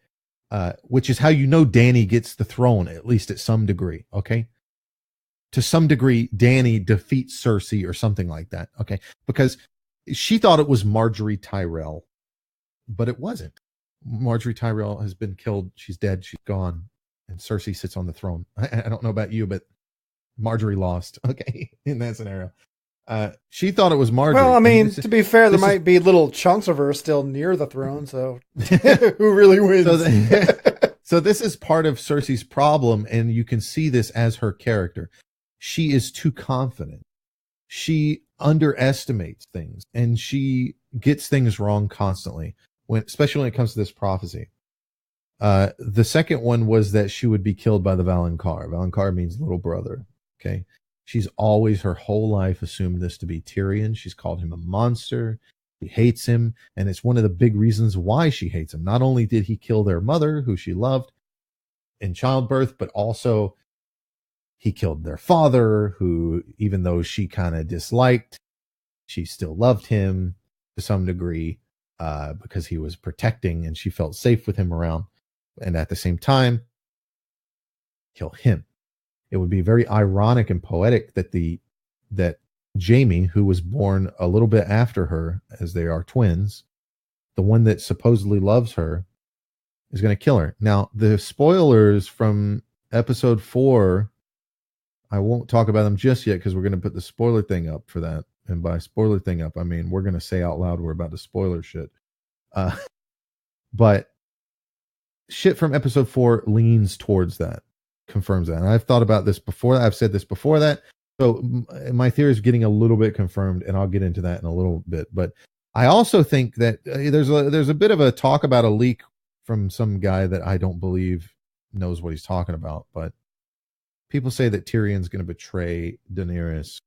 which is how you know Dany gets the throne, at least at some degree, okay? To some degree, Dany defeats Cersei or something like that, okay? Because she thought it was Marjorie Tyrell, but it wasn't. Marjorie Tyrell has been killed. She's dead. She's gone. And Cersei sits on the throne. I don't know about you, but Marjorie lost, okay, in that scenario. She thought it was Marjorie. Well, I mean, to be fair, there might be little chunks of her still near the throne, so who really wins? So this is part of Cersei's problem, and you can see this as her character. She is too confident. She underestimates things, and she gets things wrong constantly, especially when it comes to this prophecy. The second one was that she would be killed by the Valonqar. Valonqar means little brother, okay? She's always, her whole life, assumed this to be Tyrion. She's called him a monster. She hates him, and it's one of the big reasons why she hates him. Not only did he kill their mother, who she loved in childbirth, but also he killed their father, who, even though she kind of disliked, she still loved him to some degree because he was protecting and she felt safe with him around. And at the same time, kill him. It would be very ironic and poetic that Jaime, who was born a little bit after her, as they are twins, the one that supposedly loves her, is going to kill her. Now, the spoilers from episode 4, I won't talk about them just yet because we're going to put the spoiler thing up for that. And by spoiler thing up, I mean we're going to say out loud we're about to spoiler shit. But shit from episode 4 leans towards that, confirms that. And I've thought about this before. I've said this before that. So my theory is getting a little bit confirmed, and I'll get into that in a little bit. But I also think that there's a bit of a talk about a leak from some guy that I don't believe knows what he's talking about. But people say that Tyrion's going to betray Daenerys.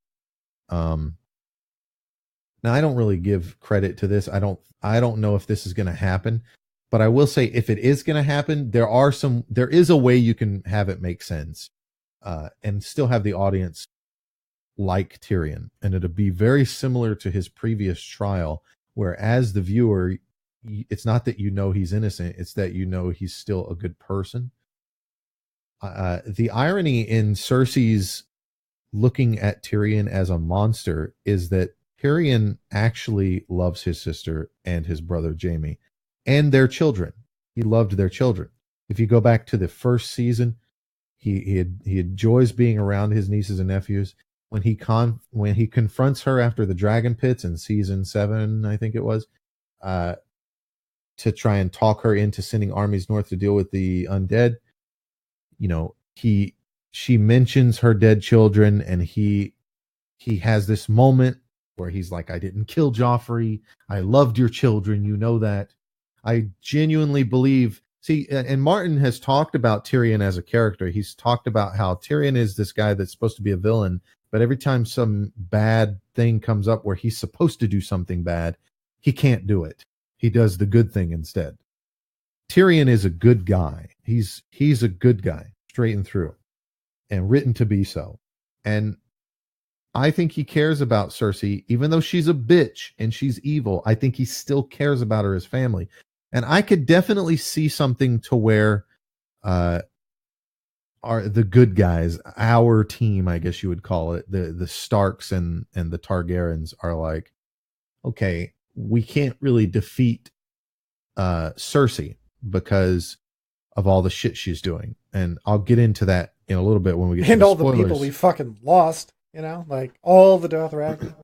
Now I don't really give credit to this. I don't know if this is going to happen. But I will say, if it is going to happen, there is a way you can have it make sense, and still have the audience like Tyrion, and it'll be very similar to his previous trial, where as the viewer, it's not that you know he's innocent, it's that you know he's still a good person. The irony in Cersei's looking at Tyrion as a monster is that Tyrion actually loves his sister and his brother Jaime and their children. He loved their children. If you go back to the first season, he enjoys being around his nieces and nephews. When he confronts her after the dragon pits in season 7, I think it was, to try and talk her into sending armies north to deal with the undead, she mentions her dead children, and he has this moment where he's like, I didn't kill Joffrey. I loved your children. You know that. I genuinely believe. See, and Martin has talked about Tyrion as a character. He's talked about how Tyrion is this guy that's supposed to be a villain, but every time some bad thing comes up where he's supposed to do something bad, he can't do it. He does the good thing instead. Tyrion is a good guy. He's a good guy straight and through, and written to be so. And I think he cares about Cersei, even though she's a bitch and she's evil. I think he still cares about her as family. And I could definitely see something to where are the good guys, our team, I guess you would call it, the Starks and the Targaryens are like, okay, we can't really defeat Cersei because of all the shit she's doing. And I'll get into that in a little bit when we get to and the all spoilers. The people we fucking lost, like all the Dothraki.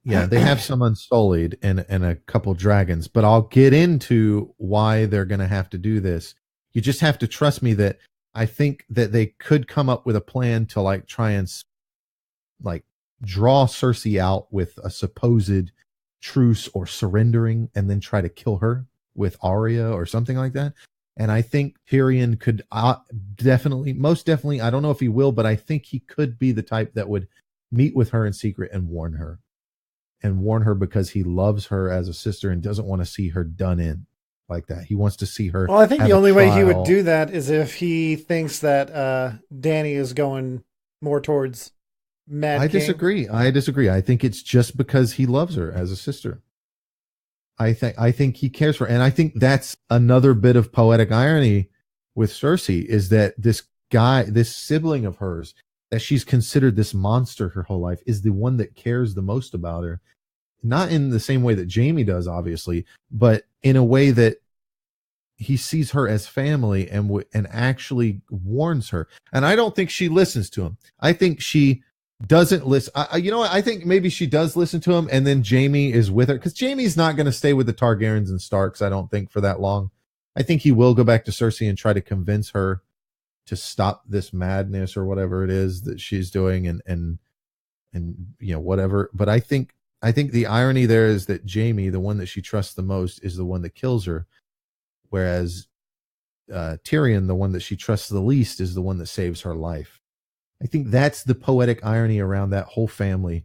Yeah, they have some Unsullied and a couple dragons, but I'll get into why they're going to have to do this. You just have to trust me that I think that they could come up with a plan to try and draw Cersei out with a supposed truce or surrendering, and then try to kill her with Arya or something like that. And I think Tyrion could most definitely, I don't know if he will, but I think he could be the type that would meet with her in secret and warn her. Because he loves her as a sister and doesn't want to see her done in like that. He wants to see her. Well, I think the only way he would do that is if he thinks that Dany is going more towards Mad King. I disagree. I think it's just because he loves her as a sister. I think he cares for her. And I think that's another bit of poetic irony with Cersei, is that this sibling of hers, that she's considered this monster her whole life, is the one that cares the most about her. Not in the same way that Jaime does, obviously, but in a way that he sees her as family and actually warns her. And I don't think she listens to him. I think she doesn't listen. I think maybe she does listen to him, and then Jaime is with her, because Jaime's not going to stay with the Targaryens and Starks, I don't think, for that long. I think he will go back to Cersei and try to convince her to stop this madness or whatever it is that she's doing, and whatever. But I think the irony there is that Jaime, the one that she trusts the most, is the one that kills her, whereas Tyrion, the one that she trusts the least, is the one that saves her life. I think that's the poetic irony around that whole family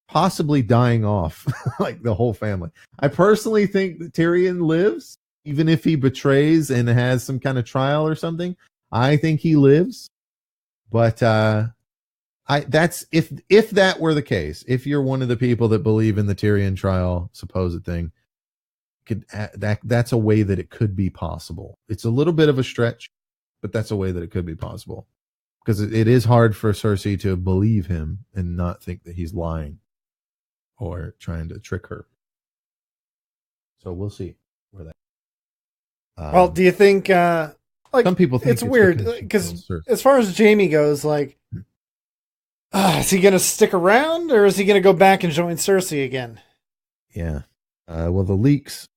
possibly dying off, like the whole family. I personally think that Tyrion lives, even if he betrays and has some kind of trial or something. I think he lives, but that's if that were the case. If you're one of the people that believe in the Tyrion trial supposed thing, that's a way that it could be possible. It's a little bit of a stretch, but that's a way that it could be possible, because it is hard for Cersei to believe him and not think that he's lying or trying to trick her. So we'll see where that. Well, do you think? Some people think it's weird because as far as Jaime goes, is he going to stick around, or is he going to go back and join Cersei again? Yeah. Well, the leaks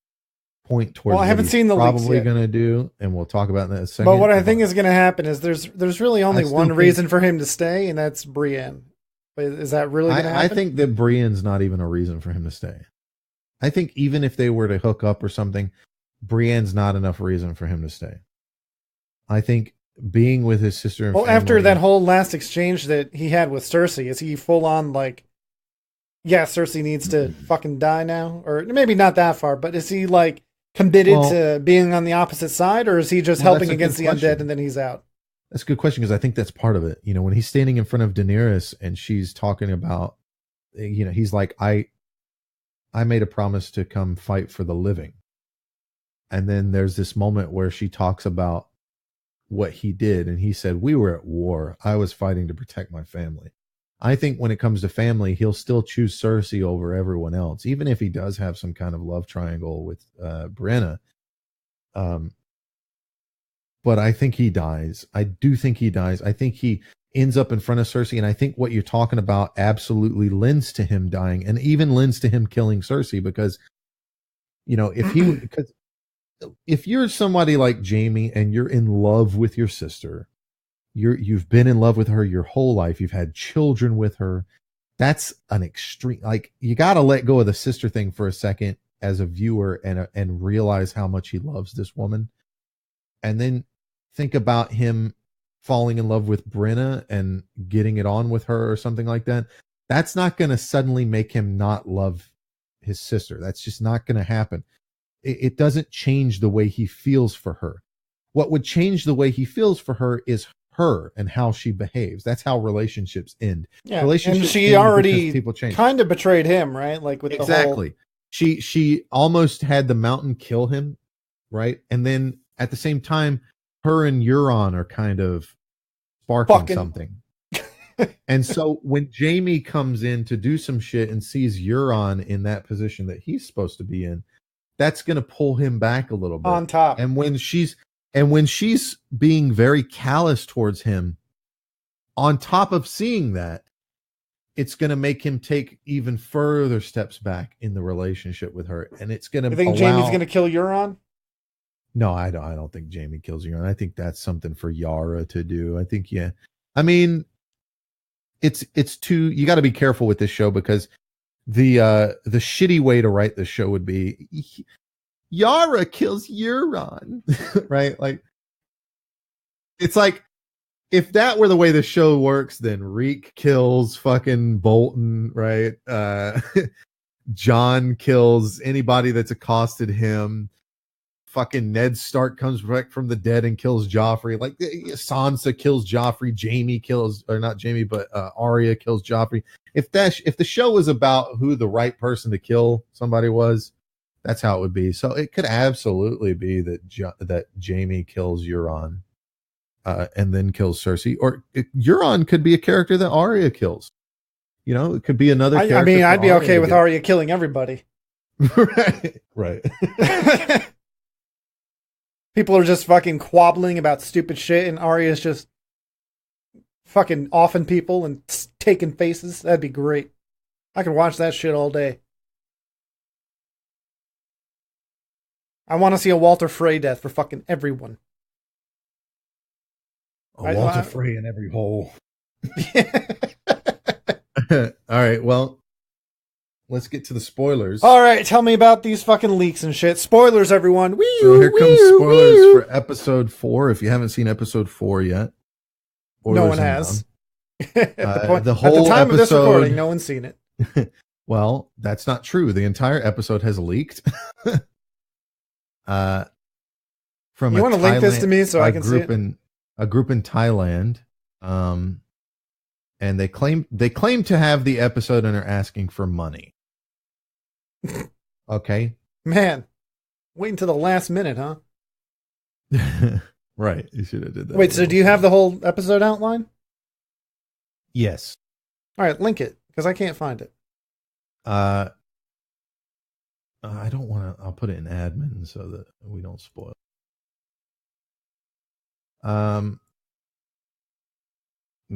point towards. Well, I haven't seen the leaks probably yet. Going to do, and we'll talk about that in a second. But what I think is going to happen is there's really only one reason for him to stay, and that's Brienne. Is that really going to happen? I think that Brienne's not even a reason for him to stay. I think even if they were to hook up or something, Brienne's not enough reason for him to stay. I think being with his sister and family, after that whole last exchange that he had with Cersei, is he full on Cersei needs to fucking die now? Or maybe not that far, but is he committed to being on the opposite side, or is he just helping against the undead and then he's out? That's a good question, because I think that's part of it. You know, when he's standing in front of Daenerys and she's talking about, you know, he's like, I made a promise to come fight for the living. And then there's this moment where she talks about what he did, and he said, we were at war. I was fighting to protect my family. I think when it comes to family, he'll still choose Cersei over everyone else, even if he does have some kind of love triangle with Brenna. But I think he dies. I do think he dies. I think he ends up in front of Cersei, and I think what you're talking about absolutely lends to him dying, and even lends to him killing Cersei, because, you know, if you're somebody like Jaime and you're in love with your sister, you've been in love with her your whole life, you've had children with her, that's an extreme, like, you got to let go of the sister thing for a second as a viewer and realize how much he loves this woman, and then think about him falling in love with Brenna and getting it on with her or something like that. That's not going to suddenly make him not love his sister. That's just not going to happen. It doesn't change the way he feels for her. What would change the way he feels for her is her and how she behaves. That's how relationships end. Yeah, relationships and she already people change. Kind of betrayed him, right? Like with exactly. The whole... She almost had the mountain kill him, right? And then at the same time, her and Euron are kind of sparking something. And so when Jaime comes in to do some shit and sees Euron in that position that he's supposed to be in, that's going to pull him back a little bit. On top. And when she's being very callous towards him, on top of seeing that, it's going to make him take even further steps back in the relationship with her. And it's going to... You think Jaime's going to kill Euron? No, I don't think Jaime kills Euron. I think that's something for Yara to do. I think, yeah. I mean, it's too... You got to be careful with this show, because the shitty way to write this show would be Yara kills Euron, right? Like, it's like, if that were the way the show works, then Reek kills fucking Bolton, right? Jon kills anybody that's accosted him. Fucking Ned Stark comes back from the dead and kills Joffrey. Like, Sansa kills Joffrey. Jaime kills, or not Jaime, but Arya kills Joffrey. If the show was about who the right person to kill somebody was, that's how it would be. So it could absolutely be that Jaime kills Euron, and then kills Cersei, or Euron could be a character that Arya kills. You know, it could be another character. I mean, I'd be okay with Arya killing everybody. Right. People are just fucking quabbling about stupid shit, and Arya's just fucking offing people and taking faces. That'd be great. I could watch that shit all day. I want to see a Walter Frey death for fucking everyone. Walter Frey in every hole. All right, well, let's get to the spoilers. All right, tell me about these fucking leaks and shit. Spoilers, everyone. So here comes spoilers for episode 4. If you haven't seen episode 4 yet, no one has. At the time episode, of this recording, no one's seen it. Well, that's not true. The entire episode has leaked. From you want to link this to me so I can see it? A group in Thailand, and they claim to have the episode and are asking for money. Okay, man, waiting to the last minute, huh? Right, you should have did that. Wait, so do you have the whole episode outline? Yes. All right, link it, because I can't find it. I don't want to. I'll put it in admin so that we don't spoil.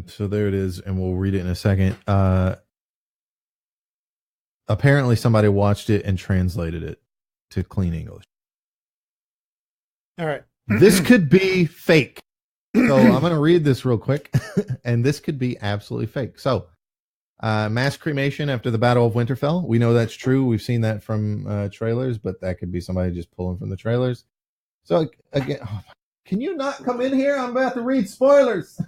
So there it is, and we'll read it in a second. Apparently somebody watched it and translated it to clean English. All right. This could be fake. So I'm going to read this real quick, and this could be absolutely fake. So, mass cremation after the Battle of Winterfell. We know that's true. We've seen that from trailers, but that could be somebody just pulling from the trailers. So again, can you not come in here? I'm about to read spoilers.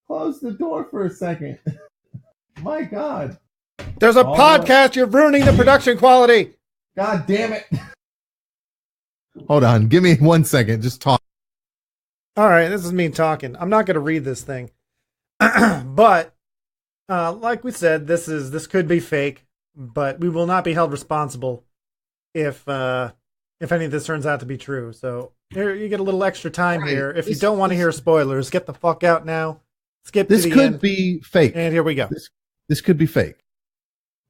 Close the door for a second. My God. There's a podcast. You're ruining the production quality. God damn it. Hold on. Give me 1 second. Just talk. All right, this is me talking. I'm not going to read this thing, but like we said, this could be fake, but we will not be held responsible if any of this turns out to be true. So here you get a little extra time here. If you don't want to hear spoilers, get the fuck out now. Skip to the end. This could be fake. And here we go. This could be fake.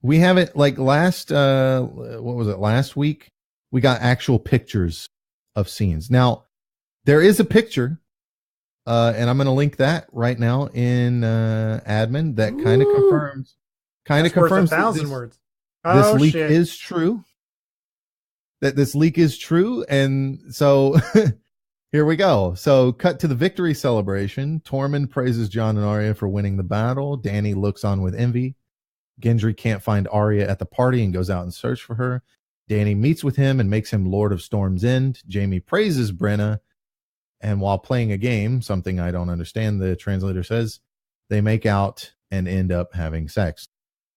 We haven't, like, last week? We got actual pictures of scenes. Now, there is a picture, and I'm going to link that right now in admin that kind of confirms. Worth 1,000 words. This leak is true. That this leak is true, and so here we go. So, cut to the victory celebration. Tormund praises Jon and Arya for winning the battle. Dany looks on with envy. Gendry can't find Arya at the party and goes out in search for her. Dany meets with him and makes him Lord of Storm's End. Jaime praises Brenna, and while playing a game, something I don't understand, the translator says, they make out and end up having sex.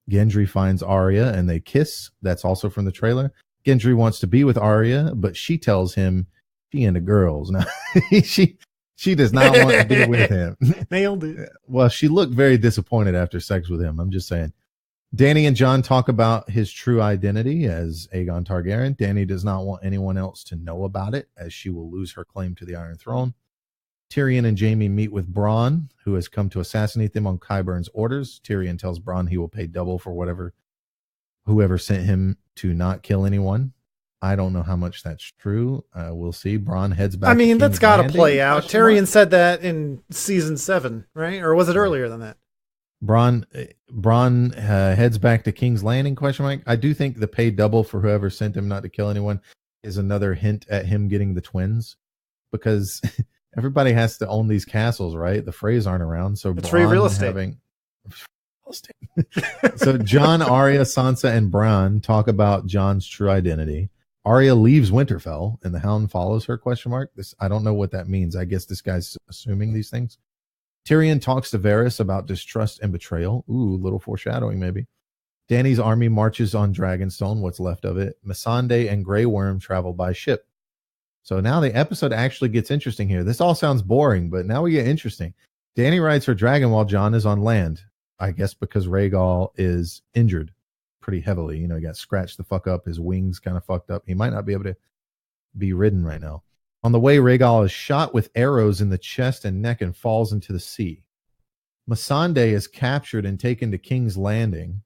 Gendry finds Arya and they kiss. That's also from the trailer. Gendry wants to be with Arya, but she tells him she into girls. Now, she does not want to be with him. Nailed it. Well, she looked very disappointed after sex with him. I'm just saying. Dany and Jon talk about his true identity as Aegon Targaryen. Dany does not want anyone else to know about it, as she will lose her claim to the Iron Throne. Tyrion and Jaime meet with Bronn, who has come to assassinate them on Qyburn's orders. Tyrion tells Bronn he will pay double for whoever sent him to not kill anyone. I don't know how much that's true. We'll see. Bronn heads back. I mean, that's got to play out. Tyrion Mark? said that in season 7, right? Or was it earlier than that? Bronn heads back to King's Landing, question mark. I do think the pay double for whoever sent him not to kill anyone is another hint at him getting the twins, because everybody has to own these castles, right? The Freys aren't around, so it's free real estate. So Jon, Arya, Sansa, and Bronn talk about Jon's true identity. Arya leaves Winterfell, and the Hound follows her, question mark. I don't know what that means. I guess this guy's assuming these things. Tyrion talks to Varys about distrust and betrayal. Ooh, little foreshadowing maybe. Dany's army marches on Dragonstone, what's left of it. Missandei and Grey Worm travel by ship. So now the episode actually gets interesting here. This all sounds boring, but now we get interesting. Dany rides her dragon while Jon is on land. I guess because Rhaegal is injured pretty heavily. You know, he got scratched the fuck up. His wings kind of fucked up. He might not be able to be ridden right now. On the way, Rhaegal is shot with arrows in the chest and neck and falls into the sea. Missandei is captured and taken to King's Landing.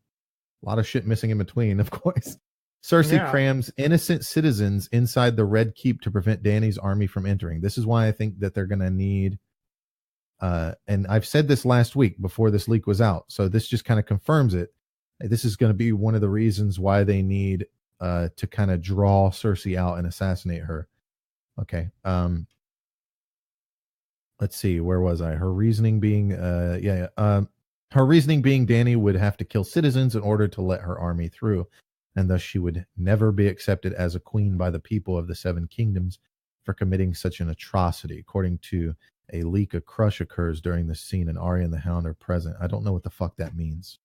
A lot of shit missing in between, of course. Cersei crams innocent citizens inside the Red Keep to prevent Dany's army from entering. This is why I think that they're going to need, and I've said this last week before this leak was out, so this just kind of confirms it. This is going to be one of the reasons why they need to kind of draw Cersei out and assassinate her. Okay. Let's see. Where was I? Her reasoning being, her reasoning being Dany would have to kill citizens in order to let her army through, and thus she would never be accepted as a queen by the people of the Seven Kingdoms for committing such an atrocity. According to a leak, a crush occurs during the scene, and Arya and the Hound are present. I don't know what the fuck that means.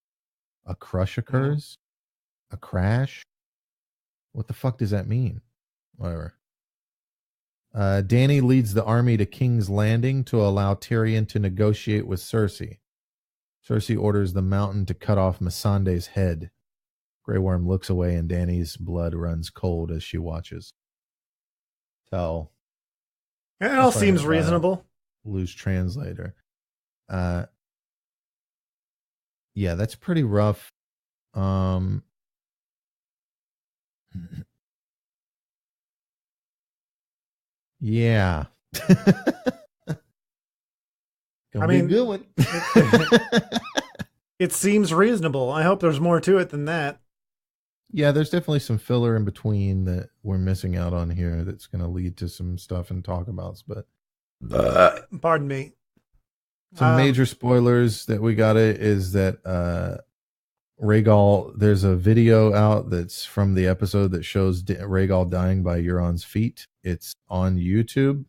A crush occurs? A crash? What the fuck does that mean? Whatever. Dany leads the army to King's Landing to allow Tyrion to negotiate with Cersei. Cersei orders the mountain to cut off Missandei's head. Grey Worm looks away and Dany's blood runs cold as she watches. So, it all seems reasonable. Loose translator. Yeah, that's pretty rough. Yeah. I mean, be a good one. It seems reasonable. I hope there's more to it than that. Yeah, there's definitely some filler in between that we're missing out on here that's going to lead to some stuff and talk about. But pardon me. Some major spoilers that we got is that Rhaegal, there's a video out that's from the episode that shows Rhaegal dying by Euron's feet. It's on YouTube.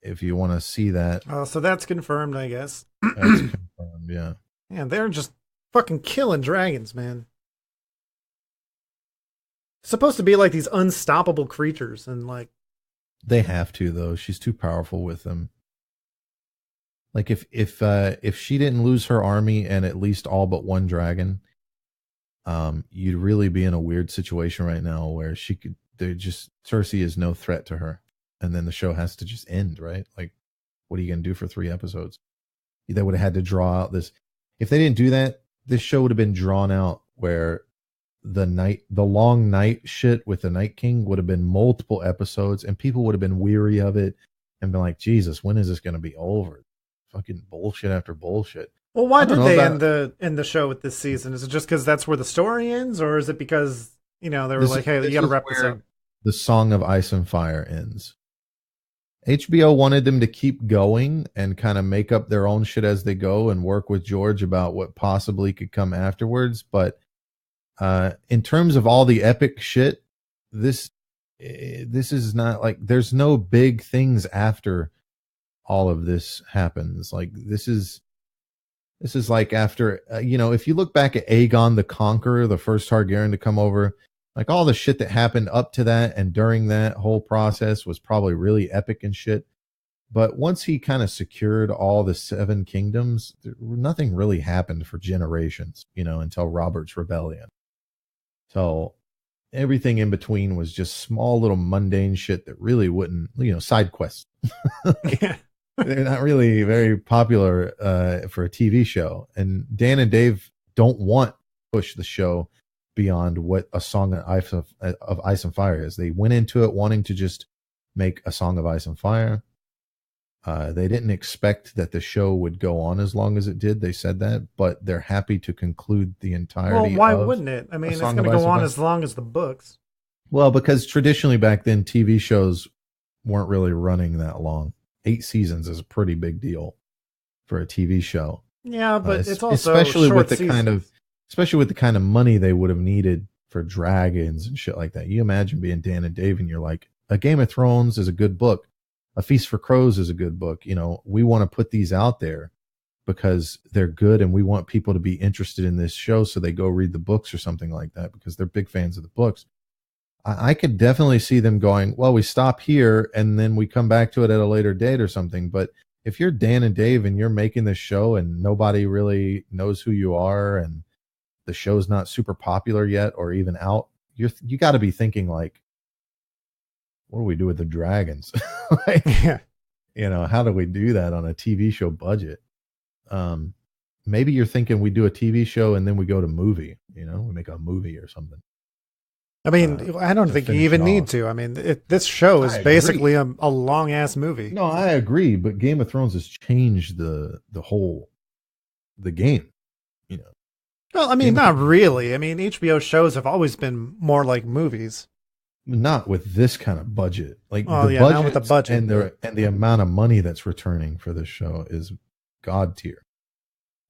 If you want to see that. Oh, so that's confirmed, I guess. That's confirmed, yeah. Man, they're just fucking killing dragons, man. supposed to be like these unstoppable creatures, and like They have to though. She's too powerful with them. Like if she didn't lose her army and at least all but one dragon, you'd really be in a weird situation right now where she could. They just Cersei is no threat to her, and then the show has to just end, right? Like, what are you gonna do for 3 episodes? They would have had to draw out this. If they didn't do that, this show would have been drawn out where the long night shit with the Night King would have been multiple episodes, and people would have been weary of it and been like, Jesus, when is this going to be over? Fucking bullshit after bullshit. well, why did they end the show with this season? Is it just because that's where the story ends, or is it because they were like, hey, you got to wrap this up? The Song of Ice and Fire ends. HBO wanted them to keep going and kind of make up their own shit as they go and work with George about what possibly could come afterwards. But in terms of all the epic shit, this is not like there's no big things after all of this happens. Like this is like after if you look back at Aegon the Conqueror, the first Targaryen to come over, like all the shit that happened up to that and during that whole process was probably really epic and shit. But once he kind of secured all the 7 kingdoms, nothing really happened for generations, until Robert's Rebellion. So everything in between was just small little mundane shit that really wouldn't, side quests. They're not really very popular for a TV show. And Dan and Dave don't want to push the show beyond what a Song of Ice and Fire is. They went into it wanting to just make a Song of Ice and Fire. They didn't expect that the show would go on as long as it did. They said that, but they're happy to conclude the entirety. Well, why wouldn't it? I mean, it's going to go on as long as the books. Well, because traditionally back then, TV shows weren't really running that long. 8 seasons is a pretty big deal for a TV show. Yeah, but it's also especially with the kind of money they would have needed for dragons and shit like that. You imagine being Dan and Dave, and you're like, a Game of Thrones is a good book. A Feast for Crows is a good book. We want to put these out there because they're good, and we want people to be interested in this show, so they go read the books or something like that because they're big fans of the books. I could definitely see them going, well, we stop here and then we come back to it at a later date or something. But if you're Dan and Dave and you're making this show and nobody really knows who you are and the show's not super popular yet or even out, you got to be thinking like, what do we do with the dragons? Like, how do we do that on a TV show budget? Maybe you're thinking we do a TV show and then we go to movie, we make a movie or something. I mean, I don't think you even need to. I mean, this show is basically a long ass movie. No, I agree, but Game of Thrones has changed the game. Well, I mean, not really. I mean, HBO shows have always been more like movies. Not with this kind of budget. Like, not with the budget, and the amount of money that's returning for this show is god tier.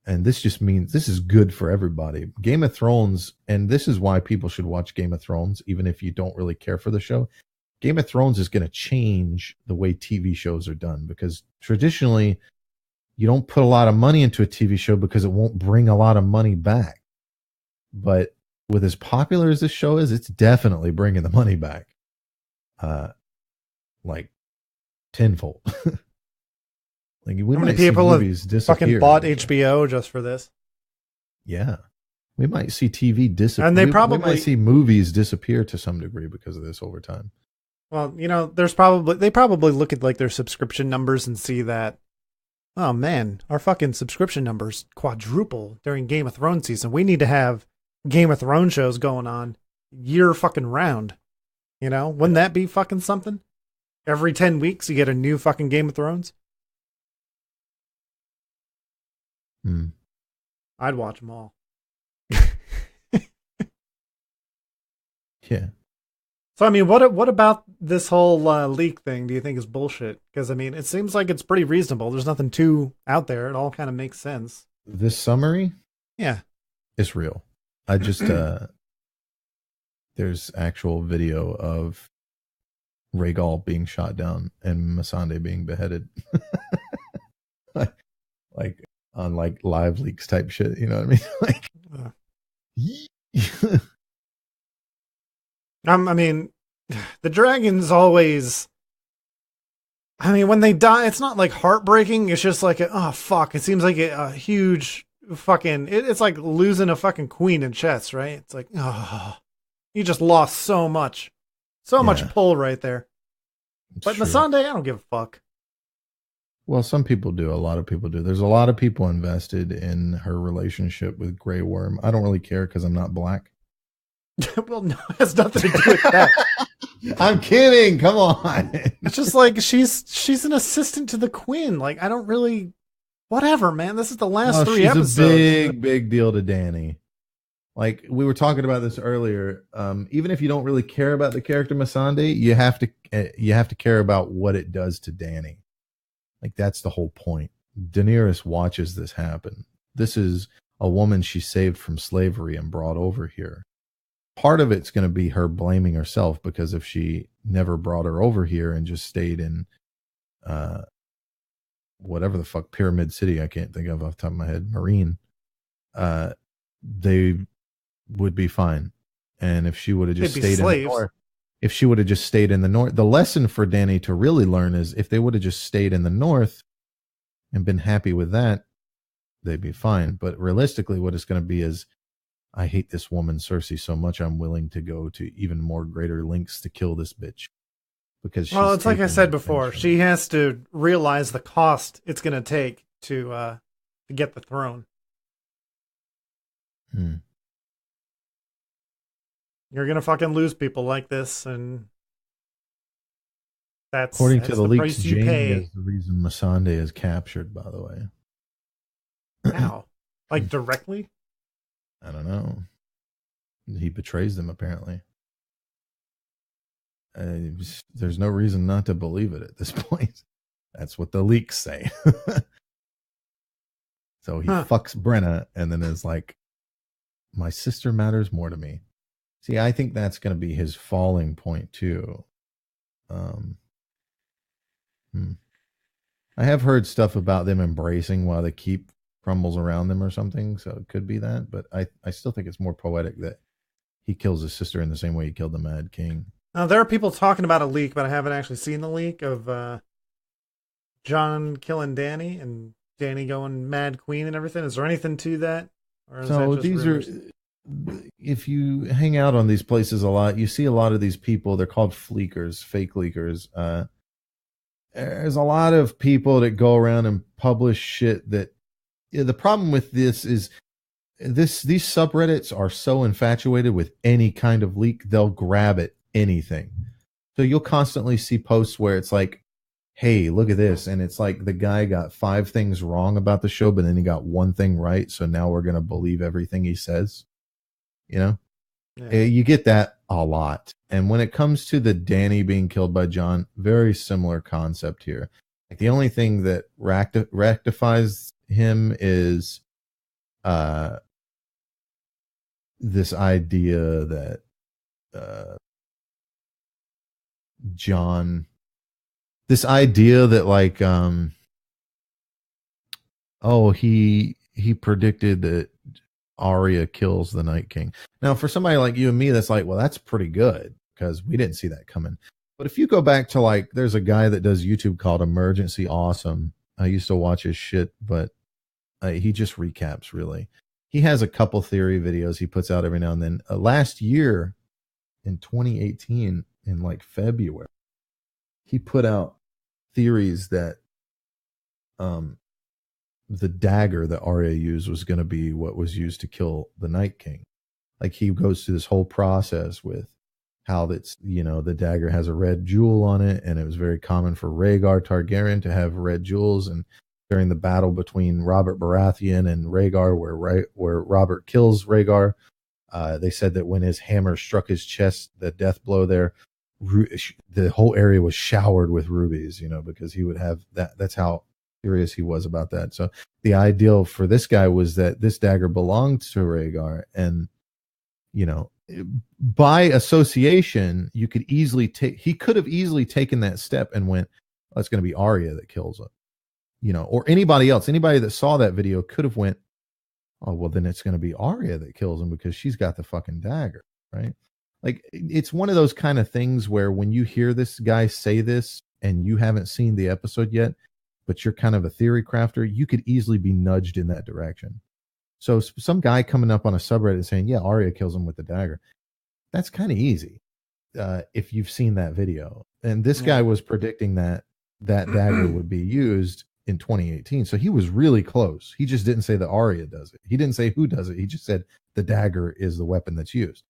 And this just means this is good for everybody. Game of Thrones, and this is why people should watch Game of Thrones, even if you don't really care for the show. Game of Thrones is going to change the way TV shows are done, because traditionally you don't put a lot of money into a TV show because it won't bring a lot of money back. But with as popular as this show is, it's definitely bringing the money back. Like tenfold. Like, we How many people have fucking bought HBO just for this? Yeah. We might see TV disappear. And we might see movies disappear to some degree because of this over time. Well, they probably look at like their subscription numbers and see that, oh man, our fucking subscription numbers quadruple during Game of Thrones season. We need to have Game of Thrones shows going on year fucking round. Wouldn't that be fucking something? Every 10 weeks you get a new fucking Game of Thrones. I'd watch them all. Yeah. So, I mean, what about this whole leak thing do you think is bullshit? Because, I mean, it seems like it's pretty reasonable. There's nothing too out there. It all kind of makes sense. This summary? Yeah. It's real. I just, there's actual video of Rhaegal being shot down and Missandei being beheaded. like on like live leaks type shit, you know what I mean? Like, I mean, the dragons always. I mean, when they die, it's not like heartbreaking. It's just like, oh fuck! It seems like a huge fucking. It's like losing a fucking queen in chess, right? It's like, oh, you just lost so much Yeah, pull right there. it's But true. Masande, I don't give a fuck. Well, some people do. A lot of people do. There's a lot of people invested in her relationship with Grey Worm. I don't really care because I'm not black. Well, no, it has nothing to do with that. I'm kidding. Come on. It's just like she's an assistant to the queen. Like I don't really, whatever, man. This is the last No, three she's a episodes. big deal to Danny. Like we were talking about this earlier. Even if you don't really care about the character Masande, you have to care about what it does to Danny. Like that's the whole point. Daenerys watches this happen. This is a woman she saved from slavery and brought over here. Part of it's going to be her blaming herself because if she never brought her over here and just stayed in uh, whatever the fuck Pyramid City, I can't think of off the top of my head, Marine, they would be fine. And if she would have just They'd be stayed in the slaves. north, if she would have just stayed in the north, the lesson for Danny to really learn is if they would have just stayed in the north and been happy with that, they'd be fine. But realistically, what it's going to be is, I hate this woman, Cersei, so much I'm willing to go to even more greater lengths to kill this bitch because Well, she's it's like I taken said things before. from me. She has to realize the cost it's going to take to get the throne. Hmm. You're going to fucking lose people like this, and According to that's the the leaks, price you Jamie pay. is the reason Masande is captured, by the way. How? Like directly? I don't know. He betrays them, apparently. There's no reason not to believe it at this point. That's what the leaks say. So he Huh? fucks Brenna and then is like, my sister matters more to me. See, I think that's going to be his falling point, too. Um, hmm. I have heard stuff about them embracing while the keep crumbles around them or something. So it could be that. But I still think it's more poetic that he kills his sister in the same way he killed the Mad King. Now there are people talking about a leak, but I haven't actually seen the leak of John killing Danny and Danny going Mad Queen and everything. Is there anything to that, or is that So just these are, rumors? if you hang out on these places a lot, you see a lot of these people. They're called fleekers, fake leakers. There's a lot of people that go around and publish shit that, the problem with this is these subreddits are so infatuated with any kind of leak, they'll grab at anything. So you'll constantly see posts where it's like, hey, look at this. And it's like the guy got 5 things wrong about the show, but then he got 1 thing right. So now we're going to believe everything he says. You know, Yeah. You get that a lot. And when it comes to the Danny being killed by John, very similar concept here. Like the only thing that rectifies him is uh, this idea that uh, John, this idea that like, oh, he predicted that Arya kills the Night King. Now, for somebody like you and me, that's like, well, that's pretty good because we didn't see that coming. But if you go back to like, there's a guy that does YouTube called Emergency Awesome. I used to watch his shit, but he just recaps really. He has a couple theory videos he puts out every now and then. Last year in 2018, in like February, he put out theories that um, the dagger that Arya used was going to be what was used to kill the Night King. Like he goes through this whole process with how that's, the dagger has a red jewel on it, and it was very common for Rhaegar Targaryen to have red jewels. And during the battle between Robert Baratheon and Rhaegar, where Robert kills Rhaegar, they said that when his hammer struck his chest, the death blow there, the whole area was showered with rubies, because he would have that. That's how serious he was about that. So the ideal for this guy was that this dagger belonged to Rhaegar, and by association, you could easily he could have easily taken that step and went, oh, it's going to be Arya that kills him, or anybody else. Anybody that saw that video could have went, oh, well, then it's going to be Arya that kills him because she's got the fucking dagger, right? Like, it's one of those kind of things where when you hear this guy say this and you haven't seen the episode yet, but you're kind of a theory crafter, you could easily be nudged in that direction. So some guy coming up on a subreddit saying, yeah, Arya kills him with the dagger. That's kind of easy if you've seen that video. And this guy was predicting that dagger would be used in 2018. So he was really close. He just didn't say that Arya does it. He didn't say who does it. He just said the dagger is the weapon that's used.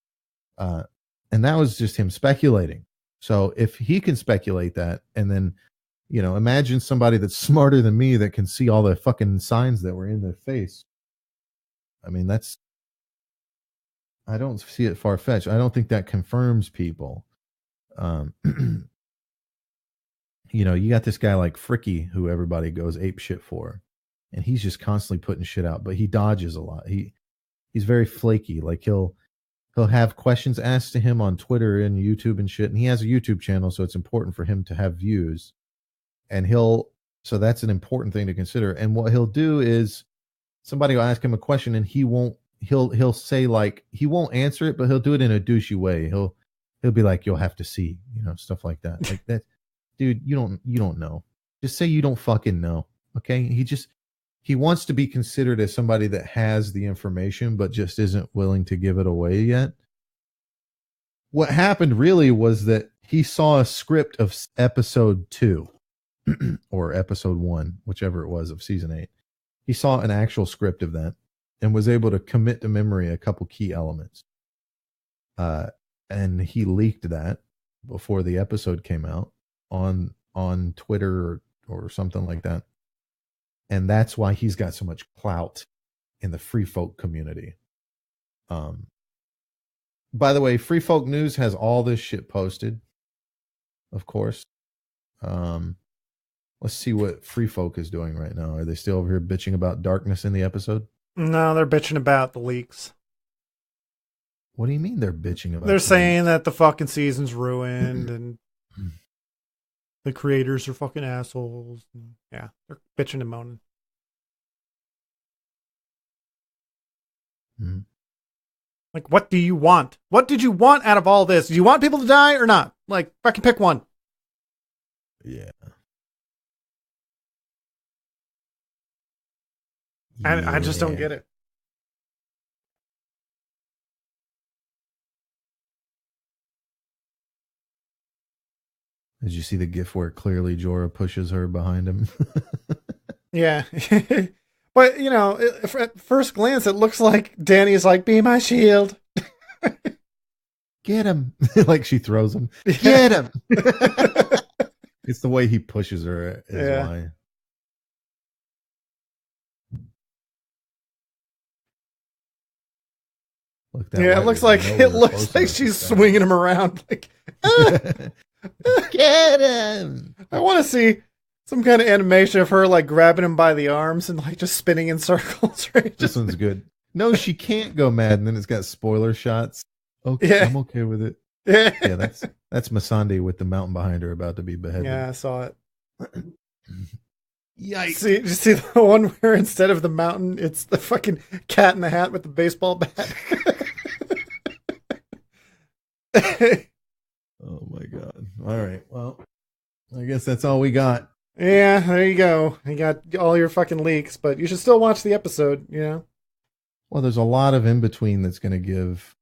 And that was just him speculating. So if he can speculate that, and then, imagine somebody that's smarter than me that can see all the fucking signs that were in their face. I mean, I don't see it far-fetched. I don't think that confirms people. You got this guy like Fricky who everybody goes ape shit for, and he's just constantly putting shit out, but he dodges a lot. He's very flaky. Like he'll have questions asked to him on Twitter and YouTube and shit, and he has a YouTube channel, so it's important for him to have views. And so that's an important thing to consider. And what he'll do is somebody will ask him a question and he'll say, like, he won't answer it, but he'll do it in a douchey way. He'll be like, you'll have to see, stuff like that. Like that, dude, you don't know. Just say you don't fucking know. Okay. He wants to be considered as somebody that has the information, but just isn't willing to give it away yet. What happened really was that he saw a script of episode 2 or episode 1, whichever it was, of season 8. He saw an actual script of that and was able to commit to memory a couple key elements. And he leaked that before the episode came out on Twitter or something like that. And that's why he's got so much clout in the Free Folk community. By the way, Free Folk News has all this shit posted, of course. Let's see what Free Folk is doing right now. Are they still over here bitching about darkness in the episode? No, they're bitching about the leaks. What do you mean they're bitching about? They're saying that the fucking season's ruined and the creators are fucking assholes. Yeah, they're bitching and moaning. Mm-hmm. Like, what do you want? What did you want out of all this? Do you want people to die or not? Like, fucking pick one. Yeah. And I just don't get it. Did you see the gif where clearly Jorah pushes her behind him? Yeah. But, at first glance, it looks like Dany's like, be my shield. Get him. Like she throws him. Get him. It's the way he pushes her is why. It looks like she's swinging him around. Like, get him. I want to see some kind of animation of her like grabbing him by the arms and like just spinning in circles. Right? This one's good. No, she can't go mad, and then it's got spoiler shots. Okay, yeah. I'm okay with it. Yeah, that's Missandei with the mountain behind her about to be beheaded. Yeah, I saw it. Yikes. Did you see the one where instead of the mountain, it's the fucking cat in the hat with the baseball bat? Oh my god. All right. Well, I guess that's all we got. Yeah, there you go. You got all your fucking leaks, but you should still watch the episode, Well, there's a lot of in between that's going to give.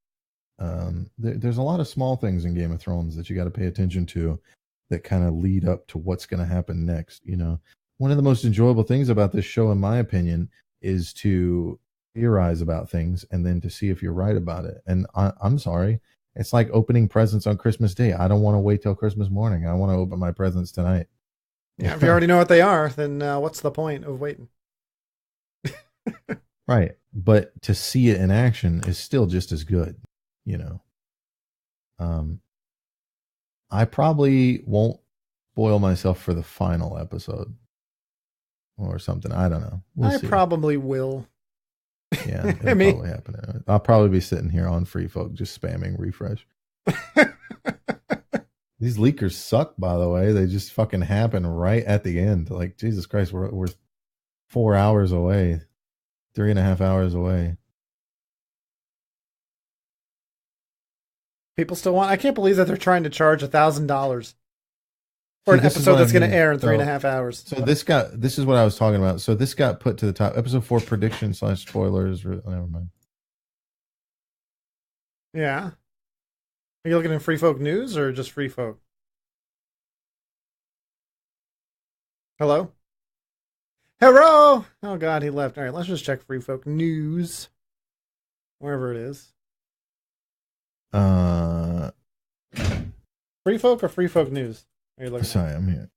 There's a lot of small things in Game of Thrones that you got to pay attention to that kind of lead up to what's going to happen next. One of the most enjoyable things about this show, in my opinion, is to theorize about things and then to see if you're right about it. And I'm sorry, it's like opening presents on Christmas Day. I don't want to wait till Christmas morning. I want to open my presents tonight. Yeah, if you already know what they are, then what's the point of waiting? Right. But to see it in action is still just as good, I probably won't spoil myself for the final episode or something. I don't know. We'll see. Probably will. Yeah, it'll probably happen. I'll probably be sitting here on Free Folk just spamming refresh. These leakers suck, by the way. They just fucking happen right at the end. Like, Jesus Christ, we're 4 hours away, 3.5 hours away. People still want. I can't believe that they're trying to charge $1,000 for an See, this is episode what I that's going to mean. air in So- 3.5 hours. So this is what I was talking about. So this got put to the top. Episode 4 prediction / spoilers. Never mind. Yeah. Are you looking in Free Folk News or just Free Folk? Hello? Hello! Oh god, he left. Alright, let's just check Free Folk News. Wherever it is. Free Folk or Free Folk News? Are you looking Sorry, I'm here.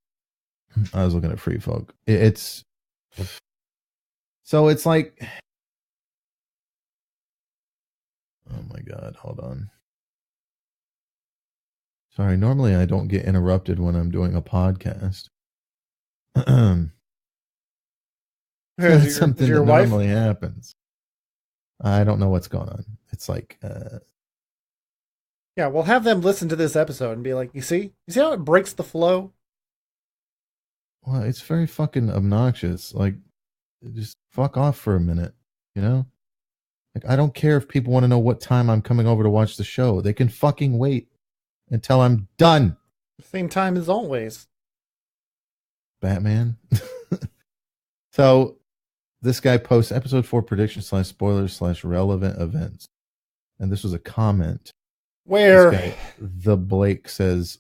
I was looking at Free Folk. It's so it's like, oh my god, hold on. Sorry, normally I don't get interrupted when I'm doing a podcast. That's something your that wife? normally happens. I don't know what's going on. It's like, Yeah, we'll have them listen to this episode and be like, you see how it breaks the flow? well, it's very fucking obnoxious. Like, just fuck off for a minute, you know? Like, I don't care if people want to know what time I'm coming over to watch the show. They can fucking wait until I'm done. Same time as always. Batman. So, this guy posts episode 4 prediction / spoilers / relevant events. And this was a comment. Where? This guy, the Blake, says,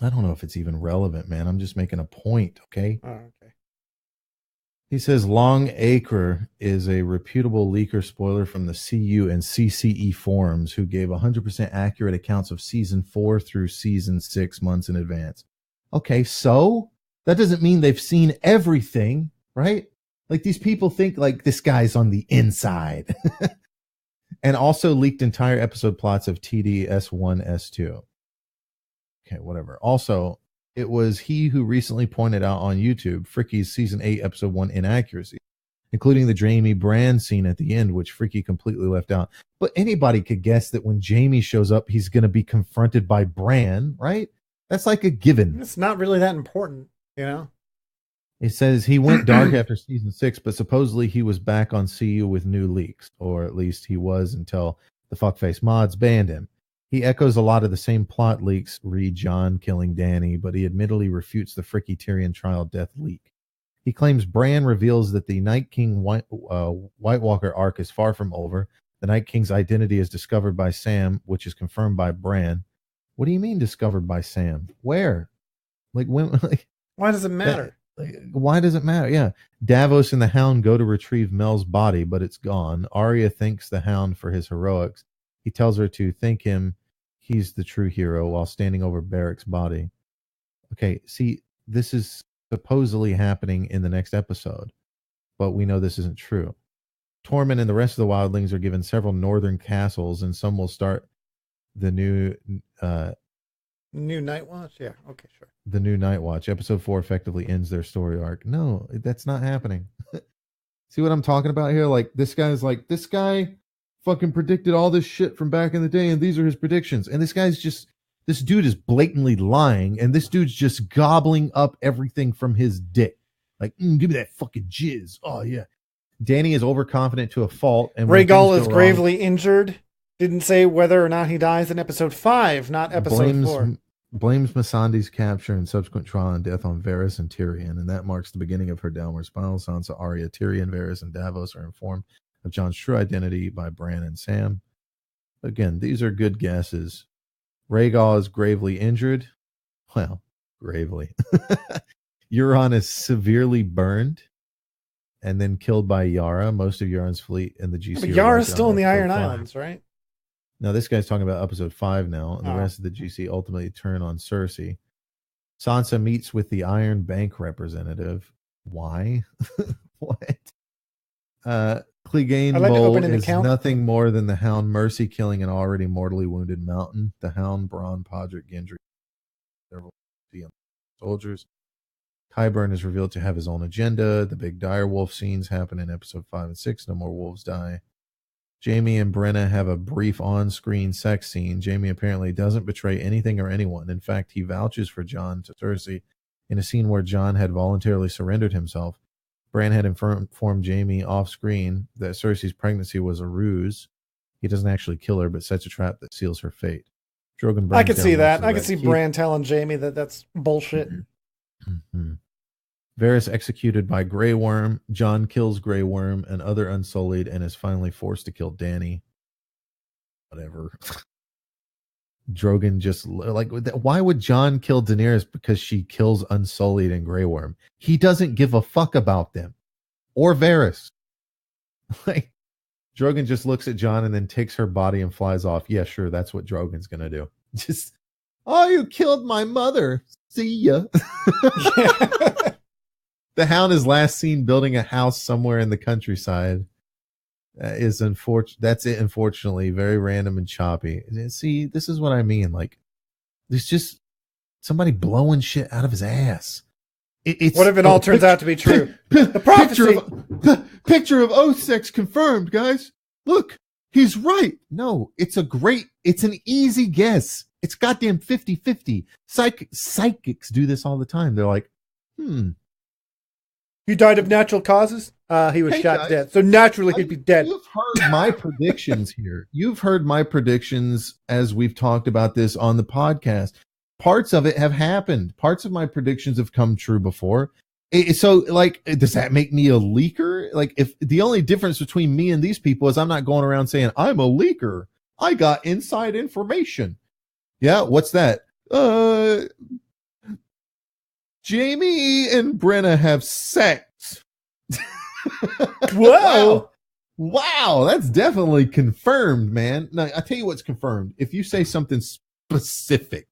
I don't know if it's even relevant, man. I'm just making a point, okay? Oh, okay. He says Long Acre is a reputable leaker spoiler from the CU and CCE forums who gave 100% accurate accounts of season 4 through season 6 months in advance. Okay, so that doesn't mean they've seen everything, right? Like, these people think like this guy's on the inside. And also leaked entire episode plots of TD S1, S2. Okay, whatever. Also, it was he who recently pointed out on YouTube Fricky's season 8, episode 1 inaccuracy, including the Jamie Brand scene at the end, which Fricky completely left out. But anybody could guess that when Jamie shows up, he's going to be confronted by Bran, right? That's like a given. It's not really that important, you know? It says he went dark after season 6, but supposedly he was back on CU with new leaks, or at least he was until the fuckface mods banned him. He echoes a lot of the same plot leaks, read John killing Danny, but he admittedly refutes the Fricky Tyrion trial death leak. He claims Bran reveals that the Night King White Walker arc is far from over. The Night King's identity is discovered by Sam, which is confirmed by Bran. What do you mean discovered by Sam? Where? Like, when? Like, why does it matter? Why does it matter? Yeah. Davos and the Hound go to retrieve Mel's body, but it's gone. Arya thanks the Hound for his heroics. He tells her to thank him. He's the true hero while standing over Barrick's body. Okay, see, this is supposedly happening in the next episode, but we know this isn't true. Tormund and the rest of the wildlings are given several northern castles, and some will start the new New Night Watch? Yeah, okay, sure. the new Night Watch. Episode 4 effectively ends their story arc. No, that's not happening. See what I'm talking about here? Like, this guy fucking predicted all this shit from back in the day, and these are his predictions. And this dude is blatantly lying, and this dude's just gobbling up everything from his dick. Like, give me that fucking jizz. Oh, yeah. Danny is overconfident to a fault. And Rhaegal is gravely injured. Didn't say whether or not he dies in episode 5, not episode 4. Blames Missandei's capture and subsequent trial and death on Varys and Tyrion, and that marks the beginning of her downward spiral. Sansa, Arya, Tyrion, Varys, and Davos are informed of Jon's true identity by Bran and Sam. Again, these are good guesses. Rhaegal is gravely injured. Well, gravely. Euron is severely burned and then killed by Yara. Most of Euron's fleet in the GC. But Yara's still in the Iron Islands, right? Now, this guy's talking about episode 5 now, and the rest of the GC ultimately turn on Cersei. Sansa meets with the Iron Bank representative. Why? What? Clegane Bowl is nothing more than the Hound Mercy killing an already mortally wounded Mountain. The Hound, Bronn, Podrick, Gendry, several soldiers. Qyburn is revealed to have his own agenda. The big dire wolf scenes happen in episode 5 and 6. No more wolves die. Jaime and Brenna have a brief on-screen sex scene. Jaime apparently doesn't betray anything or anyone. In fact, he vouches for Jon to Cersei in a scene where Jon had voluntarily surrendered himself. Bran had informed Jaime off-screen that Cersei's pregnancy was a ruse. He doesn't actually kill her, but sets a trap that seals her fate. Drogon burns I could down see most that. of the I could Red see Keep. Bran telling Jaime that that's bullshit. Mm-hmm. Varys executed by Grey Worm. Jon kills Grey Worm and other Unsullied and is finally forced to kill Dany. Whatever. Drogon just like, why would Jon kill Daenerys because she kills Unsullied and Grey Worm? He doesn't give a fuck about them or Varys. Like, Drogon just looks at Jon and then takes her body and flies off. Yeah, sure, that's what Drogon's gonna do. Just, oh, you killed my mother. See ya. The Hound is last seen building a house somewhere in the countryside. Is unfortunate. That's it. Unfortunately, very random and choppy. See, this is what I mean. Like, there's just somebody blowing shit out of his ass. It's what if it all turns out to be true? The prophecy. Picture of O6 confirmed, guys. Look, he's right. No, it's an easy guess. It's goddamn 50-50. Psychics do this all the time. They're like, He died of natural causes? He was shot dead. So naturally he'd be dead. You've heard my predictions here. You've heard my predictions as we've talked about this on the podcast. Parts of it have happened. Parts of my predictions have come true before. So, like, does that make me a leaker? Like, if the only difference between me and these people is I'm not going around saying, I'm a leaker. I got inside information. Yeah, what's that? Jamie and Brenna have sex. Whoa. Wow, that's definitely confirmed, man. Now, I'll tell you what's confirmed. If you say something specific,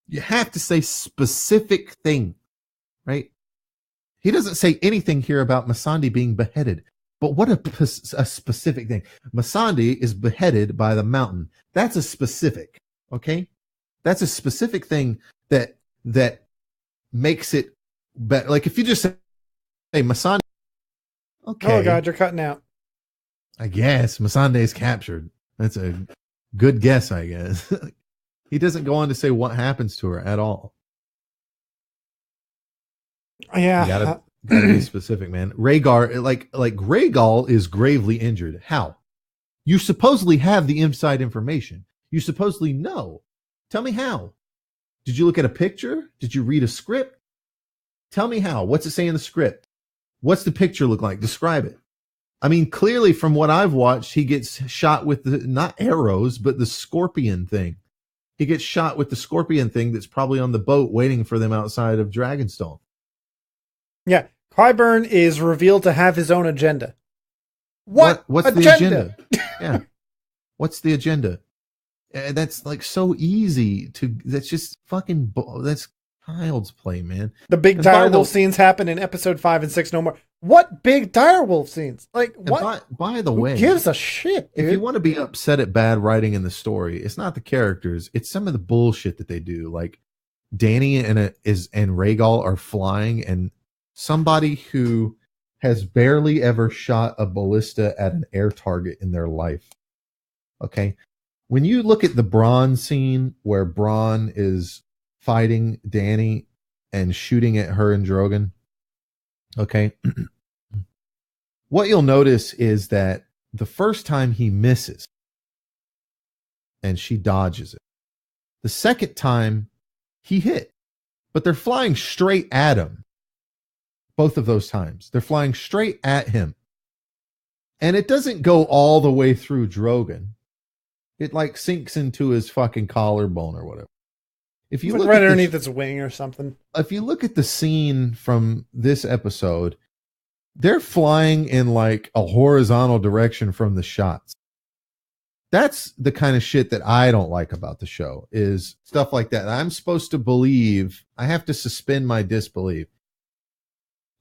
you have to say specific thing, right? He doesn't say anything here about Missandei being beheaded. But what a specific thing. Missandei is beheaded by the mountain. That's a specific, okay? That's a specific thing that makes it better. Like, if you just say, hey, Missandei, okay. Oh, God, you're cutting out. I guess Missandei is captured. That's a good guess, I guess. He doesn't go on to say what happens to her at all. Yeah. You gotta be specific, man. Rhaegar, like Rhaegal is gravely injured. How? You supposedly have the inside information. You supposedly know. Tell me how. Did you look at a picture? Did you read a script? Tell me how. What's it say in the script? What's the picture look like? Describe it. I mean, clearly from what I've watched, he gets shot with the, not arrows, but the scorpion thing. He gets shot with the scorpion thing that's probably on the boat waiting for them outside of Dragonstone. Yeah. Qyburn is revealed to have his own agenda. What's the agenda? Yeah. What's the agenda? That's like so easy to, that's just fucking, that's child's play, man. The big direwolf scenes happen in episode 5 and 6 no more. What big direwolf scenes? Like, what? By the way, who gives a shit, dude? If you want to be upset at bad writing in the story, it's not the characters, it's some of the bullshit that they do. Like, Dany and Rhaegal are flying, and somebody who has barely ever shot a ballista at an air target in their life. Okay. When you look at the Bronn scene where Bronn is fighting Dany and shooting at her and Drogon, okay, what you'll notice is that the first time he misses and she dodges it. The second time he hit, but they're flying straight at him. Both of those times they're flying straight at him, and it doesn't go all the way through Drogon. It like sinks into his fucking collarbone or whatever. If you look right underneath its wing or something. If you look at the scene from this episode, they're flying in like a horizontal direction from the shots. That's the kind of shit that I don't like about the show, is stuff like that. I'm supposed to believe, I have to suspend my disbelief.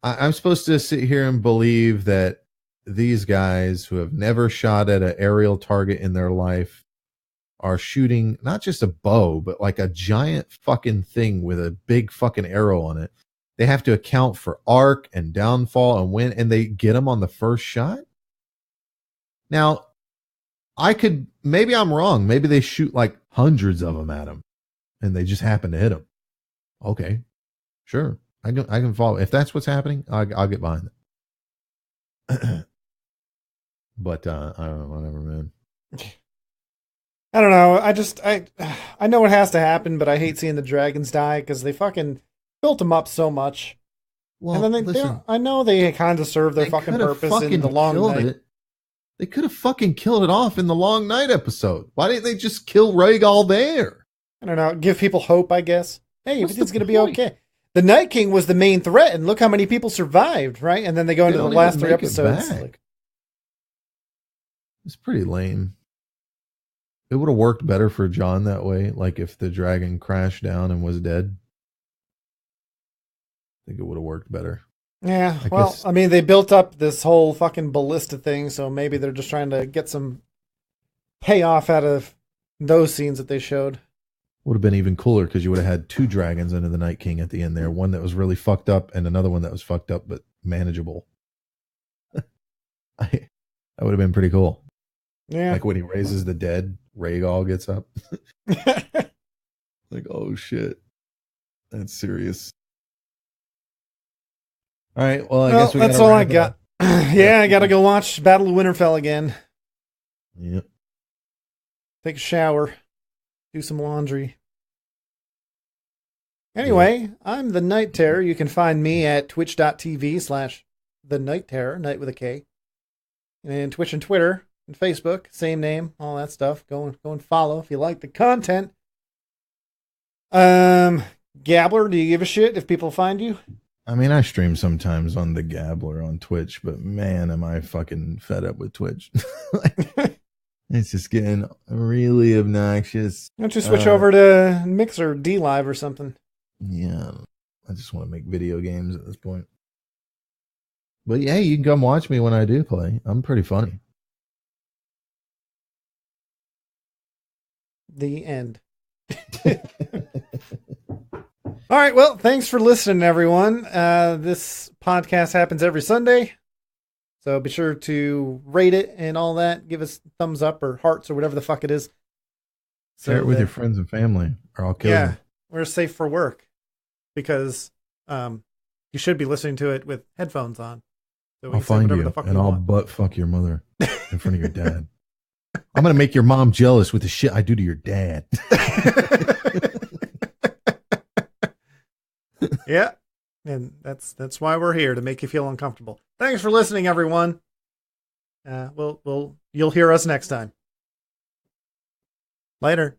I'm supposed to sit here and believe that these guys who have never shot at an aerial target in their life are shooting not just a bow, but like a giant fucking thing with a big fucking arrow on it. They have to account for arc and downfall and when, and they get them on the first shot. Now, maybe I'm wrong. Maybe they shoot like hundreds of them at him and they just happen to hit him. Okay, sure. I can follow. If that's what's happening, I'll get behind it. But I don't know, whatever, man. I don't know. I know it has to happen, but I hate seeing the dragons die because they fucking built them up so much. And Well, then listen, I know they kind of serve their they fucking could have purpose in the fucking long killed night. it. They could have fucking killed it off in the Long Night episode. Why didn't they just kill Rhaegal there? I don't know. Give people hope, I guess. Hey, What's everything's the going to be point? okay. The Night King was the main threat, and look how many people survived, right? And then they go into the don't last even 3 make it episodes. back. Like, It's pretty lame. It would have worked better for Jon that way, like if the dragon crashed down and was dead. I think it would have worked better. yeah, I well, guess- I mean, they built up this whole fucking ballista thing, so maybe they're just trying to get some payoff out of those scenes that they showed. Would have been even cooler because you would have had 2 dragons under the Night King at the end there. One that was really fucked up and another one that was fucked up but manageable. That would have been pretty cool. Yeah. Like when he raises the dead, Rhaegal gets up. Like, oh shit. That's serious. All right. Well, I guess that's all I got. Yeah, I got to go watch Battle of Winterfell again. Yep. Take a shower. Do some laundry. Anyway, I'm the Night Terror. You can find me at twitch.tv/the Night Terror, night with a K. And Twitch and Twitter and Facebook, same name, all that stuff. Go and follow if you like the content. Gabler, do you give a shit if people find you? I mean, I stream sometimes on the Gabller on Twitch, but man, am I fucking fed up with Twitch. It's just getting really obnoxious. Why don't you switch over to Mixer, D Live or something? Yeah, I just want to make video games at this point. But yeah, you can come watch me when I do play. I'm pretty funny. The end. All right, well, thanks for listening, everyone. This podcast happens every Sunday, so be sure to rate it and all that. Give us thumbs up or hearts or whatever the fuck it is. Share it with your friends and family, or I'll kill you. We're safe for work because you should be listening to it with headphones on. So I'll find you and I'll butt fuck your mother in front of your dad. I'm gonna make your mom jealous with the shit I do to your dad. Yeah, and that's why we're here, to make you feel uncomfortable. Thanks for listening, everyone. You'll hear us next time. Later.